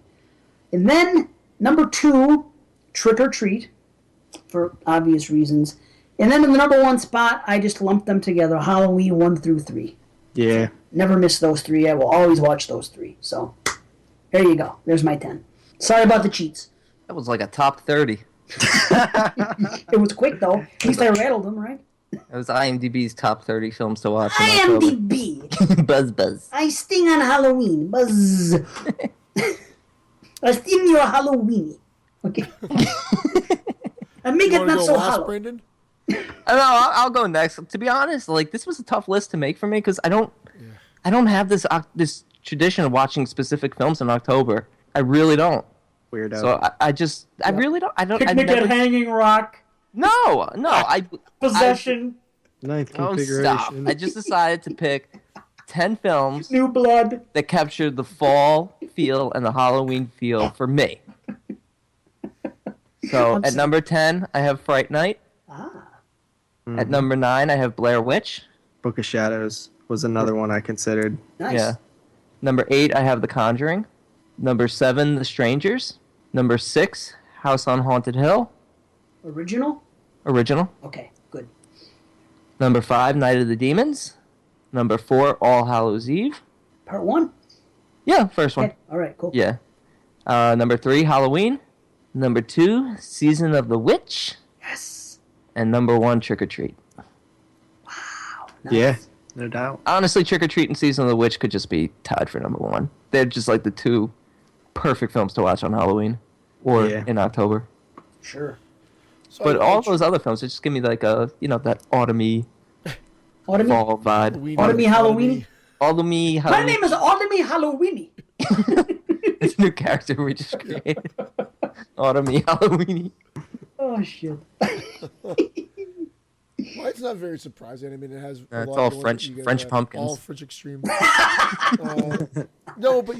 And then number 2, Trick or Treat, for obvious reasons. And then in the number 1 spot, I just lumped them together, Halloween 1 through 3. Yeah. Never miss those 3. I will always watch those 3. So there you go. There's my 10. Sorry about the cheats. That was like a top 30. It was quick, though. At least I rattled them, right? That was IMDb's top 30 films to watch in October. IMDb. Buzz. I sting on Halloween. Buzz. I sting your Halloween. Okay. And make You it want to not go so last, hollow. Brandon? I'll go next. To be honest, like this was a tough list to make for me because I don't have this tradition of watching specific films in October. I really don't. Weirdo. So I really don't. I Picnic never. at Hanging Rock. No. Possession. Ninth Oh, configuration. stop! I just decided to pick 10 films New Blood. that captured the fall feel and the Halloween feel for me. So at number 10, I have Fright Night. At number 9, I have Blair Witch. Book of Shadows was another one I considered. Nice. Yeah. Number 8, I have The Conjuring. Number 7, The Strangers. Number 6, House on Haunted Hill. Original? Original. Okay, good. Number 5, Night of the Demons. Number 4, All Hallows Eve. Part 1? Yeah, first one. Okay. All right, cool. Yeah. Number 3, Halloween. Number 2, Season of the Witch. Yes. And number 1, Trick or Treat. Nice. Yeah, no doubt. Honestly, Trick or Treat and Season of the Witch could just be tied for number 1. They're just like the 2 perfect films to watch on Halloween or in October. Sure. So But all those other films, they just give me like a, that autumny fall vibe. Autumny Halloweeny? Autumny Halloween. My name is Autumny Halloweeny. It's a new character we just created. Autumny Halloweeny. Oh, shit. Well, it's not very surprising. I mean, it has. It's all French pumpkins. All French extreme. No, but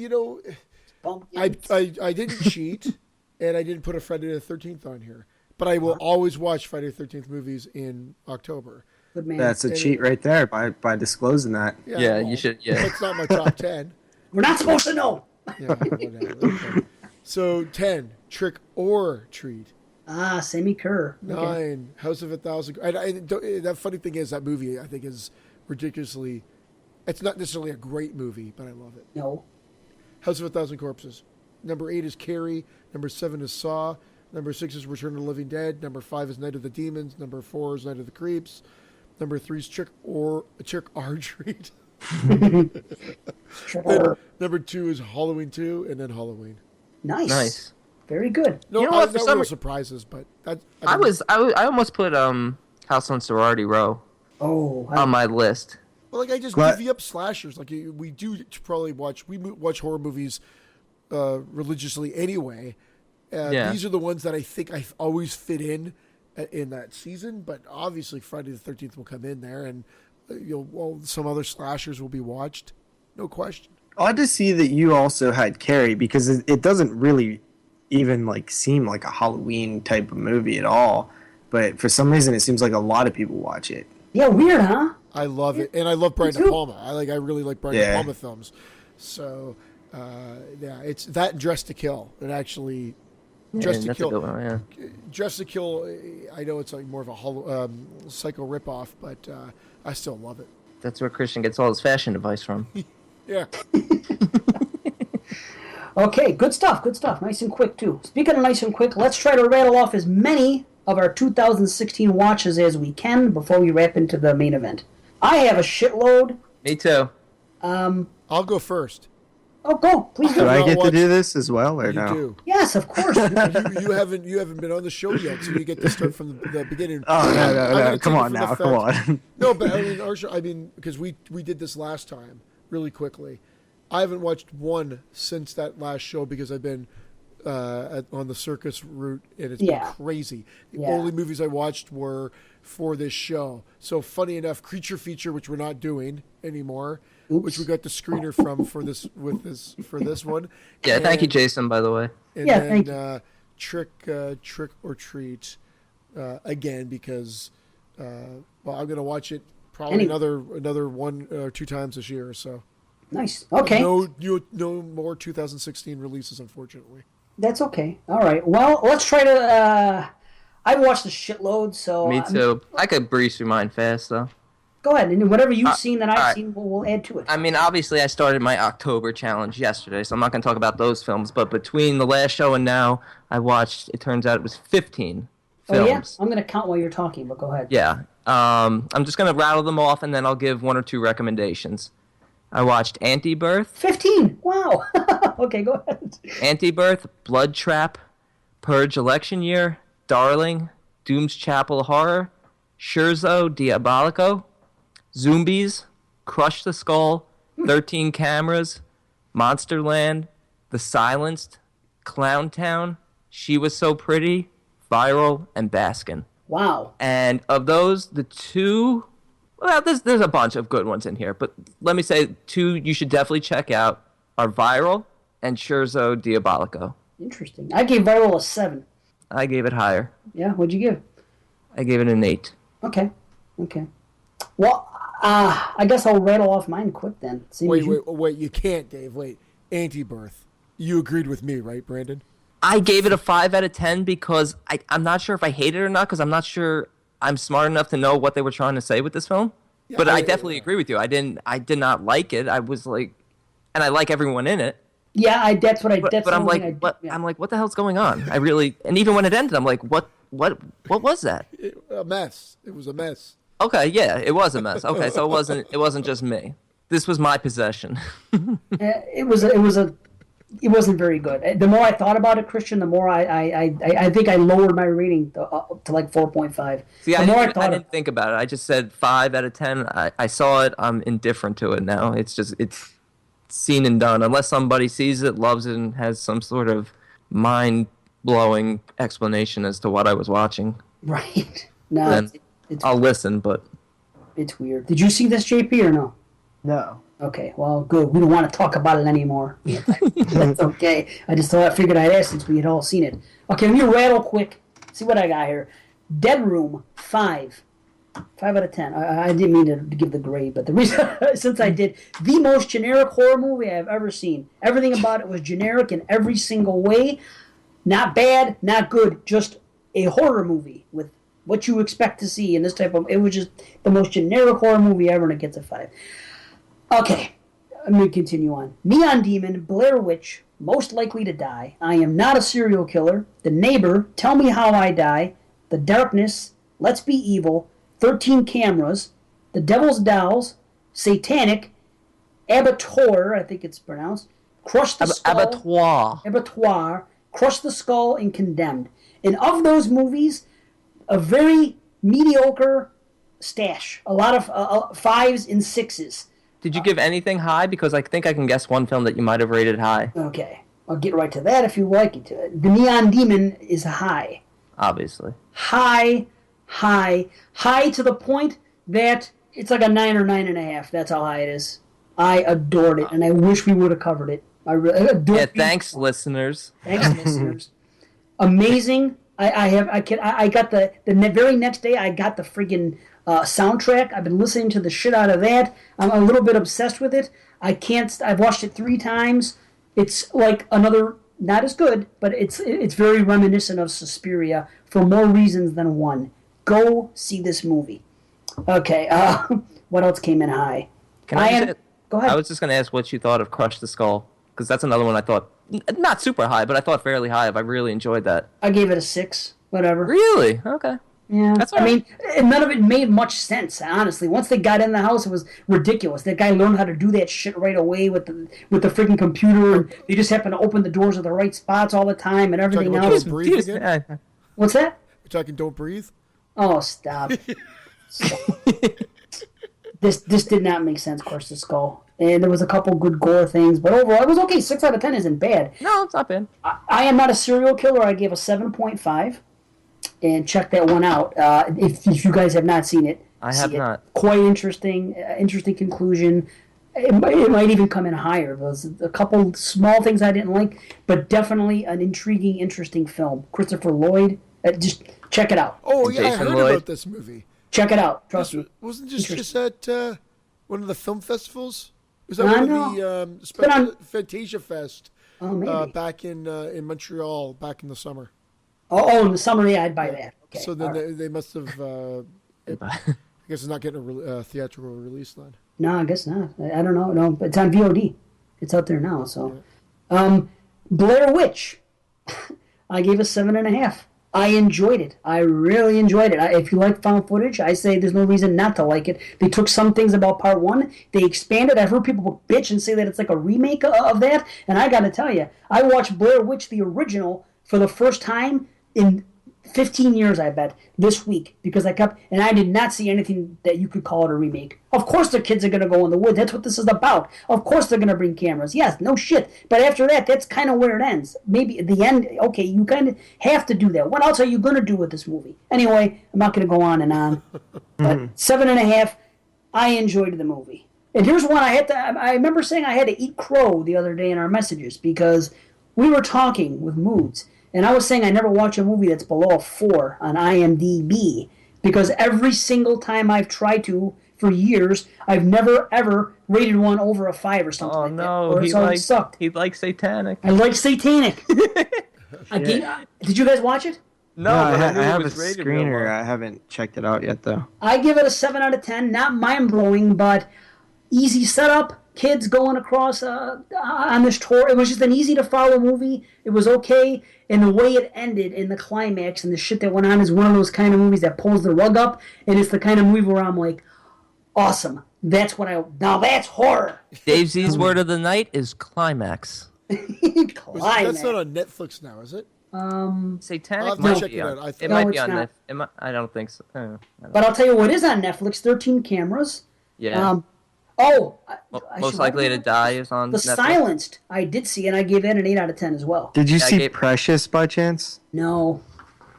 I didn't cheat, and I didn't put a Friday the 13th on here. But I will always watch Friday the 13th movies in October. Good man. That's a cheat right there by disclosing that. Yeah, you should. Yeah, It's not my top 10. We're not supposed to know. Yeah, whatever. Okay. So 10, Trick or Treat. Ah, Sammy Kerr. 9, House of a Thousand. That funny thing is, that movie I think is ridiculously. It's not necessarily a great movie, but I love it. No. House of a Thousand Corpses. Number 8 is Carrie. Number 7 is Saw. Number 6 is Return of the Living Dead. Number 5 is Night of the Demons. Number 4 is Night of the Creeps. Number 3 is Trick or Treat. Sure. Number 2 is Halloween 2, and then Halloween. Nice. Very good. No, You know what, for no some real re- surprises, but that, I almost put House on Sorority Row Oh, on my list. Well, like I just But- divvy up slashers. Like we do probably watch horror movies religiously anyway. Yeah. These are the ones that I think I always fit in that season. But obviously, Friday the 13th will come in there, and some other slashers will be watched. No question. Odd to see that you also had Carrie because it doesn't really even seem like a Halloween type of movie at all. But for some reason, it seems like a lot of people watch it. yeah, weird, huh? I love it, and I love Brian De too. Palma. I really like Brian De Palma films. So it's that and Dress to Kill. It actually Dress to that's Kill. a good one, yeah. Dress to Kill. I know it's like more of a psycho ripoff, but I still love it. That's where Christian gets all his fashion advice from. Yeah. Okay, good stuff. Nice and quick, too. Speaking of nice and quick, let's try to rattle off as many of our 2016 watches as we can before we wrap into the main event. I have a shitload. Me too. I'll go first. Oh, go. Please Do do. I not get to watch- do this as well, or You no? do. Yes, of course. You haven't been on the show yet, so you get to start from the beginning. Oh I'm no! gonna Come take it on from now! the Come fact- on! No, but I mean, because we did this last time really quickly. I haven't watched one since that last show because I've been on the circus route, and it's been crazy. The only movies I watched were for this show. So funny enough, Creature Feature, which we're not doing anymore, which we got the screener from for this one. Yeah, thank you, And- Jason, by the way. And Yeah, then thank Trick or Treat again because I'm gonna watch it probably another 1 or 2 times this year. So Nice. Okay. no more 2016 releases, unfortunately. That's okay. All right. Well, let's try to. I watched a shitload, so. Me too. I could breeze through mine fast, though. Go ahead. And whatever you've seen that I've all right. seen, we'll add to it. I mean, obviously, I started my October challenge yesterday, so I'm not going to talk about those films. But between the last show and now, I watched, it turns out it was 15 films. Oh, yeah? I'm going to count while you're talking, but go ahead. Yeah. I'm just going to rattle them off, and then I'll give 1 or 2 recommendations. I watched Anti-Birth, 15. Wow. Okay, go ahead. Anti-Birth, Blood Trap, Purge Election Year, Darling, Doom's Chapel Horror, Scherzo Diabolico, Zombies, Crush the Skull, 13 Cameras, Monsterland, The Silenced, Clowntown, She Was So Pretty, Viral, and Baskin. Wow. And of those, the 2, well, there's a bunch of good ones in here, but let me say 2 you should definitely check out are Viral and Scherzo Diabolico. Interesting. I gave Viral a 7. I gave it higher. Yeah, what'd you give? I gave it an 8. Okay. Well, I guess I'll rattle off mine quick then. Wait, you can't, Dave. Wait, Anti-Birth. You agreed with me, right, Brandon? I gave it a 5 out of 10 because I'm not sure if I hate it or not because I'm not sure I'm smart enough to know what they were trying to say with this film. But I definitely agree with you. I did not like it. I was like, and I like everyone in it. Yeah, that's what I. But, That's but the I'm only like, thing what? yeah. I'm like, what the hell's going on? I really, and even when it ended, I'm like, what was that? A mess. It was a mess. Okay, yeah, it was a mess. Okay, so it wasn't just me. This was my possession. It wasn't very good. The more I thought about it, Christian, the more I think I lowered my rating to like 4.5. See, The I more didn't think about it. I just said 5 out of 10. I saw it. I'm indifferent to it now. It's seen and done. Unless somebody sees it, loves it, and has some sort of mind-blowing explanation as to what I was watching. Right. No, Then I'll listen, but... It's weird. Did you see this, JP, or no? No. Okay, well, good. We don't want to talk about it anymore. That's okay. I figured I'd ask since we had all seen it. Okay, let me rattle quick. See what I got here. Dead Room, 5. 5 out of 10. I didn't mean to give the grade, but the reason, since I did, the most generic horror movie I've ever seen. Everything about it was generic in every single way. Not bad, not good, just a horror movie with what you expect to see in this type of... It was just the most generic horror movie ever, and it gets a 5. Okay, let me continue on. Neon Demon, Blair Witch, Most Likely to Die, I Am Not a Serial Killer, The Neighbor, Tell Me How I Die, The Darkness, Let's Be Evil, 13 Cameras, The Devil's Dolls, Satanic, Abattoir, I think it's pronounced, Crush the Skull, Abattoir, Crush the Skull, and Condemned. And of those movies, a very mediocre stash. A lot of 5s and 6s. Did you give anything high? Because I think I can guess one film that you might have rated high. Okay, I'll get right to that if you like it. The Neon Demon is high. Obviously. High to the point that it's like a 9 or 9.5. That's how high it is. I adored it, and I wish we would have covered it. I adored it. Thanks, listeners. Thanks, listeners. Amazing. I got the very next day. I got the friggin' soundtrack. I've been listening to the shit out of that. I'm a little bit obsessed with it. I've watched it 3 times. It's like another, not as good, but it's very reminiscent of Suspiria for more reasons than one. Go see this movie. Okay, what else came in high? Go ahead. I was just going to ask what you thought of Crush the Skull, because that's another one I thought, not super high, but I thought fairly high. I really enjoyed that. I gave it a 6, whatever. Really? Okay. Yeah, that's all right. I mean, none of it made much sense, honestly. Once they got in the house, it was ridiculous. That guy learned how to do that shit right away with the freaking computer, and they just happened to open the doors at the right spots all the time, and everything else. What's that? We're talking Don't Breathe? Oh, stop. This did not make sense, Crush the Skull. And there was a couple good gore things, but overall, it was okay. 6 out of 10 isn't bad. No, it's not bad. I Am Not a Serial Killer. I gave a 7.5. And check that one out. If you guys have not seen it, I have not. Quite interesting. Interesting conclusion. It might even come in higher. There's a couple small things I didn't like, but definitely an intriguing, interesting film. Christopher Lloyd. Just check it out. Oh yeah, I heard about this movie. Check it out. Trust me. Wasn't this just at one of the film festivals? Was that one of the Fantasia Fest back in Montreal back in the summer? Oh, in the summer, yeah, I'd buy that. Okay. So then they must have. I guess it's not getting a theatrical release then. No, I guess not. I don't know. No, it's on VOD. It's out there now. So, Blair Witch, I gave a 7.5. I enjoyed it. I really enjoyed it. If you like found footage, I say there's no reason not to like it. They took some things about part 1, they expanded. I've heard people bitch and say that it's like a remake of that, and I got to tell you, I watched Blair Witch the original for the first time in 15 years, I bet, this week, because I did not see anything that you could call it a remake. Of course the kids are going to go in the woods. That's what this is about. Of course they're going to bring cameras. Yes, no shit. But after that, that's kind of where it ends. Maybe at the end, okay, you kind of have to do that. What else are you going to do with this movie? Anyway, I'm not going to go on and on. But 7.5, I enjoyed the movie. And here's one I remember saying I had to eat crow the other day in our messages because we were talking with Moods. And I was saying I never watch a movie that's below a 4 on IMDb because every single time I've tried to for years, I've never ever rated one over a 5 or something like that. Oh no, he likes Satanic. I like Satanic. Did you guys watch it? No, I, but ha- I knew I it have a was rated real screener. low. I haven't checked it out yet, though. I give it a 7 out of 10. Not mind blowing, but easy setup. Kids going across on this tour. It was just an easy to follow movie. It was okay, and the way it ended in the climax and the shit that went on is one of those kind of movies that pulls the rug up, and it's the kind of movie where I'm like, awesome. That's what I. Now that's horror. Dave Z's word of the night is climax. Climax. That's not on Netflix now, is it? Satanic I'll have to might check be it on. out. I It think- might No, be it's on not. this. I don't think so. I don't know. But I'll tell you what is on Netflix: 13 cameras. Yeah. Should Most likely to die is on The Netflix. Silenced, I did see, and I gave that an 8 out of 10 as well. Did you Yeah, I see gave- Precious by chance? No.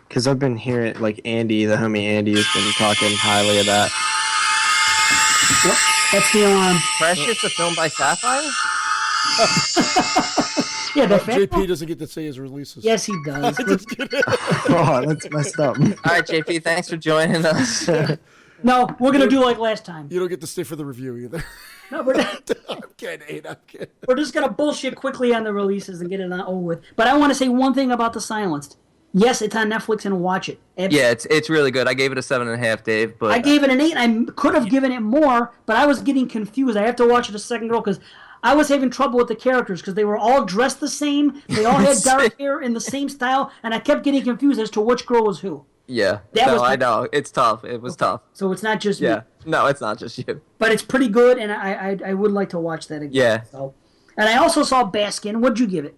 Because I've been hearing, like, Andy, the homie Andy, has been talking highly of that. Yep. That's the Precious, a film by Sapphire? yeah, the fact. JP doesn't get to say his releases. Yes, he does. Oh, that's messed up. All right, JP, thanks for joining us. No, we're gonna do like last time. You don't get to stay for the review either. No, we're I'm kidding. I'm kidding. we're just gonna bullshit quickly on the releases and get it on over with. But I want to say one thing about The Silenced. Yes, it's on Netflix and watch it. Yeah, it's really good. I gave it a 7.5, Dave. But I gave it an 8. I could have given it more, but I was getting confused. I have to watch it a second go because I was having trouble with the characters because they were all dressed the same. They all had dark hair in the same style, and I kept getting confused as to which girl was who. yeah, That no, was I the- know it's tough. It was tough. So it's not just Yeah, me. no, it's not just you. But it's pretty good, and I would like to watch that again. Yeah. So, and I also saw Baskin. What'd you give it?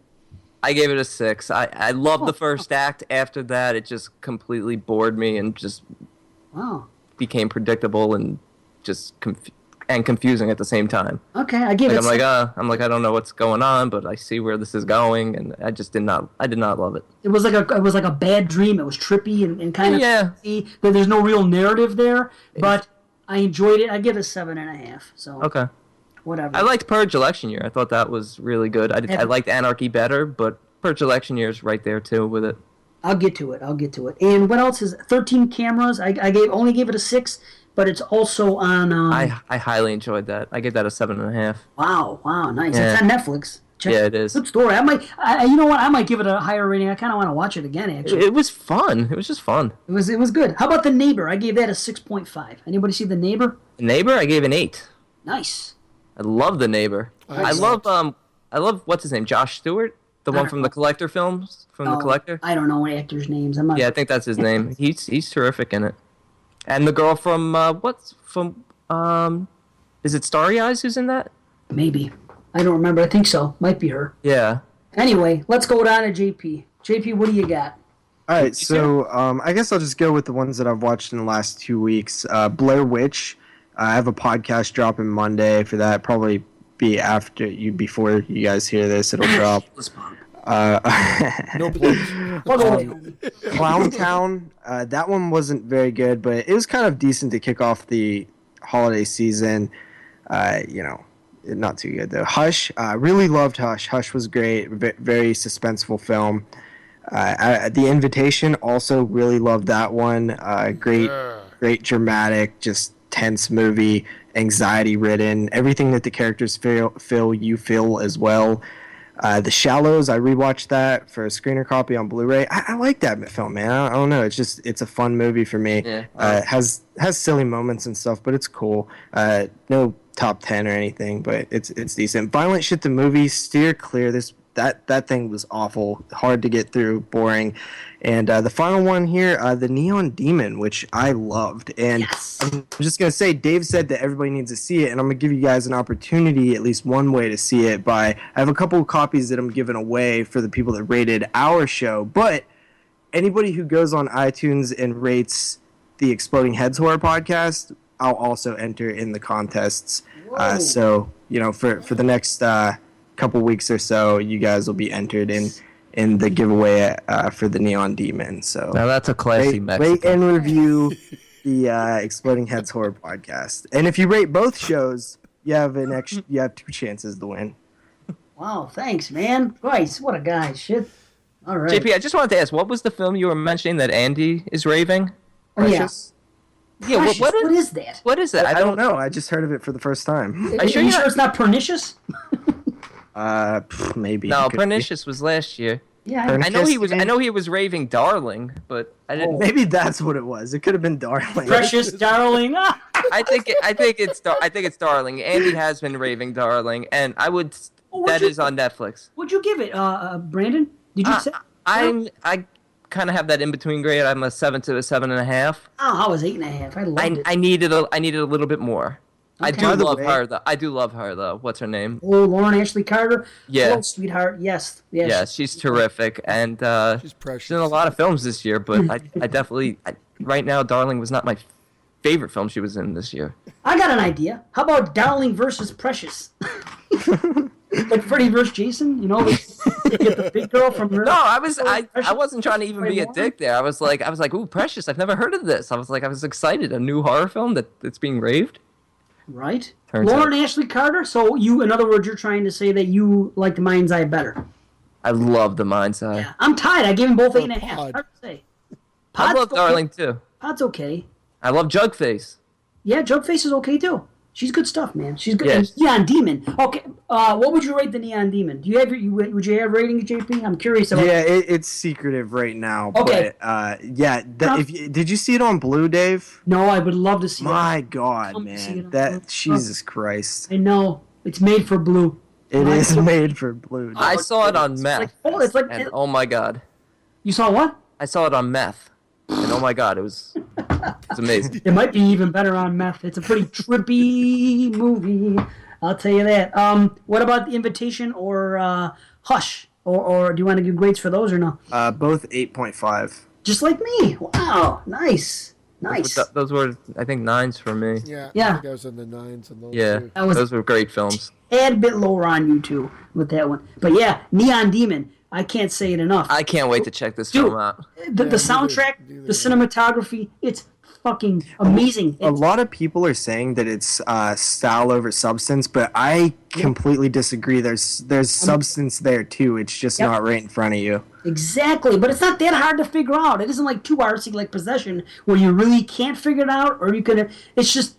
I gave it a 6. I loved the first act. After that, it just completely bored me and just Wow. became predictable and just confusing at the same time. Okay, I give Like, it. I'm like I don't know what's going on, but I see where this is going, and I did not love it. It was like a bad dream. It was trippy and kind of Yeah. that there's no real narrative there, but I enjoyed it. I give it 7.5. So Okay. whatever. I liked Purge Election Year. I thought that was really good. I liked Anarchy better, but Purge Election Year is right there too with it. I'll get to it. And what else is 13 cameras? I only gave it a 6, but it's also on. I highly enjoyed that. I give that a 7.5. Wow, nice. Yeah. It's on Netflix. Check Yeah, it is. Good story. You know what? I might give it a higher rating. I kind of want to watch it again. Actually, It was fun. It was just fun. it was good. How about The Neighbor? I gave that a 6.5. Anybody see The Neighbor? Neighbor, I gave an 8. Nice. I love The Neighbor. I love what's his name, Josh Stewart, the one from the Collector films, from the Collector. I don't know actors' names. I'm not. Yeah, I think that's his name. He's terrific in it. And the girl from is it Starry Eyes who's in that? Maybe. I don't remember. I think so. Might be her. Yeah. Anyway, let's go down to JP. JP, what do you got? All right, so I guess I'll just go with the ones that I've watched in the last 2 weeks. Blair Witch. I have a podcast dropping Monday for that. Probably be before you guys hear this. It'll drop. No plugs. Clown Town. That one wasn't very good, but it was kind of decent to kick off the holiday season. Not too good though. Hush. Really loved Hush. Hush was great. Very suspenseful film. The Invitation, also really loved that one. Great dramatic, just tense movie, anxiety ridden. Everything that the characters feel you feel as well. The Shallows, I rewatched that for a screener copy on Blu-ray. I like that film, man. I don't know. It's a fun movie for me. Yeah. It has silly moments and stuff, but it's cool. No top 10 or anything, but it's decent. Violent Shit the movie, steer clear. That thing was awful, hard to get through, boring. And the final one here, the Neon Demon, which I loved. And Yes. I'm just going to say, Dave said that everybody needs to see it, and I'm going to give you guys an opportunity, at least one way to see it. I have a couple of copies that I'm giving away for the people that rated our show, but anybody who goes on iTunes and rates the Exploding Heads Horror Podcast, I'll also enter in the contests. So, for the next couple weeks or so, you guys will be entered in the giveaway for the Neon Demon. So Now that's a classy rate Mexican. and review the Exploding Heads Horror Podcast. And if you rate both shows, you have 2 chances to win. Wow, thanks, man. Christ, what a guy. Shit. All right. JP, I just wanted to ask, what was the film you were mentioning that Andy is raving? Oh, yeah. Precious? Yeah, Precious, what is that? What is that? I don't know. I just heard of it for the first time. Are sure you you're sure not- it's not pernicious? Maybe. No, Could be. Pernicious was last year. Yeah, Turn- I know he was. Kiss, I know he was raving "Darling," but I didn't. Maybe that's what it was. It could have been Darling. precious darling. Ah! I think it's "Darling." Andy has been raving "Darling," and I would. Oh, That is on Netflix. What'd you give it, Brandon? Did you say? I kind of have that in between grade. I'm a 7 to a 7.5. Oh, I was 8.5. I loved it. I needed a little bit more. I Okay. do By the love way- her though. I do love her though. What's her name? Oh, Lauren Ashley Carter. Yeah. Oh, sweetheart. Yes. Yes. Yeah, she's terrific, and She's precious. she's in a lot of films this year. But I definitely right now, "Darling" was not my favorite film she was in this year. I got an idea. How about Darling versus Precious? Like Freddy versus Jason. You know, you get the big girl from her. No, I wasn't trying to even be a dick there. I was like, ooh, Precious. I've never heard of this. I was excited. A new horror film that's being raved. Right. Turns Lauren Ashley Carter. So in other words, you're trying to say that you liked Mind's Eye better. I love The Mind's Eye. Yeah. I'm tied. I gave them both 8.5. Pod. Hard to say. I Pod's love okay. Darling too. Pod's okay. I love Jugface. Yeah, Jugface is okay too. She's good stuff, man. She's good. Yes. And Neon Demon. Okay, what would you rate the Neon Demon? Do you have would you have ratings, JP? I'm curious about. Yeah, it's secretive right now. Okay. But yeah, did you see it on Blue, Dave? No, I would love to see My that. God, Come see it man, on that Blue. Jesus Christ, I know it's made for blue. it My is God. made for Blue. I saw it on meth, It's like and oh my god, you saw what? I saw it on meth, and oh my god, it's amazing. It might be even better on meth. It's a pretty trippy movie. I'll tell you that. What about The Invitation or Hush? Or do you want to give grades for those or no? Both 8.5. Just like me. Wow, nice. Nice. Those were, I think, 9s for me. Yeah. Yeah. I think I was in the 9s and those Yeah, two. That was- those were great films. Tad bit lower on you too with that one. But yeah, Neon Demon. I can't say it enough. I can't wait to check this Dude, film out. the soundtrack, neither the cinematography, it's fucking amazing. A lot of people are saying that it's style over substance, but I completely disagree. There's substance there too. It's just Yep. not right in front of you. Exactly, but it's not that hard to figure out. It isn't like too artsy like Possession, where you really can't figure it out, or you could. It's just,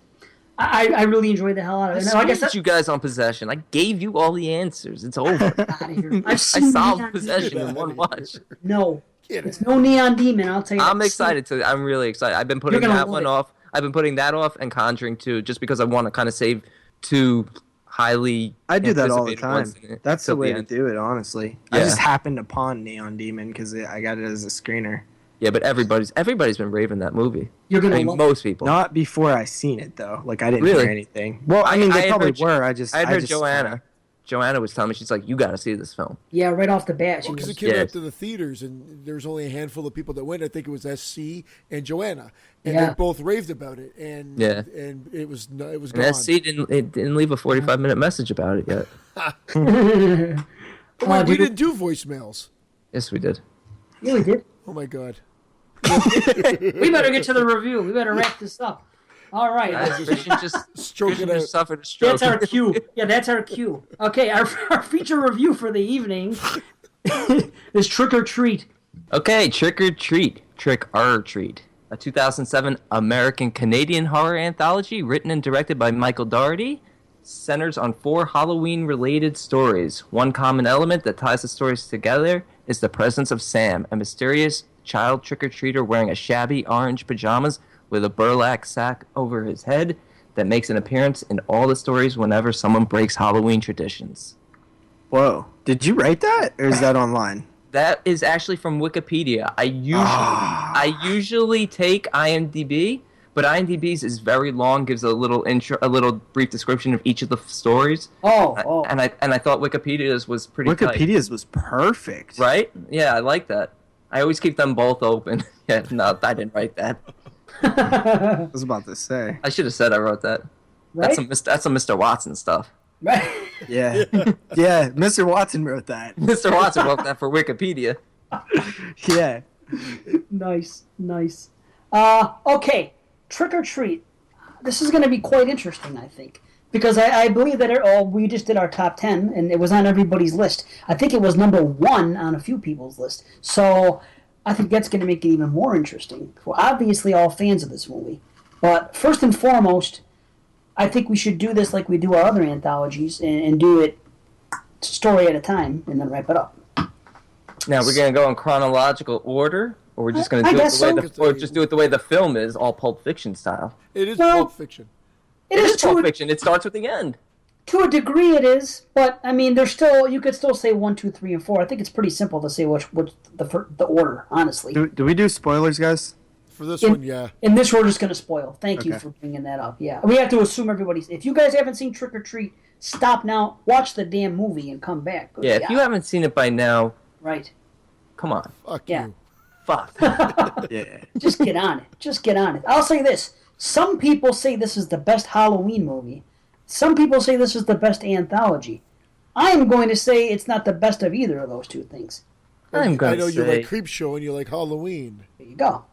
I really enjoyed the hell out of it. And like I said, You guys on Possession. I gave you all the answers. It's over. out of here. I've I seen solved Neon Possession Demon. in one watch. No, Get it's it. no Neon Demon. I'll tell you. I'm that. excited to. I'm really excited. I've been putting gonna that love one it. off. I've been putting that off and Conjuring 2 just because I want to kind of save two highly. I do that all the anticipated time. ones in it That's the till way to end. do it, honestly. I Yeah. just happened upon Neon Demon because I got it as a screener. Yeah, but everybody's been raving that movie. You're gonna I mean, love most people. Not before I seen it though. Like I didn't Really? hear anything. Well, I mean I they had probably heard- were. I had heard just, Joanna. Joanna was telling me, she's like, you got to see this film. Yeah, right off the bat. She Because was, it came Yeah. out to the theaters, and there was only a handful of people that went. I think it was SC and Joanna, and Yeah. they both raved about it. And Yeah. and it was And gone. SC didn't leave a 45-minute message about it yet. Oh, wait, we dude. didn't do voicemails. Yes, we did. yeah, we did. Oh my god. We better get to the review. We better wrap this up. All right. Christian just Stroke Christian it just out. suffered a stroke. That's our cue. Yeah, that's our cue. Okay, our feature review for the evening is Trick or Treat. Okay, Trick or Treat. Trick or Treat. A 2007 American-Canadian horror anthology written and directed by Michael Dougherty, centers on 4 Halloween-related stories. One common element that ties the stories together is the presence of Sam, a mysterious child trick-or-treater wearing a shabby orange pajamas with a burlap sack over his head that makes an appearance in all the stories whenever someone breaks Halloween traditions. Whoa. Did you write that? Or is that online? That is actually from Wikipedia. I usually take IMDb, but IMDb's is very long, gives a little intro, a little brief description of each of the stories. Oh. And I thought Wikipedia's was pretty tight. Wikipedia's was perfect. Right? Yeah, I like that. I always keep them both open. Yeah, no, I didn't write that. I was about to say. I should have said I wrote that. Right? That's some Mr. Watson stuff. Right. Yeah. Yeah, Mr. Watson wrote that. Mr. Watson wrote that for Wikipedia. Yeah. Nice. Okay, Trick or Treat. This is going to be quite interesting, I think. Because I believe that we just did our top 10, and it was on everybody's list. I think it was number 1 on a few people's list. So I think that's going to make it even more interesting. We're obviously all fans of this movie. But first and foremost, I think we should do this like we do our other anthologies and do it story at a time and then wrap it up. Now we're gonna go in chronological order, or we're just gonna I do it guess the way so. or just do it the way the film is, all Pulp Fiction style. It is Well, Pulp Fiction. It is Pulp to a, Fiction. It starts with the end. to a degree, it is. But I mean, there's still you could still say 1, 2, 3, and 4. I think it's pretty simple to say which the order. Honestly, Do we do spoilers, guys? For this one, yeah. in this we're just gonna spoil. Thank you Okay. for bringing that up. Yeah, we have to assume everybody's. If you guys haven't seen Trick or Treat, stop now, watch the damn movie, and come back. Good Yeah, if God. you haven't seen it by now, Right. come on. Fuck Yeah. you. Fuck. Yeah. Just get on it. Just get on it. I'll say this. Some people say this is the best Halloween movie. Some people say this is the best anthology. I'm going to say it's not the best of either of those two things. I'm I gonna know you say. like Creepshow and you like Halloween. There you go.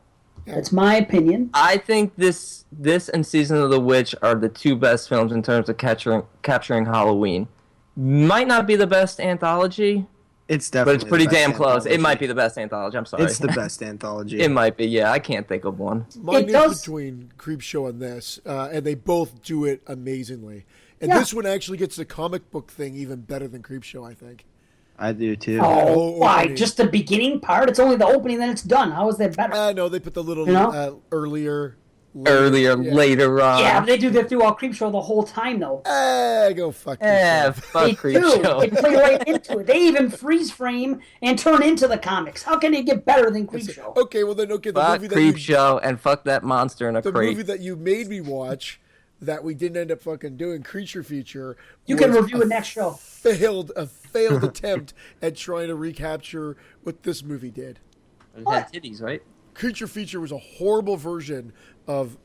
That's my opinion. I think this and Season of the Witch are the two best films in terms of capturing Halloween. Might not be the best anthology, It's but definitely it's pretty the best damn close. It anthology. might be the best anthology. I'm sorry. It's the best anthology. It might be. Yeah, I can't think of one. Mine It is does- between Creepshow and this, and they both do it amazingly. And Yeah. this one actually gets the comic book thing even better than Creepshow, I think. I do too. Oh, why? opening. Just the beginning part? It's only the opening, then it's done. How is that better? I know they put the little You know? earlier, Earlier, yeah. later on. Yeah, but they do that throughout Creepshow the whole time, though. Go fuck Eh, yourself. fuck They do. Creepshow. They play right into it. They even freeze frame and turn into the comics. How can it get better than Creepshow? Okay, well then, okay, the Fuck movie that you, Creepshow and fuck that monster in a the crate. movie that you made me watch, that we didn't end up fucking doing, Creature Feature. You can was review it next show. a failed attempt at trying to recapture what this movie did. It had titties, right? Creature Feature was a horrible version of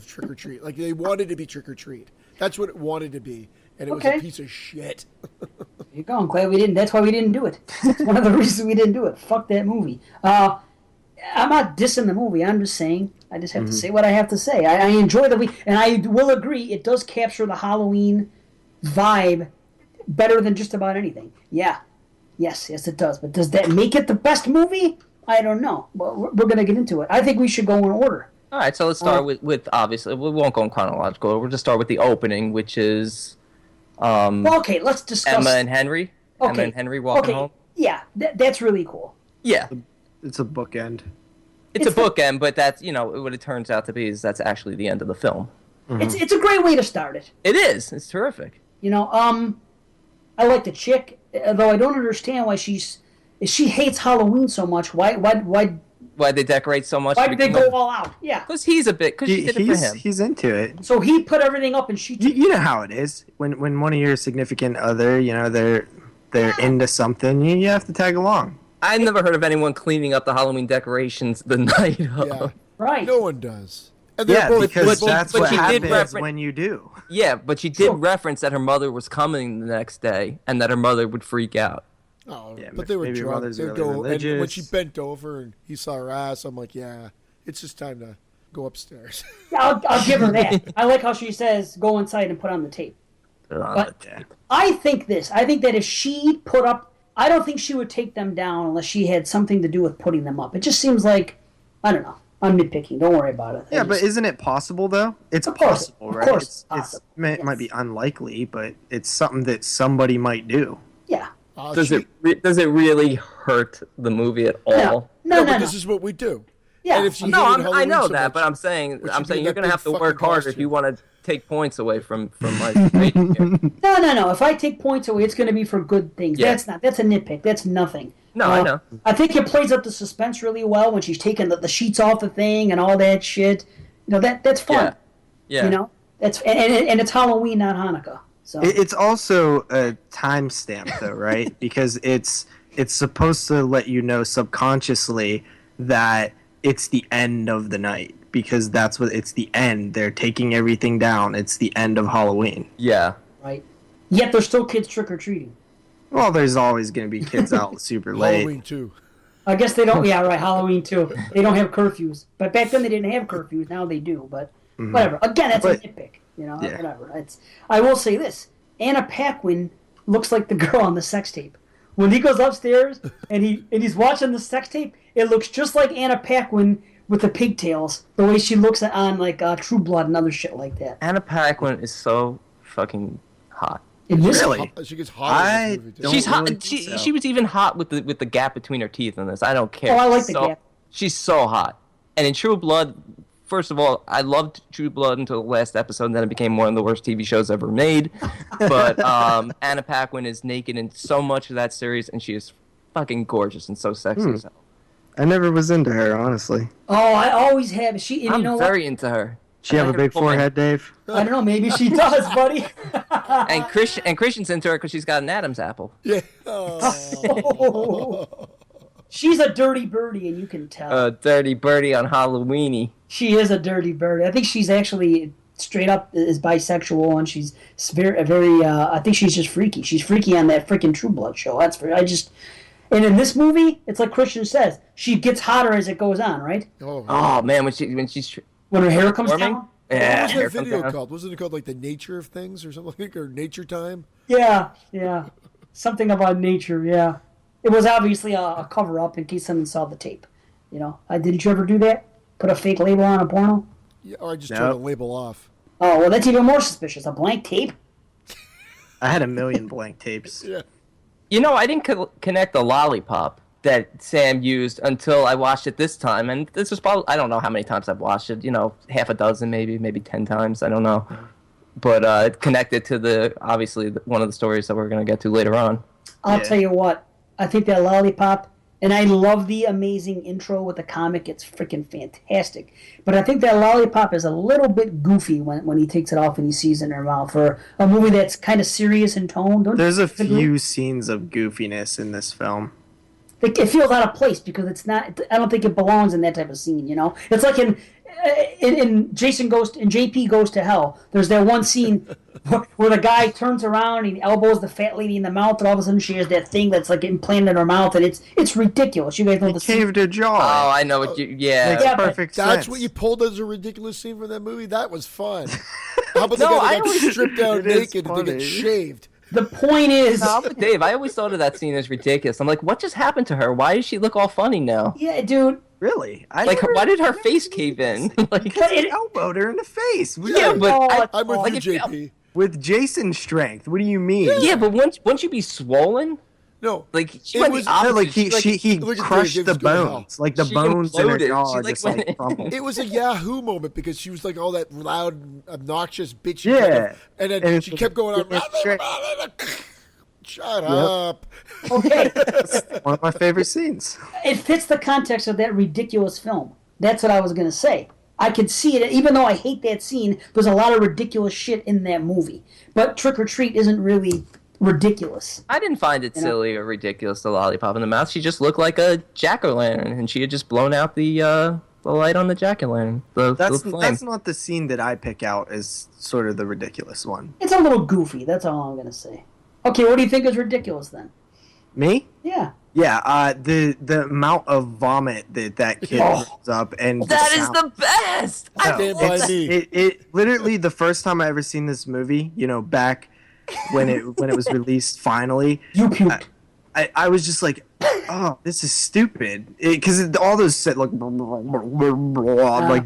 Trick or Treat. Like they wanted to be Trick or Treat. That's what it wanted to be, and it was Okay. a piece of shit. There you go. I'm glad we didn't. That's why we didn't do it. It's one of the reasons we didn't do it. Fuck that movie. I'm not dissing the movie. I'm just saying. I just have to say what I have to say. I enjoy the week, and I will agree it does capture the Halloween vibe better than just about anything. Yeah. Yes, it does. But does that make it the best movie? I don't know. But we're going to get into it. I think we should go in order. All right, so let's start with obviously we won't go in chronological. We'll just start with the opening, which is Well, okay, let's discuss. Emma and Henry. okay. Emma and Henry walking home. Yeah, that's really cool. Yeah, It's a bookend. it's a bookend, but that's what it turns out to be is that's actually the end of the film. It's a great way to start it. It is. It's terrific. I like the chick, though I don't understand why if she hates Halloween so much. Why Why they decorate so much? did they go all out? Yeah. Because she did it for him. He's into it. So he put everything up, and she. You know how it is when one of your significant other, they're into something. You have to tag along. I never heard of anyone cleaning up the Halloween decorations the night of. Yeah, Right. no one does. And Yeah, both- because both- that's but what she did happens refer- when you do. Yeah, but she did reference that her mother was coming the next day and that her mother would freak out. Oh, Yeah, but they were maybe your drunk. mother's They'd really go, and when religious. she bent over and he saw her ass, I'm like, yeah, it's just time to go upstairs. Yeah, I'll give her that. I like how she says, "Go inside and put on the tape." But Yeah. I think that if she put up, I don't think she would take them down unless she had something to do with putting them up. It just seems like, I don't know. I'm nitpicking. Don't worry about it. Yeah, but isn't it possible though? It's Of course, possible, of right? course It's possible, it might be unlikely, but it's something that somebody might do. Yeah. Does it really hurt the movie at all? No. but this is what we do. Yeah. And if she No, hated I Halloween know so that, much, but I'm saying would she be in you're that gonna have to big work fucking harder if costume? you want to take points away from my rating here. No. If I take points away, it's going to be for good things. Yeah. That's a nitpick. That's nothing. No, I know. I think it plays up the suspense really well when she's taking the sheets off the thing and all that shit. That's fun. Yeah. That's and it's Halloween, not Hanukkah. So It's also a timestamp though, right? Because it's supposed to let you know subconsciously that it's the end of the night because it's the end. They're taking everything down. It's the end of Halloween. Yeah. right. Yet there's still kids trick or treating. Well, there's always going to be kids out super late. Halloween too. I guess they don't. Yeah, right. Halloween too. They don't have curfews, but back then they didn't have curfews. Now they do. But whatever. Again, that's a nitpick. Yeah. Whatever. I will say this: Anna Paquin looks like the girl on the sex tape. When he goes upstairs and he's watching the sex tape, it looks just like Anna Paquin with the pigtails. The way she looks on like True Blood and other shit like that. Anna Paquin is so fucking hot. In this, Really? She gets hot in this movie, too. don't She's hot. really think so. She was even hot with the gap between her teeth in this. I don't care. Oh, I like She's the gap. She's so hot. And in True Blood, first of all, I loved True Blood until the last episode, and then it became one of the worst TV shows ever made. But Anna Paquin is naked in so much of that series, and she is fucking gorgeous and so sexy. So. I never was into her, honestly. oh, I always have. She, and I'm you know very into her. She have a big forehead, Dave? what? I don't know. Maybe she does, buddy. And Christian's into her because she's got an Adam's apple. Yeah. Oh. She's a dirty birdie, and you can tell. Dirty birdie on Halloweeny. She is a dirty birdie. I think she's actually straight up is bisexual, and she's very. I think she's just freaky. She's freaky on that freaking True Blood show. That's for And in this movie, it's like Christian says, she gets hotter as it goes on, right? Oh man, when she's When her hair comes Warming? down. yeah, What was hair that comes video down. called? Wasn't it called like The Nature of Things or something like, or Nature Time? Yeah. Something about nature, yeah. It was obviously a cover-up in case someone saw the tape. You know, didn't you ever do that? Put a fake label on a porno? Yeah, or I just No. turned the label off. Oh, well, that's even more suspicious. A blank tape? I had a million blank tapes. Yeah. You know, I didn't connect the lollipop that Sam used until I watched it this time, and this was probably, I don't know how many times I've watched it, half a dozen, maybe 10 times, I don't know. But it connected to obviously one of the stories that we're going to get to later on. I'll Yeah. tell you what. I think that lollipop, and I love the amazing intro with the comic. It's freaking fantastic. But I think that lollipop is a little bit goofy when he takes it off and he sees it in her mouth. For a movie that's kind of serious in tone, There's a agree? few scenes of goofiness in this film. It feels out of place because it's not. I don't think it belongs in that type of scene. It's like in JP Goes to Hell. There's that one scene where the guy turns around and he elbows the fat lady in the mouth, and all of a sudden she has that thing that's like implanted in her mouth, and it's ridiculous. You guys know the scene. Caved her Oh, jaw. I know what you. Yeah. Makes Yeah, but perfect sense. That's what you pulled as a ridiculous scene from that movie? That was fun. How about No, the I guy that got always- stripped down It is naked and they get funny. shaved? The point is, No, but Dave, I always thought of that scene as ridiculous. I'm like, what just happened to her? Why does she look all funny now? yeah, dude. Really? I Like, never- why did her face cave in? Like, But He it, elbowed her in the face. yeah, but Oh, I'm with like you, if- JP. With Jason's strength. What do you mean? yeah, but once you be swollen, No. like she It went was- the opposite. Like he She, Look at crushed Dave, the Dave's going to bones. Like the She bones in her imploded. jaw She, like, just went like in. crumpled. It was a Yahoo moment because she was like all that loud, obnoxious bitch. Yeah. And then And she it's- kept going on. Shut up. okay, One of my favorite scenes. it fits the context of that ridiculous film. That's what I was gonna say. I could see it, even though I hate that scene. There's a lot of ridiculous shit in that movie, but Trick or Treat isn't really ridiculous. I didn't find it silly or ridiculous, the lollipop in the mouth. She just looked like a jack-o'-lantern, and she had just blown out the light on the jack-o'-lantern. That's the flame. that's not the scene that I pick out as sort of the ridiculous one. It's a little goofy. That's all I'm gonna say. Okay, what do you think is ridiculous then? Me? Yeah. Yeah, the amount of vomit that kid Oh. throws up and That is sound- the best! I Stand love by that. me. It literally the first time I ever seen this movie, back when it was released finally, You puked. I was just like, oh, this is stupid. Because all those said like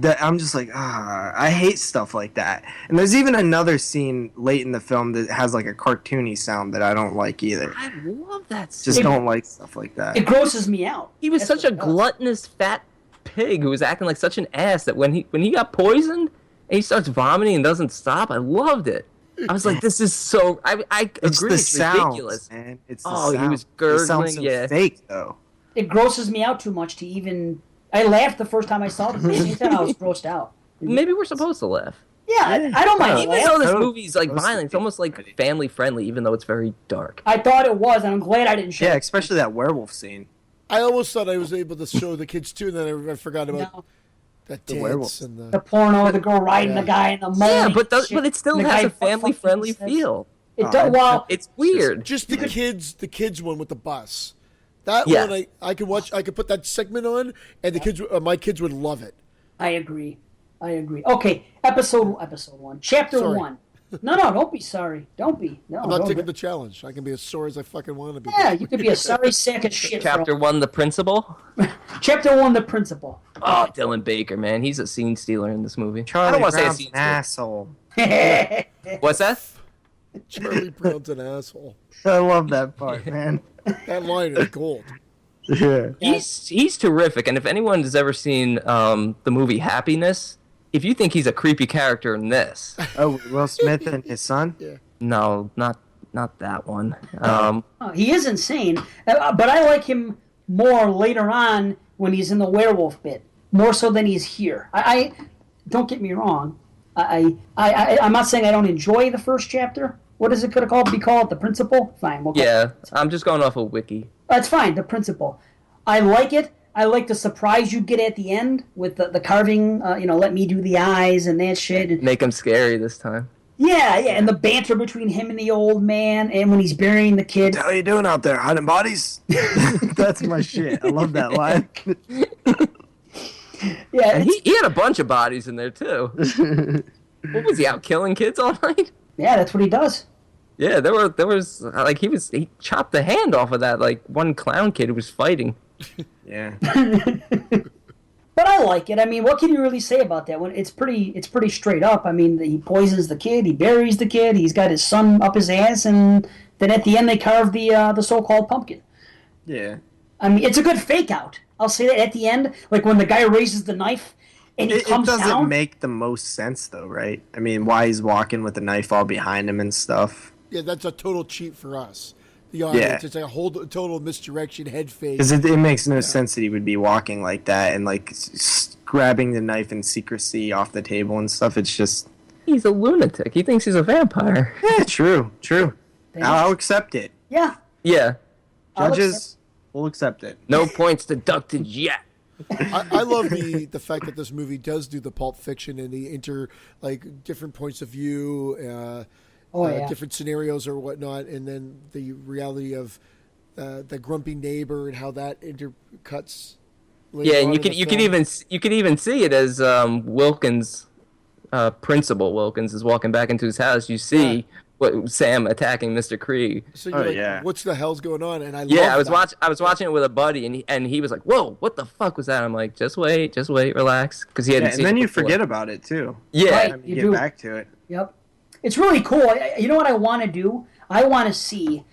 that. I'm just like, I hate stuff like that. And there's even another scene late in the film that has like a cartoony sound that I don't like either. I love that Just scene. don't like stuff like that. It grosses me out. He was That's such a what it does. gluttonous fat pig who was acting like such an ass that when he got poisoned and he starts vomiting and doesn't stop, I loved it. I was like, this is so. I It's agree. the It's sounds, ridiculous. man. It's the Oh, he sounds. was It sounds gurgling, so yeah. fake though. It grosses me out too much to even. I laughed the first time I saw it. The second time I was grossed out. Maybe we're supposed to laugh. Yeah, I don't mind. Even laughing. though this Totally. movie's like violent, it's almost like family friendly, even though it's very dark. I thought it was, and I'm glad I didn't show Yeah, it. especially that werewolf scene. I almost thought I was able to show the kids too, and then I forgot about No. the werewolf. tits and The the. porno, the girl riding the guy in the mole. Yeah, but it still And the has guy a family friendly fucking says- feel. It does. Well, It's weird. Just the kids one with the bus. That Yeah. one I could watch. I could put that segment on, and the kids, my kids would love it. I agree. Okay, episode 1, chapter Sorry. 1. No, don't be sorry. Don't be. No, I'm not don't taking be. the challenge. I can be as sore as I fucking want to be. Yeah, you could be a sorry sack of shit. Chapter 1, the principal. Chapter 1, the principal. Oh, Dylan Baker, man, he's a scene stealer in this movie. I Charlie don't want to say a Brown's scene an asshole. stealer. What's that? Charlie Brown's an asshole. I love that part, man. That line is gold. Yeah. He's terrific, and if anyone has ever seen the movie Happiness, if you think he's a creepy character in this, Oh, Will Smith and his son? Yeah. no, not that one. Oh, he is insane, but I like him more later on when he's in the werewolf bit, more so than he's here. I don't get me wrong. I'm not saying I don't enjoy the first chapter. What is it going to be called? The principal? Fine. We'll call Yeah, I'm just going off of Wiki. That's fine. The principal. I like it. I like the surprise you get at the end with the carving. Let me do the eyes and that shit. And, Make him scary this time. yeah, and the banter between him and the old man, and when he's burying the kid. How you doing out there, hiding bodies? That's my shit. I love that line. Yeah, And he had a bunch of bodies in there too. What was he out killing kids all night? yeah, that's what he does. Yeah, there was like he chopped the hand off of that like one clown kid who was fighting. Yeah. But I like it. I mean, what can you really say about that? When it's pretty straight up. I mean, he poisons the kid, he buries the kid, he's got his son up his ass, and then at the end they carve the so-called pumpkin. Yeah. I mean, it's a good fake out. I'll say that at the end, like when the guy raises the knife and he It comes doesn't down. make the most sense, though, right? I mean, why he's walking with the knife all behind him and stuff. Yeah, that's a total cheat for us. The audience. Yeah. It's a whole total misdirection, head fake. Because it makes no sense that he would be walking like that and, like, grabbing the knife in secrecy off the table and stuff. It's just... He's a lunatic. He thinks he's a vampire. Yeah, true. Thanks. I'll accept it. Yeah. Yeah. I'll Judges, we'll accept it. No points deducted yet. I love the fact that this movie does do the Pulp Fiction and the different points of view, different scenarios or whatnot, and then the reality of the grumpy neighbor and how that intercuts. later Yeah, and on you in could the you film. could even see it as Wilkins, Principal Wilkins is walking back into his house. You see what Sam attacking Mr. Krieg. So you're like, yeah. what's the hell's going on? And I Yeah, love I was watching it with a buddy, and he was like, "Whoa, what the fuck was that?" I'm like, "Just wait, relax," because he hadn't Yeah, seen and then it you before. forget about it, too. Yeah, Right. Time You you do. get back to it. Yep. It's really cool. You know what I want to do? I want to see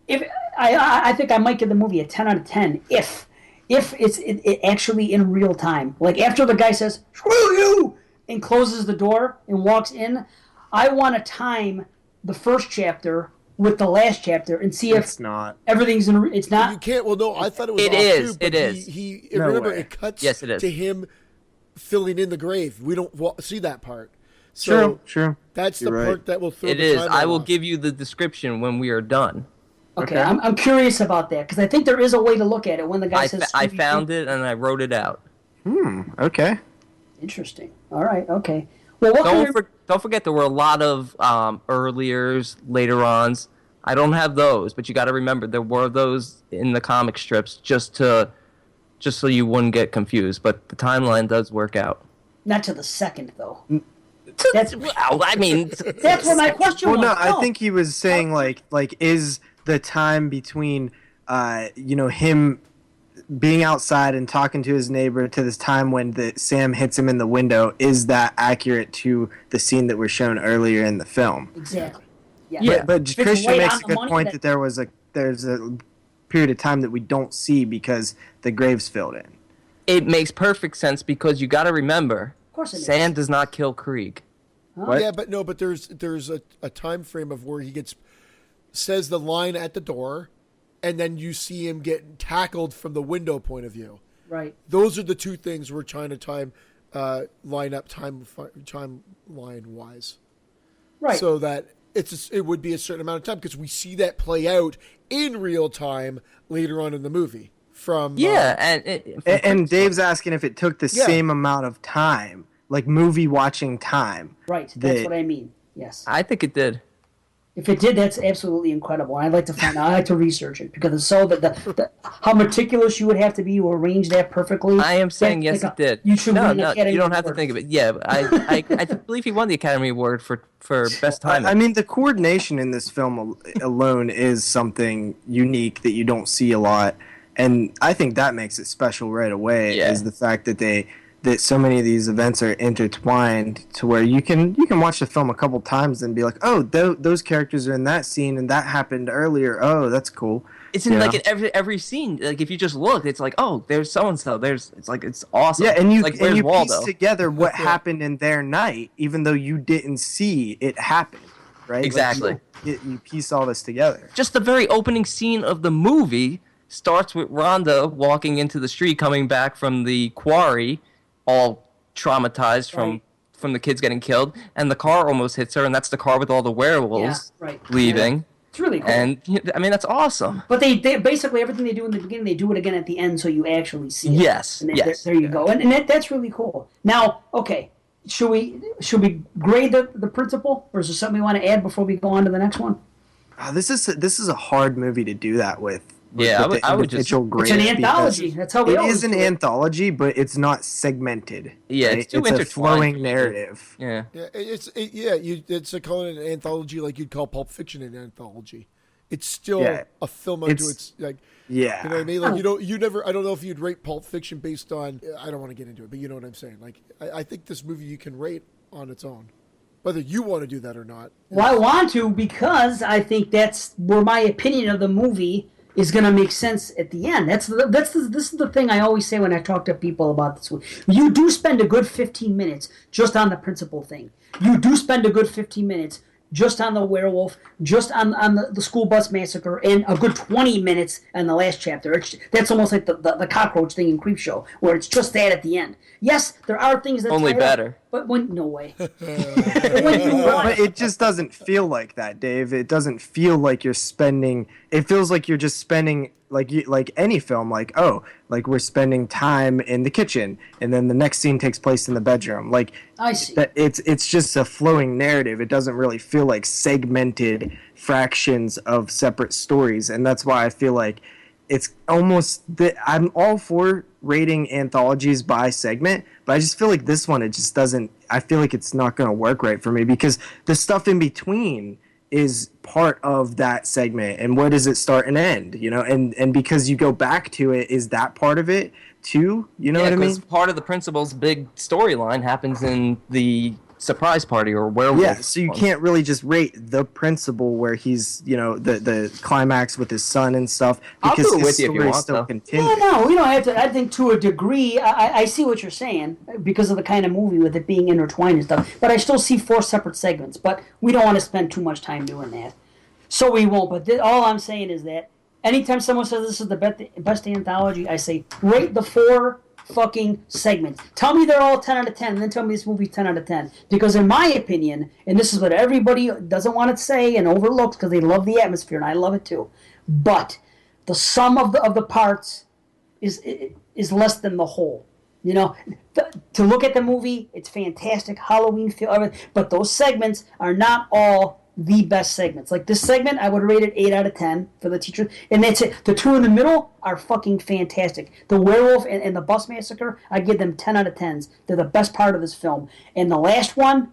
if I think I might give the movie a 10 out of 10 if it's actually in real time. Like after the guy says "screw you" and closes the door and walks in, I want to time the first chapter with the last chapter and see if It's not. everything's in. It's You not. can't. Well, no, I thought it was. It off is, Too, but it is. He No remember way. it cuts. Yes, it is. To him filling in the grave. We don't see that part. So True. that's the You're right. part that will throw it the is. timeline I will off. give you the description when we are done. Okay, Okay. I'm curious about that because I think there is a way to look at it when the guy says. I "Screw you." found it and I wrote it out. Okay. Interesting. All right. Okay. Well, what can we- Don't forget there were a lot of earliers, later ons. I don't have those, but you got to remember there were those in the comic strips just so you wouldn't get confused. But the timeline does work out. not to the second though. That's Well, I mean, that's what my question Well, was. no, I think he was saying like is the time between him being outside and talking to his neighbor to this time when Sam hits him in the window, is that accurate to the scene that was shown earlier in the film? exactly. Yeah. Yeah. But If it's Christian right makes on a the good money, point that there's a period of time that we don't see because the grave's filled in. it makes perfect sense because you got to remember, Of course it Sam makes. does not kill Krieg. What? Yeah, but no, but there's a time frame of where he says the line at the door, and then you see him get tackled from the window point of view. Right. Those are the two things we're trying to line up timeline wise, Right. so that it would be a certain amount of time because we see that play out in real time later on in the movie. From Yeah, And Dave's asking if it took the Yeah. same amount of time, like movie watching time. right. That's the- what I mean. Yes. I think it did. If it did, that's absolutely incredible. And I'd like to find out. I'd like to research it because it's so that how meticulous you would have to be to arrange that perfectly. I am saying That's yes, like it did. You should No, win an no, Academy you don't have to Award. think of it. Yeah, but I believe he won the Academy Award for best timing. I mean, the coordination in this film alone is something unique that you don't see a lot, and I think that makes it special right away. Yeah. Is the fact that they that so many of these events are intertwined to where you can watch the film a couple times and be like, oh, those characters are in that scene and that happened earlier. Oh, that's cool. It's in like in every scene. Like if you just look, it's like, oh, there's so and so. It's awesome. Yeah, and you like, and you Waldo? piece together what happened in their night, even though you didn't see it happen, right? Exactly. Like you piece all this together. Just the very opening scene of the movie starts with Rhonda walking into the street, coming back from the quarry, all traumatized from the kids getting killed, and the car almost hits her, and that's the car with all the werewolves leaving. Yeah. It's really cool. And I mean, that's awesome. But they basically everything they do in the beginning, they do it again at the end, so you actually see it. Yes, And yes. There you go. And that's really cool. Now, okay, should we grade the principal, or is there something we want to add before we go on to the next one? This is a hard movie to do that with. Yeah, with I would just. It's an grades anthology. because That's how we it always is an do it. anthology, but it's not segmented. Yeah, right? it's too a intertwined. flowing narrative. Yeah. Yeah, it's calling it an anthology like you'd call Pulp Fiction an anthology. It's still a film unto its like. Yeah. You know what I mean? Like I don't know if you'd rate Pulp Fiction based on. I don't want to get into it, but you know what I'm saying. Like I think this movie you can rate on its own, whether you want to do that or not. Well, I want to because I think that's where my opinion of the movie is going to make sense at the end. This is the thing I always say when I talk to people about this. You do spend a good 15 minutes just on the principal thing. You do spend a good 15 minutes just on the werewolf, just on the school bus massacre, and a good 20 minutes on the last chapter. That's almost like the cockroach thing in Creepshow, where it's just that at the end. Yes, there are things that Only tie better. up, but no way. But it just doesn't feel like that, Dave. It doesn't feel like you're spending. It feels like you're just spending like any film. Like we're spending time in the kitchen, and then the next scene takes place in the bedroom. Like I see. that. It's just a flowing narrative. It doesn't really feel like segmented fractions of separate stories, and that's why I feel like it's almost that I'm all for rating anthologies by segment, but I just feel like this one, it just doesn't. I feel like it's not going to work right for me because the stuff in between is part of that segment, and where does it start and end? You know, and because you go back to it, is that part of it too? You know what I mean? Part of the principal's big storyline happens in the surprise party or werewolf. Yeah, so you can't really just rate the principal where he's, the climax with his son and stuff I'll because do it his with you if you story want, still though. continues. No, we don't have to. I think to a degree, I see what you're saying because of the kind of movie with it being intertwined and stuff. But I still see 4 separate segments. But we don't want to spend too much time doing that, so we won't. But all I'm saying is that anytime someone says this is the best anthology, I say rate the 4 fucking segments. Tell me they're all 10 out of 10, and then tell me this movie's 10 out of 10. Because in my opinion, and this is what everybody doesn't want to say and overlooks because they love the atmosphere, and I love it too, but the sum of the parts is less than the whole. You know, to look at the movie, it's fantastic, Halloween feel, but those segments are not all the best segments. Like this segment, I would rate it 8 out of 10 for the teacher, and that's it. The 2 in the middle are fucking fantastic. The werewolf and the bus massacre, I give them 10 out of 10s. They're the best part of this film. And the last one,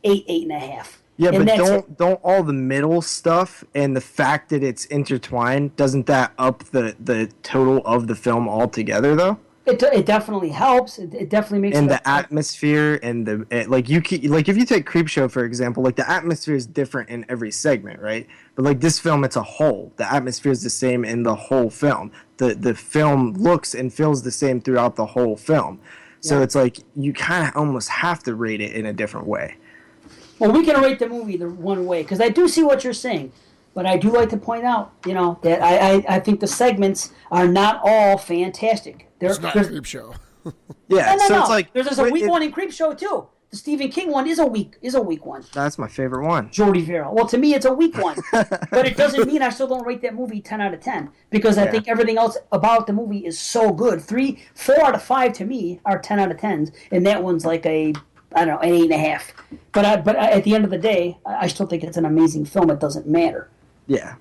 8.5. Yeah, And but don't all the middle stuff and the fact that it's intertwined, doesn't that up the total of the film altogether though? It definitely helps. It definitely makes And it the atmosphere and like if you take Creepshow for example, like the atmosphere is different in every segment, right? But like this film, it's a whole. The atmosphere is the same in the whole film. The film looks and feels the same throughout the whole film. So it's like you kind of almost have to rate it in a different way. Well, we can rate the movie the one way because I do see what you're saying, but I do like to point out, that I think the segments are not all fantastic. It's not Creepshow. Yeah, No. it's like there's a weak one in Creepshow too. The Stephen King one is a weak one. That's my favorite one. Jordy Vera. Well, to me, it's a weak one, but it doesn't mean I still don't rate that movie 10 out of 10 because I think everything else about the movie is so good. 4 out of 5 to me are 10 out of 10s, and that one's like an 8.5. But at the end of the day, I still think it's an amazing film. It doesn't matter. Yeah.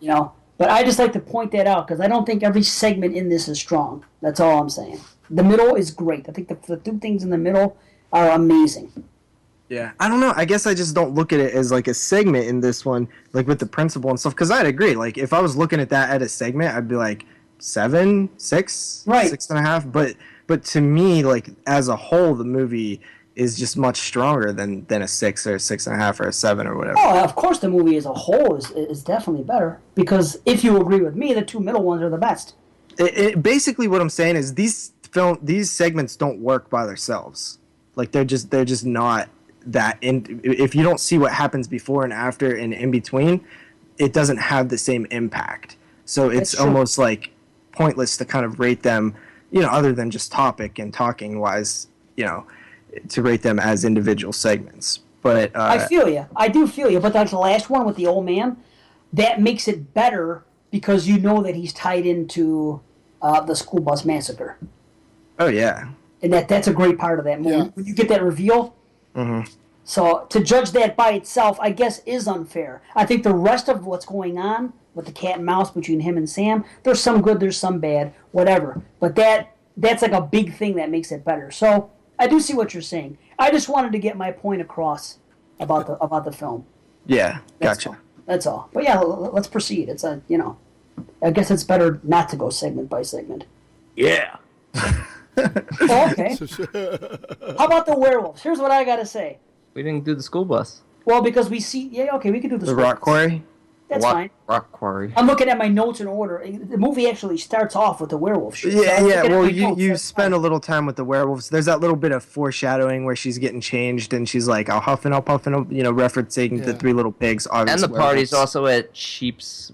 But I just like to point that out because I don't think every segment in this is strong. That's all I'm saying. The middle is great. I think the 2 things in the middle are amazing. Yeah, I don't know. I guess I just don't look at it as like a segment in this one, like with the principal and stuff. Because I'd agree. Like if I was looking at that at a segment, I'd be like 7, 6, Right. 6.5. But but to me, like as a whole, the movie is just much stronger than a 6 or 6.5 or a 7 or whatever. Oh, of course, the movie as a whole is definitely better because if you agree with me, the two middle ones are the best. Basically, what I'm saying is these segments don't work by themselves. Like they're just not that. If you don't see what happens before and after and in between, it doesn't have the same impact. So it's almost like pointless to kind of rate them, other than just topic and talking wise, to rate them as individual segments. But I feel you. I do feel you. But that's the last one with the old man. That makes it better because you know that he's tied into the school bus massacre. Oh yeah. And that's a great part of that movie. Yeah. When you get that reveal. Mm-hmm. So to judge that by itself, I guess, is unfair. I think the rest of what's going on with the cat and mouse between him and Sam, there's some good, there's some bad, whatever. But that's like a big thing that makes it better. So I do see what you're saying. I just wanted to get my point across about the film. Yeah, That's gotcha. all. That's all. But yeah, let's proceed. It's I guess it's better not to go segment by segment. Yeah. Oh, okay. How about the werewolves? Here's what I gotta say. We didn't do the school bus. Well, because we see, we can do The rock quarry. That's fine. Rock quarry. I'm looking at my notes in order. The movie actually starts off with the werewolf shit. So I'm Yeah. looking at Well, my notes. you That's spend fine. a little time with the werewolves. There's that little bit of foreshadowing where she's getting changed, and she's like, "I'll huff and I'll puff," and referencing the Three Little Pigs. And Obviously, the party's also at Sheep's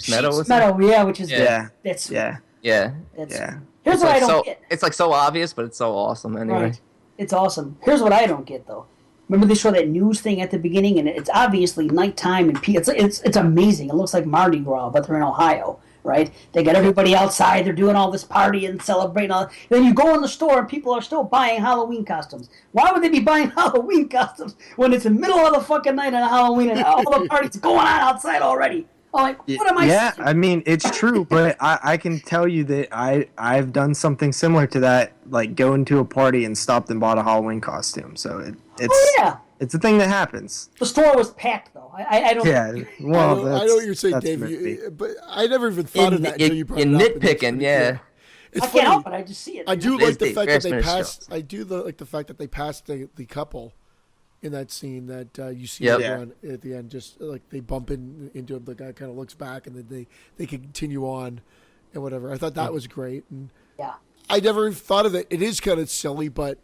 Meadow. Sheep's Meadow, yeah, which is Yeah. That's Yeah. Yeah. That's, Yeah. Here's It's what I like don't get. It's like so obvious, but it's so awesome anyway. Right. It's awesome. Here's what I don't get though. Remember they show that news thing at the beginning, and it's obviously nighttime, and it's amazing. It looks like Mardi Gras, but they're in Ohio, right? They got everybody outside. They're doing all this party and celebrating. Then you go in the store, and people are still buying Halloween costumes. Why would they be buying Halloween costumes when it's the middle of the fucking night on Halloween and all the parties going on outside already? I'm like, what am I Yeah, saying? I mean it's true, but I can tell you that I've done something similar to that, like going to a party and stopped and bought a Halloween costume. So it's Oh yeah, it's a thing that happens. the store was packed though. I don't. Yeah, well, I know what you're saying, that's Dave, meant to be. but I never even thought of that until you brought You're it up. and it's nitpicking, pretty yeah. cool. It's I funny. can't help it. I just see it. I do It is like the the fact that they Christmas passed. show. I do like the fact that they passed the couple in that scene that you see Yep. later on at the end. Just like they bump into him, the guy kind of looks back, and then they continue on and whatever. I thought that was great, and Yeah. I never even thought of it. It is kind of silly, but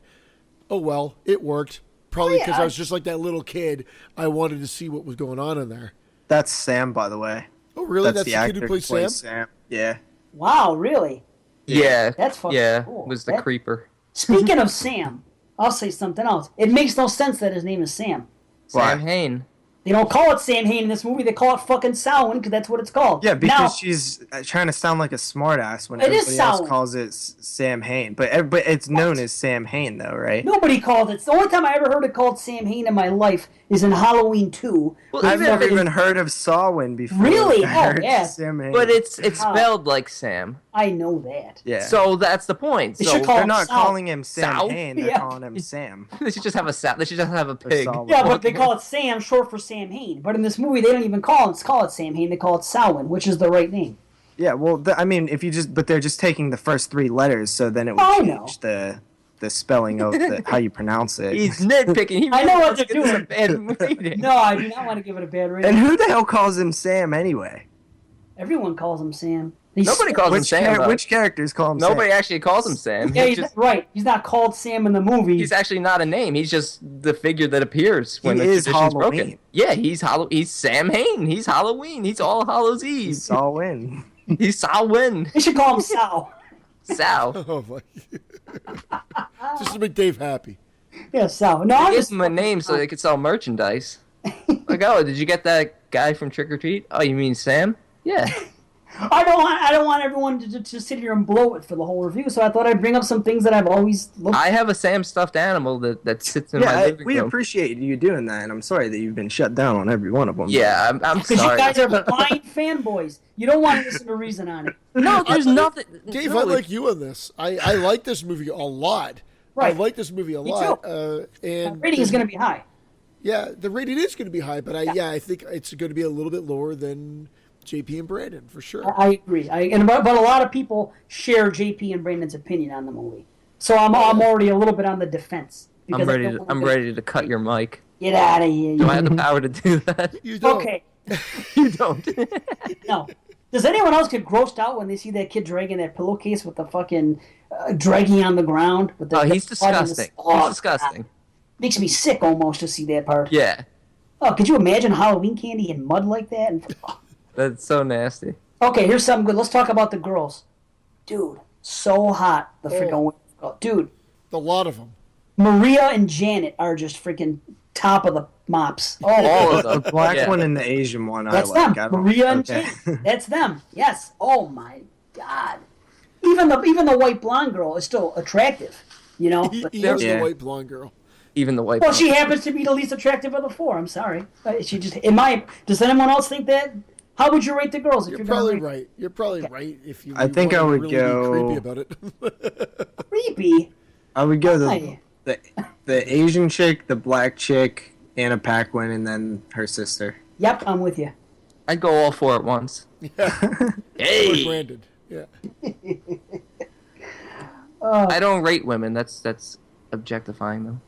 oh well, it worked. Probably because I was just like that little kid. I wanted to see what was going on in there. That's Sam, by the way. Oh really? That's the actor kid who plays Sam. Yeah. Wow, really? Yeah. That's fucking yeah. cool. Was the That- creeper. Speaking of Sam, I'll say something else. It makes no sense that his name is Sam. Why? Sam Hain. They don't call it Sam Hain in this movie. They call it fucking Samhain because that's what it's called. Yeah, because now, she's trying to sound like a smartass when It is everybody else Samhain. calls it Sam Hain. But it's known as Sam Hain, though, right? nobody called it. The only time I ever heard it called Sam Hain in my life is in Halloween 2. Well, I've never fucking- even heard of Samhain before. Really? I Oh, heard yeah. Sam Hain. But it's Oh. spelled like Sam. I know that. yeah. So that's the point. They So should call they're him not Sal. calling him Sam Sal? Hain. They're Yeah. calling him Sam. they should just have they should just have a pig. Sal. Yeah, but they call it Sam, short for Sam Hain. But in this movie, they don't even call it Sam Hain. They call it Samhain, which is the right name. Yeah, well, I mean, but they're just taking the first 3 letters, so then it would I know. change the spelling of how you pronounce it. He's nitpicking. He I know what wants to they're give this a bad rating. No, I do not want to give it a bad rating. And who the hell calls him Sam anyway? Everyone calls him Sam. Nobody calls him Sam. though. Which characters call him Nobody Sam? actually calls him Sam. Yeah, He's he's just- right. He's not called Sam in the movie. He's actually not a name. He's just the figure that appears when He the is tradition's Halloween. broken. Yeah, he's Sam Hain. He's Halloween. He's All Hallows Eve. Samhain. He's Samhain. They should call him Sal. Sal. Oh my! Just to make Dave happy. Yeah, Sal. No, I'm Give just him a name so they could sell merchandise. Like, oh, did you get that guy from Trick or Treat? Oh, you mean Sam? Yeah. I don't want everyone to sit here and blow it for the whole review. So I thought I'd bring up some things that I've always looked. I have a Sam stuffed animal that sits in my Yeah, living we room. appreciate you doing that, and I'm sorry that you've been shut down on every one of them. Yeah, I'm Because sorry. you guys are blind fanboys. You don't want to listen to reason on it. No, there's nothing. Dave, no, I like you on this. I like this movie a lot. Right. I like this movie a Me lot. too. And Rating is going to be high. Yeah, the rating is going to be high, but I think it's going to be a little bit lower than JP and Brandon for sure. I agree. But a lot of people share JP and Brandon's opinion on the movie. So I'm already a little bit on the defense. I'm ready to cut your mic. Get out of here. Do I have the power to do that? You don't. Okay. You don't. No. Does anyone else get grossed out when they see that kid dragging that pillowcase with the fucking dragging on the ground? With the, He's disgusting. He's disgusting. God. Makes me sick almost to see that part. Yeah. Oh, could you imagine Halloween candy in mud like that? That's so nasty. Okay, here's something good. Let's talk about the girls. Dude, so hot. The freaking dude. A lot of them. Maria and Janet are just freaking top of the mops. Oh, All of them. The black Yeah. one and the Asian one, that's I like. them. Maria and Janet. That's them. Yes. Oh my God. Even the white blonde girl is still attractive. You know. But Even Yeah. the white blonde girl. Even the white. well, she happens to be the least attractive of the four. I'm sorry. She just. Does anyone else think that? How would you rate the girls? If You're gonna probably rate right. You're probably right. If you, I think I wanted would to really go- be creepy about it. creepy. I would go Why? the Asian chick, the black chick, Anna Paquin, and then her sister. Yep, I'm with you. I'd go all four at once. Or branded. Yeah. I don't rate women. That's objectifying them.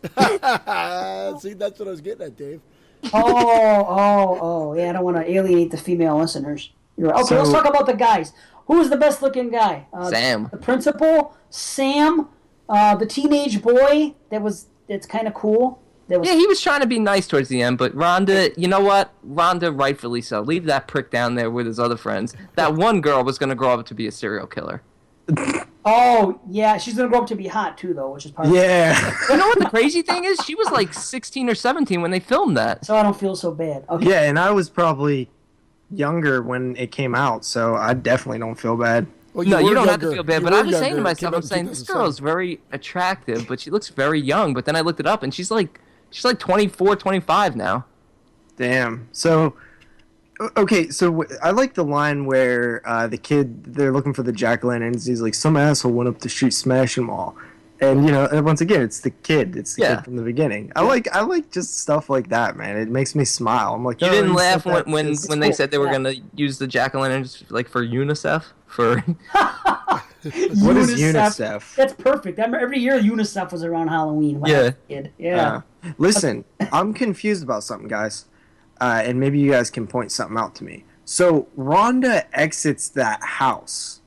See, that's what I was getting at, Dave. Yeah, I don't want to alienate the female listeners. You're right. Okay, let's talk about the guys. Who is the best looking guy? Sam. The principal, Sam, the teenage boy that's kind of cool. That was Yeah, he was trying to be nice towards the end, but Rhonda, you know what? Rhonda, rightfully so. Leave that prick down there with his other friends. That one girl was going to grow up to be a serial killer. Oh, yeah, she's going to grow up to be hot too though, which is part of Yeah. You know what the crazy thing is? She was like 16 or 17 when they filmed that. So I don't feel so bad. Okay. Yeah, and I was probably younger when it came out, so I definitely don't feel bad. Well, No, you were don't have to younger. feel bad, You but I were was saying to younger. It myself, came I'm out in saying, this 2007. girl is very attractive, but she looks very young. But then I looked it up, and she's like 24, 25 now. Damn. So, okay, so I like the line where the kid, they're looking for the jack-o'-lanterns. He's like, some asshole went up the street smashing them all. And, and once again, it's the kid. It's the Yeah. kid from the beginning. I like just stuff like that, man. It makes me smile. I'm like, You oh, didn't and laugh stuff when just- they said they were Yeah. going to use the jack-o'-lanterns like for UNICEF? For What is UNICEF? That's perfect. I remember every year UNICEF was around Halloween when I was a kid. Yeah. Listen, I'm confused about something, guys. And maybe you guys can point something out to me. So Rhonda exits that house.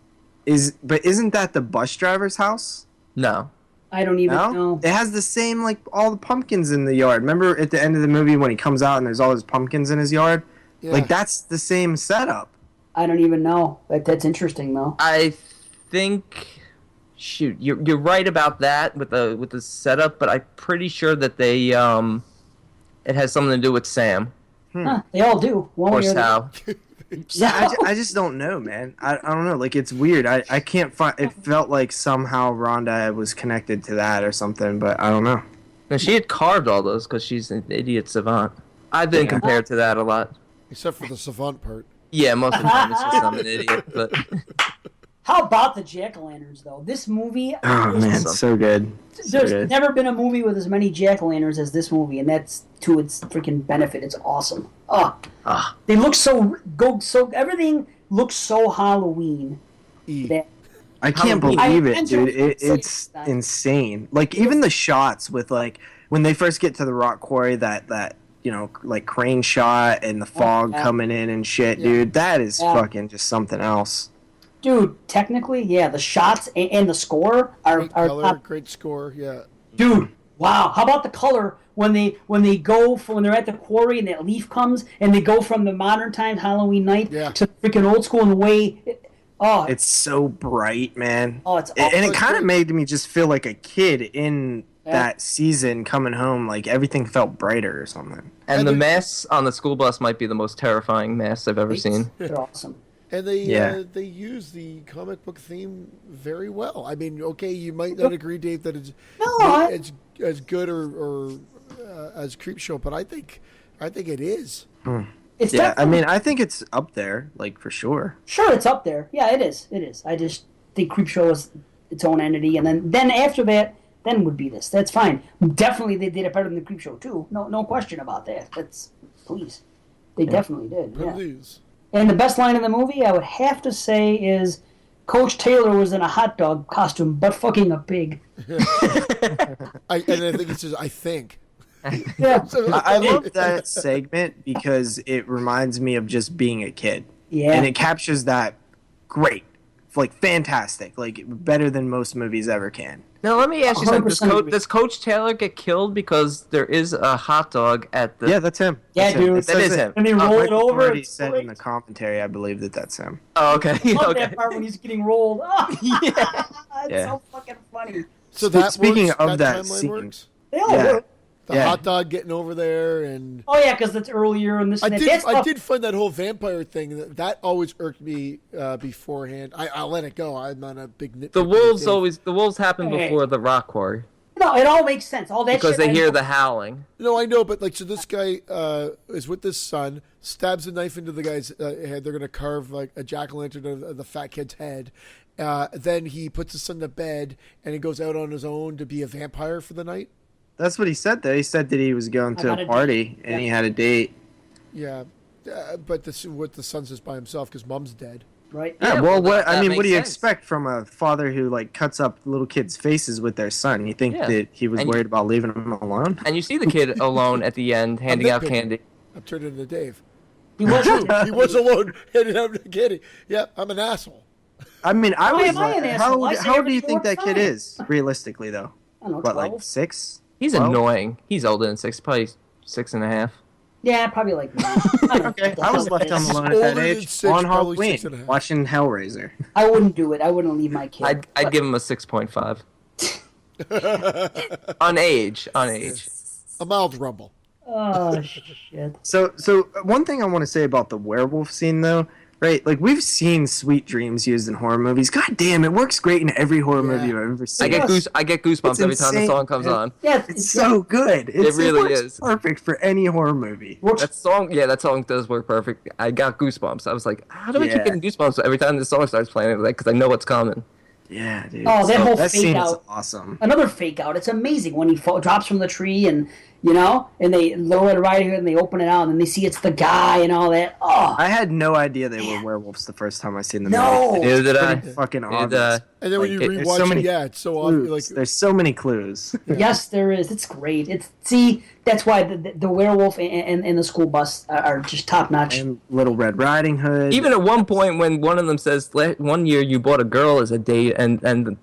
But isn't that the bus driver's house? No. I don't even No? know. It has the same, like, all the pumpkins in the yard. Remember at the end of the movie when he comes out and there's all his pumpkins in his yard? Yeah. Like, that's the same setup. I don't even know. That's interesting though. I think, shoot, you're right about that with the setup, but I'm pretty sure that they it has something to do with Sam Huh, they all do. One or way or the Sal. Yeah, I just don't know, man. I don't know. Like, it's weird. I can't find... It felt like somehow Rhonda was connected to that or something, but I don't know. And she had carved all those because she's an idiot savant. I've been compared to that a lot. Except for the savant part. Yeah, most of the time it's just I'm an idiot, but How about the jack-o'-lanterns though? This movie, Oh, man, so good. So there's good. never been a movie with as many jack-o'-lanterns as this movie, and that's to its freaking benefit. It's awesome. They look everything looks so Halloween. That I can't Halloween. believe I it, dude. mentioned It's that. insane. Like, even the shots with, like, when they first get to the rock quarry, that like, crane shot and the fog yeah. coming in and shit, dude. That is Yeah. fucking just something else. Dude, technically, yeah, the shots and the score are Great color, top. great score. Yeah. Dude, wow! How about the color when they're at the quarry and that leaf comes and they go from the modern times Halloween night Yeah. to freaking old school and the way. It's so bright, man. Oh, it's And it awesome. kind of made me just feel like a kid in Yeah. that season coming home. Like, everything felt brighter or something. and the masks on the school bus might be the most terrifying masks I've ever seen. They're awesome. And they Yeah. they use the comic book theme very well. I mean, okay, you might not agree, Dave, that it's as good or as Creepshow, but I think it is. It's Yeah, I definitely- mean, I think it's up there, like, for sure. Sure, it's up there. Yeah, it is. It is. I just think Creepshow is its own entity, and then after that, then would be this. That's fine. Definitely, they did it better than the Creepshow too. No question about that. Please, they definitely did. Yeah. Please. And the best line in the movie, I would have to say, is Coach Taylor was in a hot dog costume, but fucking a pig. I think it's just, I think. Yeah. I love that segment because it reminds me of just being a kid. Yeah. And it captures that great. Like, fantastic. Like, better than most movies ever can. Now, let me ask you something. 100% agree. Does Coach Taylor get killed because there is a hot dog at the... Yeah, that's him. Yeah, That's him. dude. It says That is it. him. And they roll it Michael over. already It's said great. in the commentary, I believe that's him. Oh, okay. I love Okay. that part when he's getting rolled. Oh, Yeah. it's Yeah. so fucking funny. So that Speaking works, of that timeline scene- works? They all Yeah. work. The Yeah. hot dog getting over there, and Oh yeah, because it's earlier and this. I And that. did. That's I stuff- did find that whole vampire thing that always irked me beforehand. I'll let it go. I'm not a big nitpicker. The wolves happen Hey. before the rock quarry No, it all makes sense. All that because shit. they I hear know. the howling. No, I know, but like, so this guy is with his son, stabs a knife into the guy's head. They're gonna carve like a jack-o'-lantern of the fat kid's head. Then he puts his son to bed, and he goes out on his own to be a vampire for the night. That's what he said, though. He said that he was going I to had a a party, date. and Yeah. he had a date. Yeah, but what the son's just by himself because mom's dead. Right. Yeah, Yeah, well, well, what that what makes do you sense. expect from a father who like cuts up little kids' faces with their son? You think Yeah. that he was And- worried about leaving him alone? And you see the kid alone at the end handing out nitpicking. candy. I'm turning into Dave. He was. He was alone, handing out the candy. Yeah, I'm an asshole. I mean, I Why was am I an like, asshole? I say how old do you everything think that all kid the time. is, realistically, though? I don't know. What, 12? like 6? He's 12? annoying. He's older than 6, probably 6.5. Yeah, probably like. I don't know Okay, what the I was hell left it home is. alone at Older that than age 6, on probably Halloween, 6.5. watching Hellraiser. I wouldn't do it. I wouldn't leave my kid. I'd give him a 6.5. On age. A mild rumble. Oh shit. So one thing I want to say about the werewolf scene, though, right? Like, we've seen Sweet Dreams used in horror movies. God damn, it works great in every horror movie I've ever seen. I get goosebumps It's every time the insane, song comes man. on. Yeah, It's so good. It really works is. perfect for any horror movie. works. That song does work perfect. I got goosebumps. I was like, how do I keep Yeah. getting goosebumps every time this song starts playing? Like, because I know what's coming. Yeah, dude. Oh, that whole that fake scene is out. awesome. Another fake out. It's amazing when he drops from the tree and and they lower it right here and they open it out and then they see it's the guy and all that. Oh, I had no idea they were werewolves the first time I seen them. No. Neither did I. Pretty fucking And, obvious. And then when you Like, there's rewatch so many it, yeah, it's so obvious. clues. Like, There's so many clues. yes, there is. It's great. That's why the werewolf and the school bus are just top notch. And Little Red Riding Hood. Even at one point when one of them says, one year you bought a girl as a date, and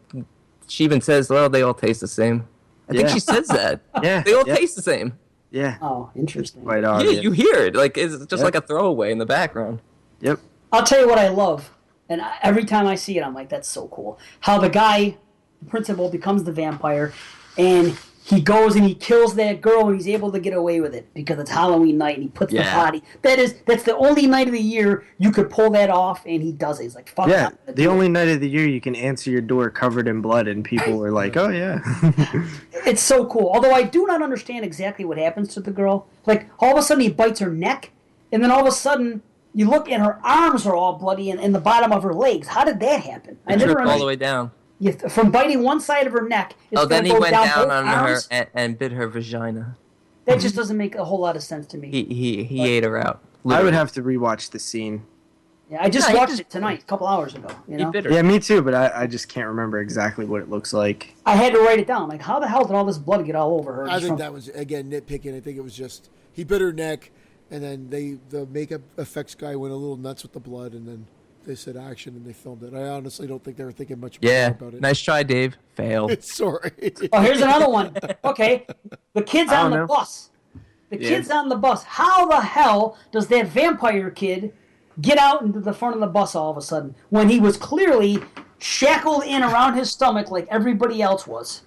she even says, well, they all taste the same. I think Yeah. she says that. Yeah, They all yeah. taste the same. Yeah, Oh, interesting. quite Yeah, obvious. you hear it. Like, it's just Yep. like a throwaway in the background. Yep. I'll tell you what I love, and every time I see it, I'm like, that's so cool. How the guy, the principal, becomes the vampire, and he goes and he kills that girl, and he's able to get away with it because it's Halloween night, and he puts the Yeah. body. That's the only night of the year you could pull that off, and he does it. He's like, fuck Yeah, that. the only night of the year you can answer your door covered in blood, and people are like, "Oh yeah." It's so cool. Although I do not understand exactly what happens to the girl. Like, all of a sudden he bites her neck, and then all of a sudden you look and her arms are all bloody and the bottom of her legs. How did that happen? I never Tripped all the understood. way down. From biting one side of her neck. It's Oh, then gonna he go went down both on her arms? and bit her vagina. That just doesn't make a whole lot of sense to me. He ate her out. I would have to rewatch the scene. Yeah, I just No, he watched just- it tonight, a couple hours ago. You He know, bit her. Yeah, me too, but I just can't remember exactly what it looks like. I had to write it down. Like, how the hell did all this blood get all over her? I Just think from- that was, again, nitpicking. I think it was just, he bit her neck, and then the makeup effects guy went a little nuts with the blood, and then they said action, and they filmed it. I honestly don't think they were thinking much more Yeah. about it. Nice try, Dave. Fail. Sorry. Oh, here's another one. Okay, the kid's I on don't the know. bus. The kid's on the bus. How the hell does that vampire kid get out into the front of the bus all of a sudden when he was clearly shackled in around his stomach like everybody else was?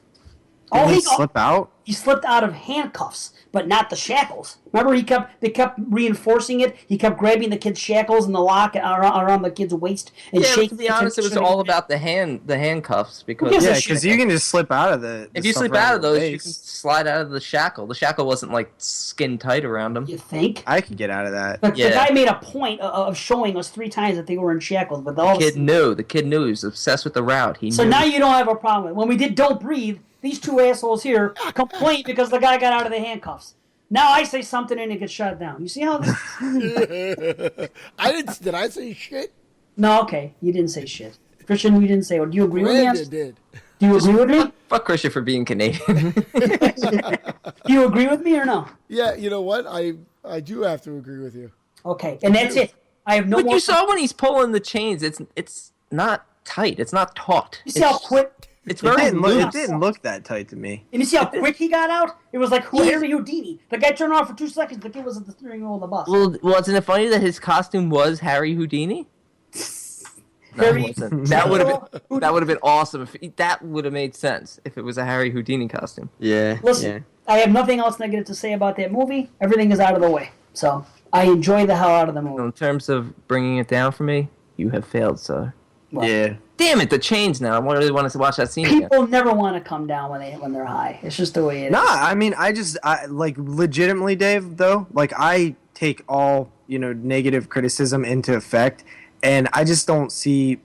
Did he slip out? He slipped out of handcuffs, but not the shackles. Remember, they kept reinforcing it. He kept grabbing the kid's shackles and the lock around the kid's waist and Yeah, but shaking. to be honest, it was all about the handcuffs because gives a Yeah, shit. because you can just slip out of the if you stuff slip around out of your those, you waist. can slide out of the shackle. The shackle wasn't like skin tight around him. You think? I could get out of that. But the Yeah. guy made a point of showing us 3 times that they were in shackles, but all of a Kid sudden- knew. The kid knew. He was obsessed with the route. He So knew. now you don't have a problem with it. When we did Don't Breathe, these 2 assholes here complained because the guy got out of the handcuffs. Now I say something and it gets shut down. You see how this... Did I say shit? No, okay. You didn't say shit. Christian, you didn't say. Do you agree with me? Brandon did. Do you agree with me? Fuck Christian for being Canadian. Do you agree with me or no? Yeah, you know what? I do have to agree with you. Okay, and that's it. I have no But more. you saw when he's pulling the chains. It's not tight. It's not taut. You see how quick? It's It very didn't, look, loose. it didn't look that tight to me. And you see how quick he got out? It was like Harry Houdini. The guy turned around for 2 seconds. The kid was at the steering wheel of the bus. Well, isn't it funny that his costume was Harry Houdini? No, Harry- it wasn't. That would have been awesome. That would have made sense if it was a Harry Houdini costume. Yeah. Listen, I have nothing else negative to say about that movie. Everything is out of the way. So I enjoy the hell out of the movie. In terms of bringing it down for me, you have failed, sir. Well, Yeah. Damn it, the chains now. I really want to watch that scene again. People never want to come down when they're high. It's just the way it is. Nah, I mean, I like legitimately, Dave. Though, like, I take all negative criticism into effect, and I just don't see.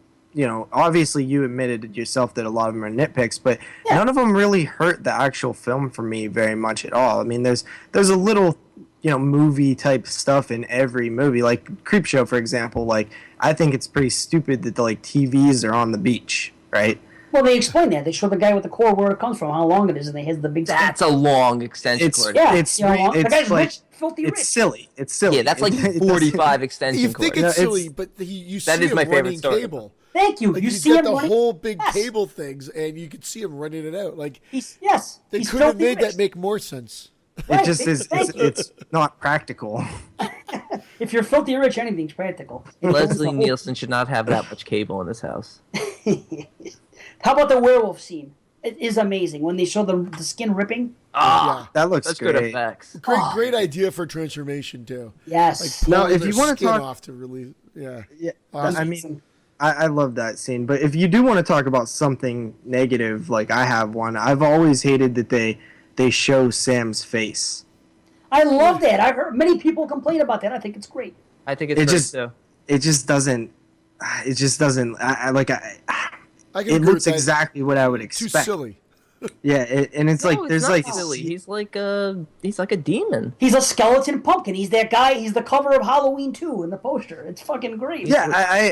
Obviously, you admitted yourself that a lot of them are nitpicks, but none of them really hurt the actual film for me very much at all. I mean, there's a little movie type stuff in every movie, like Creepshow, for example. Like, I think it's pretty stupid that the TVs are on the beach, right? Well, they explain that. They show the guy with the cord where it comes from, how long it is, and they has the big. That's a long extension cord. Yeah, it's the guy's like rich, filthy rich. it's silly. It's silly. Yeah, that's like It 45 extension You cord. think it's No, silly, but you see that is him my favorite running story. cable. Thank you. Like, You he's see got him the running? whole big Yes. cable things, and you could see him running it out. Like, He's they he's could have filthy made rich. that make more sense. It just is. Thank you. It's not practical. If you're filthy rich, anything's practical. Leslie Nielsen should not have that much cable in his house. How about the werewolf scene? It is amazing when they show the skin ripping. Yeah. That looks That's great. good effects. Great idea for transformation too. Yes. Now, Pulling if you their wanna skin talk- off to release, yeah. Yeah, Awesome. I mean, I love that scene. But if you do want to talk about something negative, like I have one, I've always hated that they show Sam's face. I love that. I've heard many people complain about that. I think it's great. I think it's It great just- too. It just doesn't. It just doesn't. I can It agree looks with that. exactly what I would Too expect. silly. Yeah, and it's like No, there's not like silly. He's like a demon. He's a skeleton pumpkin. He's that guy. He's the cover of Halloween 2 in the poster. It's fucking great. yeah,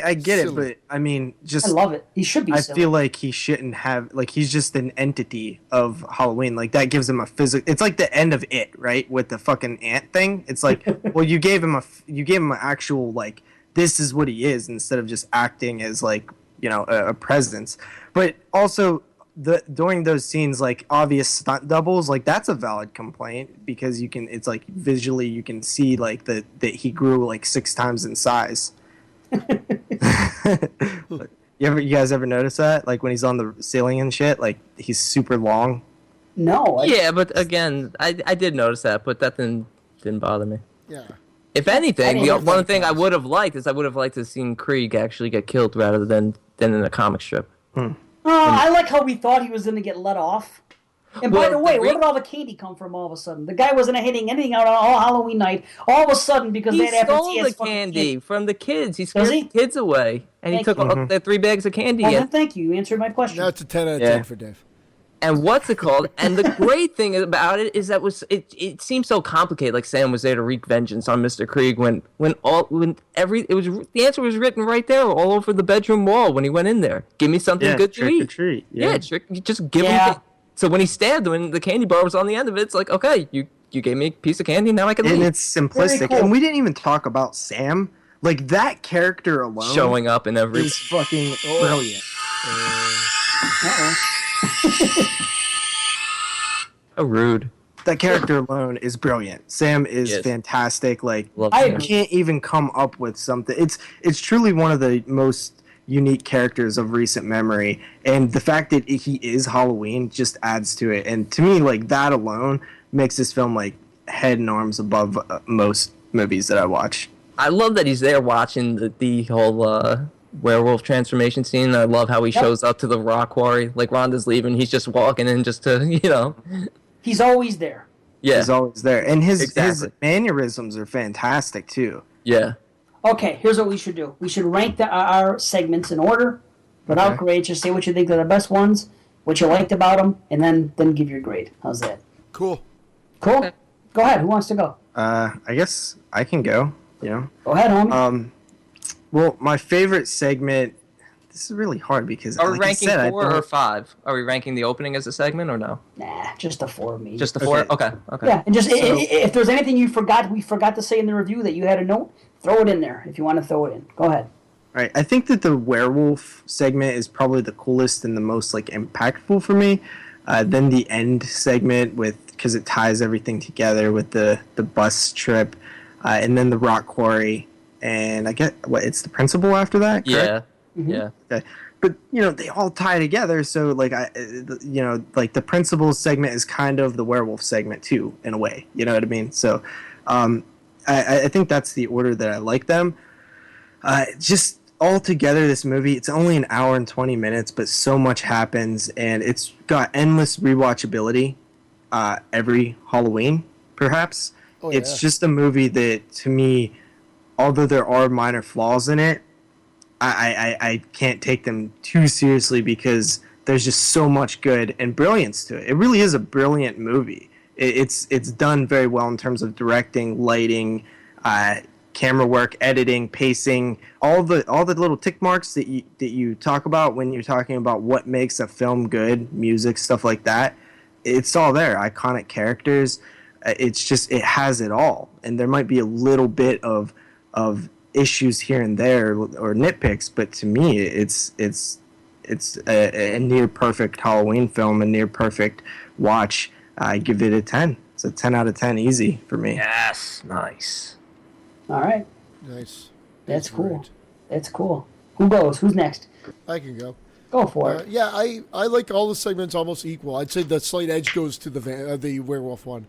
I get it, Silly. but I mean, just I love it. He should be I silly. feel like he shouldn't have he's just an entity of Halloween. Like that gives him a physical. It's like the end of It, right? With the fucking ant thing. It's like, well, you gave him an actual like this is what he is instead of just acting as like a presence. But also during those scenes, like obvious stunt doubles, like that's a valid complaint because it's like visually you can see like that he grew like 6 times in size. You guys ever notice that? Like when he's on the ceiling and shit, like he's super long. No. Yeah, but again, I did notice that, but that didn't bother me. Yeah. If anything, I the didn't one thing I would have liked is I would have liked to have seen Krieg actually get killed rather than in a comic strip. I like how we thought he was going to get let off. And by Well, the way, the where did all the candy come from all of a sudden? The guy wasn't hitting anything out on all Halloween night. All of a sudden, because He they had stole the fucking candy from the kids. He Does scared he? the kids away, and he Thank took you. all the 3 bags of candy. Well, and then thank you. You answered my question. Now it's a 10 out of Yeah. 10 for Dave. And what's it called? And the great thing about it is that it seems so complicated. Like Sam was there to wreak vengeance on Mr. Krieg the answer was written right there all over the bedroom wall when he went in there. Give me something good to trick or eat. treat. Yeah, just give Yeah. me. So when he stabbed him and the candy bar was on the end of it, it's like, okay, you gave me a piece of candy, now I can And leave. it's simplistic. cool. And we didn't even talk about Sam. Like that character alone Showing up in every. is fucking brilliant. Uh-oh. Oh, rude. That character alone is brilliant. Sam is Yes. fantastic. Like Love I Sam. agree. can't even come up with something. It's truly one of the most unique characters of recent memory, and the fact that he is Halloween just adds to it. And to me, like that alone makes this film like head and arms above most movies that I watch. I love that he's there watching the whole werewolf transformation scene. I love how he shows up to the rock quarry. Like Rhonda's leaving, he's just walking in just to, He's always there. Yeah. He's always there, and his Exactly. mannerisms are fantastic too. Yeah. Okay, here's what we should do. We should rank our segments in order, without grades. Just say what you think are the best ones, what you liked about them, and then give your grade. How's that? Cool. Cool? Okay. Go ahead. Who wants to go? I guess I can go. Go ahead, homie. Well, my favorite segment this is really hard because Are we like I ranking said, 4 or 5? Are we ranking the opening as a segment or no? Nah, just the 4 of me. Just the 4? Okay. Okay. Yeah, and just if there's anything we forgot to say in the review that you had a note, throw it in there if you want to throw it in. Go ahead. All right, I think that the werewolf segment is probably the coolest and the most like impactful for me. Then the end segment because it ties everything together with the bus trip, and then the rock quarry, and I get it's the principal after that. Correct? Yeah. Yeah. Okay. But they all tie together. So like like the principal segment is kind of the werewolf segment too, in a way. You know what I mean? So, I think that's the order that I like them. Just all together, this movie, it's only an hour and 20 minutes, but so much happens, and it's got endless rewatchability every Halloween, perhaps. Oh, yeah. It's just a movie that, to me, although there are minor flaws in it, I can't take them too seriously because there's just so much good and brilliance to it. It really is a brilliant movie. It's done very well in terms of directing, lighting, camera work, editing, pacing, all the little tick marks that you talk about when you're talking about what makes a film good, music, stuff like that. It's all there. Iconic characters. It's just it has it all, and there might be a little bit of issues here and there or nitpicks, but to me, it's a near perfect Halloween film, a near perfect watch. I give it a 10. It's a 10 out of 10, easy for me. Yes. Nice. All right. Nice. That's cool. Great. That's cool. Who goes? Who's next? I can go. Go for it. Yeah, I like all the segments almost equal. I'd say the slight edge goes to the werewolf one,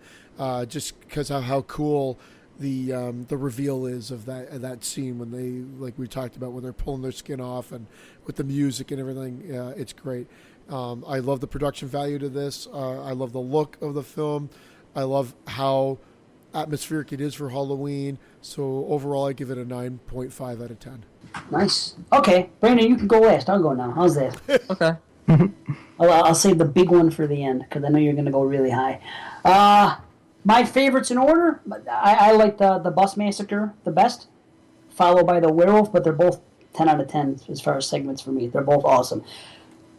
just because of how cool the reveal is of that scene when they, like we talked about, when they're pulling their skin off and with the music and everything. It's great. I love the production value to this. I love the look of the film. I love how atmospheric it is for Halloween. So overall, I give it a 9.5 out of 10. Nice. Okay, Brandon, you can go last. I'll go now. How's that? Okay. I'll save the big one for the end because I know you're going to go really high. My favorites in order, I like the Bus Massacre the best, followed by the Werewolf, but they're both 10 out of 10 as far as segments for me. They're both awesome.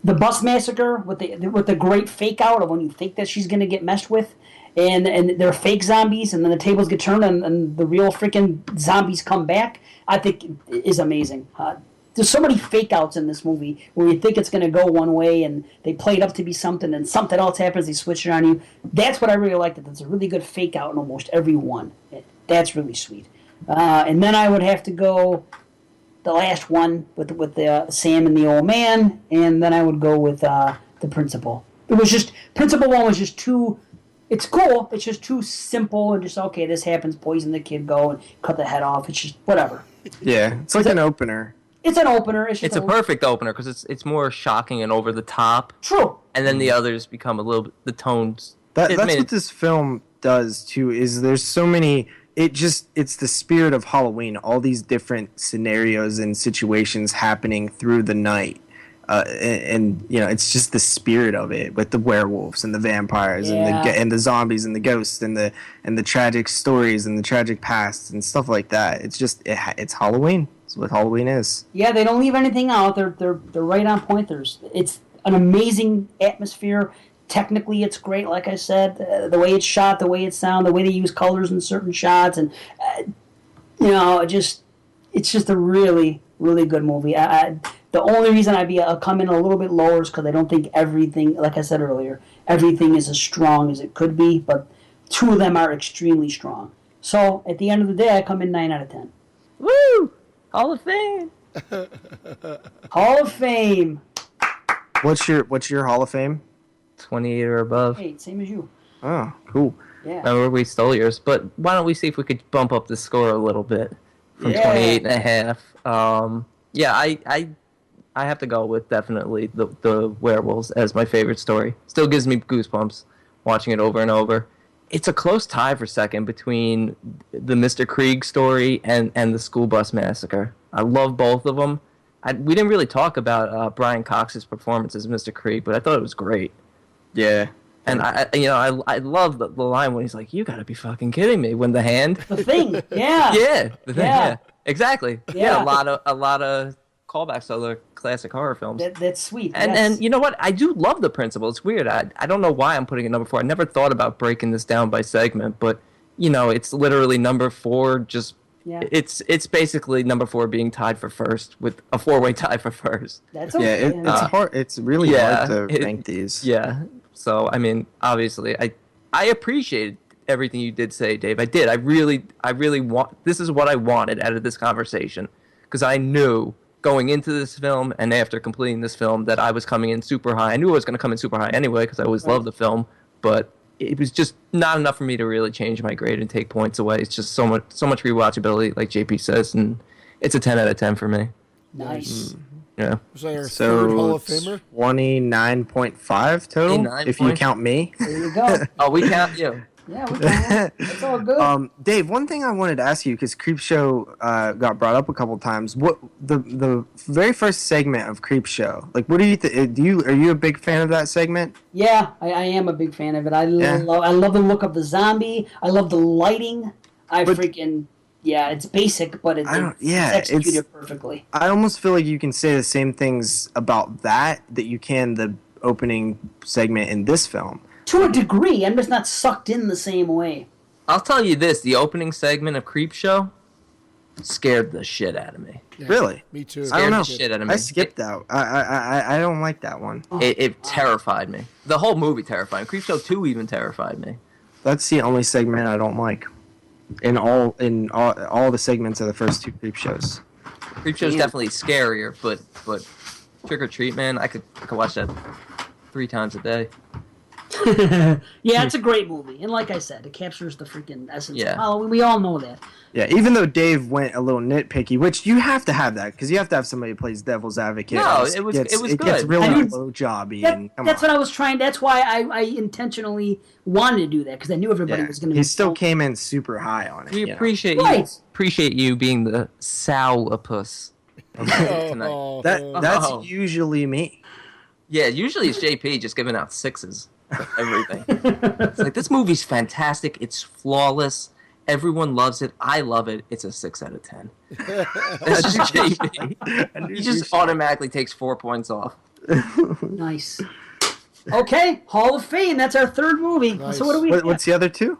The Bus Massacre with the great fake out of when you think that she's going to get messed with, and they're fake zombies, and then the tables get turned and the real freaking zombies come back, I think is amazing. There's so many fake outs in this movie where you think it's going to go one way and they play it up to be something and something else happens, they switch it on you. That's what I really like, that there's a really good fake out in almost every one. That's really sweet. And then I would have to go the last one with the Sam and the old man, and then I would go with the principal. It was just, principal one was just too, it's cool, it's just too simple and just, okay, this happens, poison the kid, go and cut the head off. It's just, whatever. Yeah, it's like an opener. It's an opener. It's a perfect opener because it's more shocking and over the top. True. And then the others become a little bit, the tones. That's what this film does too. Is there's so many. It's the spirit of Halloween. All these different scenarios and situations happening through the night, and it's just the spirit of it with the werewolves and the vampires and the zombies and the ghosts and the tragic stories and the tragic past and stuff like that. It's just it's Halloween. That's what Halloween is. Yeah, they don't leave anything out. They're right on point. It's an amazing atmosphere. Technically, it's great. Like I said, the way it's shot, the way it sounds, the way they use colors in certain shots, and it's just a really, really good movie. The only reason I'll come in a little bit lower is because I don't think everything, like I said earlier, everything is as strong as it could be, but two of them are extremely strong. So at the end of the day, I come in 9 out of 10. Woo! Hall of Fame. Hall of Fame. What's your Hall of Fame? 28 or above. Hey, same as you. Oh, cool. Yeah. Remember, we stole yours, but why don't we see if we could bump up the score a little bit from 28 and a half. I have to go with definitely the werewolves as my favorite story. Still gives me goosebumps watching it over and over. It's a close tie for second between the Mr. Krieg story and the school bus massacre. I love both of them. We didn't really talk about Brian Cox's performance as Mr. Krieg, but I thought it was great. Yeah. And I love the line when he's like, "You gotta be fucking kidding me!" When the hand, The Thing, yeah. yeah, the thing, Yeah. yeah, exactly, Yeah. a lot of callbacks to other classic horror films. That's sweet. And yes. and you know what? I do love the principle. It's weird. I don't know why I'm putting it number 4. I never thought about breaking this down by segment, but it's literally number 4. Just it's basically number 4 being tied for first with a 4-way tie for first. That's okay. It's hard. It's really hard to rank these. Yeah. So I mean, obviously, I appreciated everything you did say, Dave. I did. I really want. This is what I wanted out of this conversation, because I knew going into this film and after completing this film that I was coming in super high. I knew I was going to come in super high anyway because I always loved the film, but it was just not enough for me to really change my grade and take points away. It's just so much rewatchability, like JP says, and it's a 10 out of 10 for me. Nice. Yeah. Was that our third Hall of Famer? 29.5 total, 29 if you count me. There you go. Oh, we count you. Yeah, we can. It's all good. Dave, one thing I wanted to ask you, because Creepshow got brought up a couple times. What the very first segment of Creepshow? Like, what do you think? Are you a big fan of that segment? Yeah, I am a big fan of it. I love the look of the zombie. I love the lighting. It's basic, but it's executed perfectly. I almost feel like you can say the same things about that you can the opening segment in this film. To a degree, I'm just not sucked in the same way. I'll tell you this: the opening segment of Creepshow scared the shit out of me. Yeah, Really? Me too. I don't know. The shit out of me. I skipped out. I don't like that one. It terrified me. The whole movie terrified me. Creepshow 2 even terrified me. That's the only segment I don't like. In all the segments of the first 2 Creepshows. Creepshow's definitely scarier, but Trick or Treat, man, I could watch that 3 times a day. Yeah, it's a great movie, and like I said, it captures the freaking essence of Yeah. Halloween. We all know that. Yeah, even though Dave went a little nitpicky, which you have to have that because you have to have somebody who plays devil's advocate. No, it it was gets good. really low jobby. That's what I was trying. That's why I intentionally wanted to do that, because I knew everybody was going to. He still came in super high on it. We you appreciate know? you. Appreciate you being the sourpuss tonight. That's usually me. Yeah, usually it's JP just giving out 6s for everything. It's like, this movie's fantastic. It's flawless. Everyone loves it. I love it. It's a 6 out of 10. That's just JP. He just automatically takes 4 points off. Nice. Okay, Hall of Fame. That's our third movie. Nice. So what do we? What's the other 2?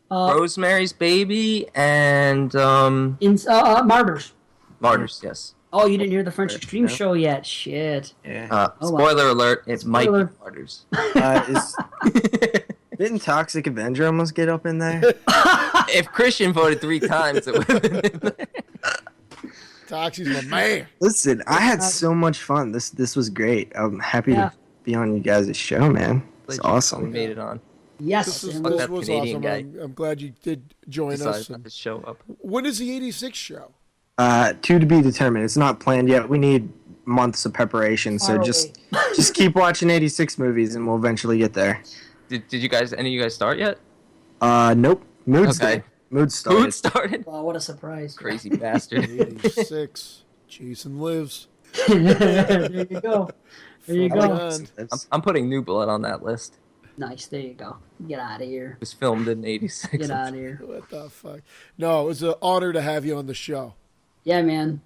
Rosemary's Baby and Martyrs. Martyrs, yes. Oh, you didn't hear the French Extreme show yet? Shit. Yeah. Spoiler alert, it might be Martyrs. Didn't Toxic Avenger almost get up in there? If Christian voted 3 times, it would have been in there. Toxie's my man. Listen, I had so much fun. This was great. I'm happy to be on you guys' show, man. It's awesome. We made it on. Yes. This and was Canadian awesome. guy. I'm glad you did join us. Decided not And to show up. when is the 86 show? 2 to be determined. It's not planned yet. We need months of preparation, so Far just keep watching 86 movies, and we'll eventually get there. Did you guys, any of you guys start yet? Nope. Mood's Okay. there. Mood started. Food started? Wow, what a surprise. Crazy bastard. 86. Jason lives. There you go. There you go. Fun. I'm putting New Blood on that list. Nice. There you go. Get out of here. It was filmed in 86. Get out of here. What the fuck? No, it was an honor to have you on the show. Yeah, man.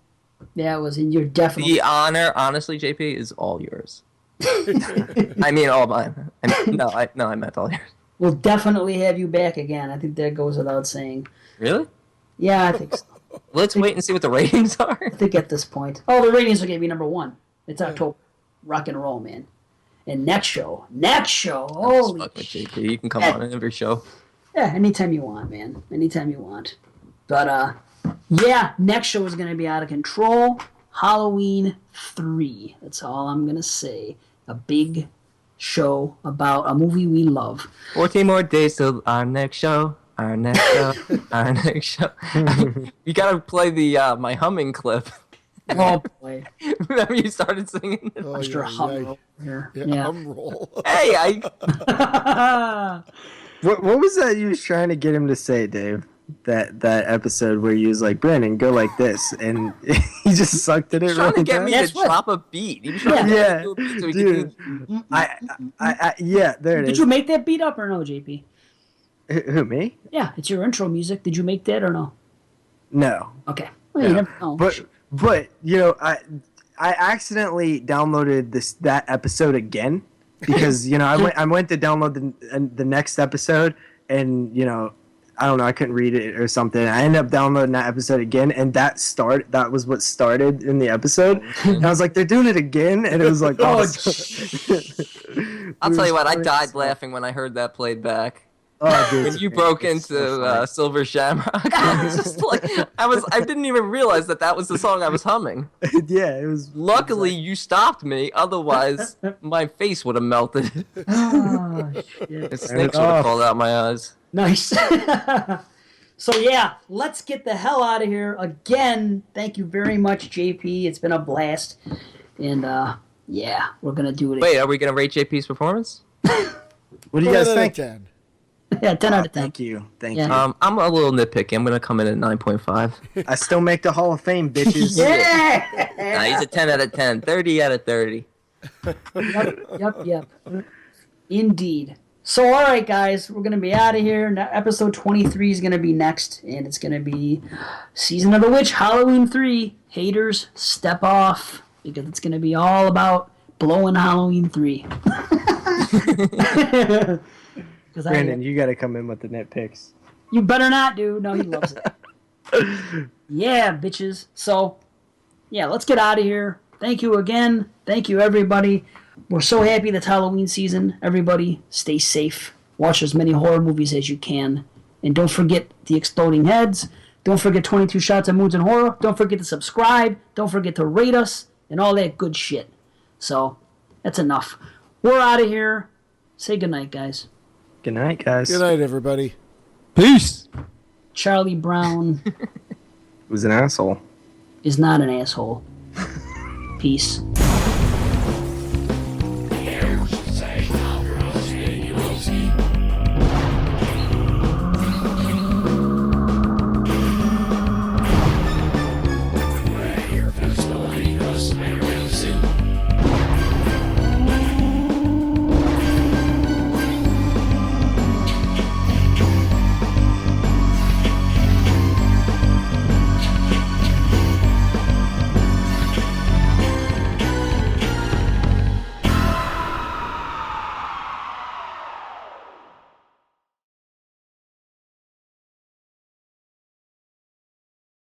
Yeah, it was. And you're definitely. The honor, honestly, JP, is all yours. I mean, all mine. I meant all yours. We'll definitely have you back again. I think that goes without saying. Really? Yeah, I think so. Let's wait and see what the ratings are. I think at this point. Oh, the ratings are going to be number 1. It's October. Rock and roll, man. And next show. Holy Fuck with JP. You can come on every show. Yeah, anytime you want, man. Anytime you want. But, yeah, next show is going to be out of control. Halloween 3. That's all I'm going to say. A big show about a movie we love. 14 more days till our next show. Our next show. Our next show. You gotta play the my humming clip. Oh, boy. Remember you started singing it? Extra hum over here. Yeah. Roll. Hey, What was that you was trying to get him to say, Dave? That episode where you was like, Brandon, go like this, and he just sucked at it. He was trying to really get me bad. to drop a beat. He was trying to get me to do a beat so he dude. could do... Yeah, there it is. Did you make that beat up or no, JP? Who, me? Yeah, it's your intro music. Did you make that or no? No. Okay. Well, you never know. But you know, I accidentally downloaded that episode again because I went to download the next episode and I don't know, I couldn't read it or something. I ended up downloading that episode again, and that was what started in the episode. And I was like, they're doing it again, and it was like, Oh, I'll tell you what, I died laughing when I heard that played back. Oh, dude, When you broke into Silver Shamrock, I was just like, I didn't even realize that was the song I was humming. Yeah, it was. Luckily, you stopped me. Otherwise, my face would have melted. Oh, shit. The snakes would have crawled out my eyes. Nice. So yeah, let's get the hell out of here. Again, thank you very much, JP. It's been a blast. And yeah, we're gonna do it. Wait, are we gonna rate JP's performance? What do you guys think? 10. Yeah, 10 out of 10. Thank you. Yeah. I'm a little nitpicky. I'm gonna come in at 9.5. I still make the Hall of Fame, bitches. Yeah. Nah, he's a 10 out of 10. 30 out of 30. Yep. Indeed. So, all right, guys, we're going to be out of here. Now, episode 23 is going to be next, and it's going to be Season of the Witch, Halloween 3. Haters, step off, because it's going to be all about blowing Halloween 3. Brandon, you got to come in with the nitpicks. You better not, dude. No, he loves it. Yeah, bitches. So, yeah, let's get out of here. Thank you again. Thank you, everybody. We're so happy that's Halloween season. Everybody, stay safe. Watch as many horror movies as you can. And don't forget the Exploding Heads. Don't forget 22 Shots of Moods and Horror. Don't forget to subscribe. Don't forget to rate us and all that good shit. So, that's enough. We're out of here. Say goodnight, guys. Good night, guys. Good night, everybody. Peace. Charlie Brown Was an asshole. is not an asshole. Peace.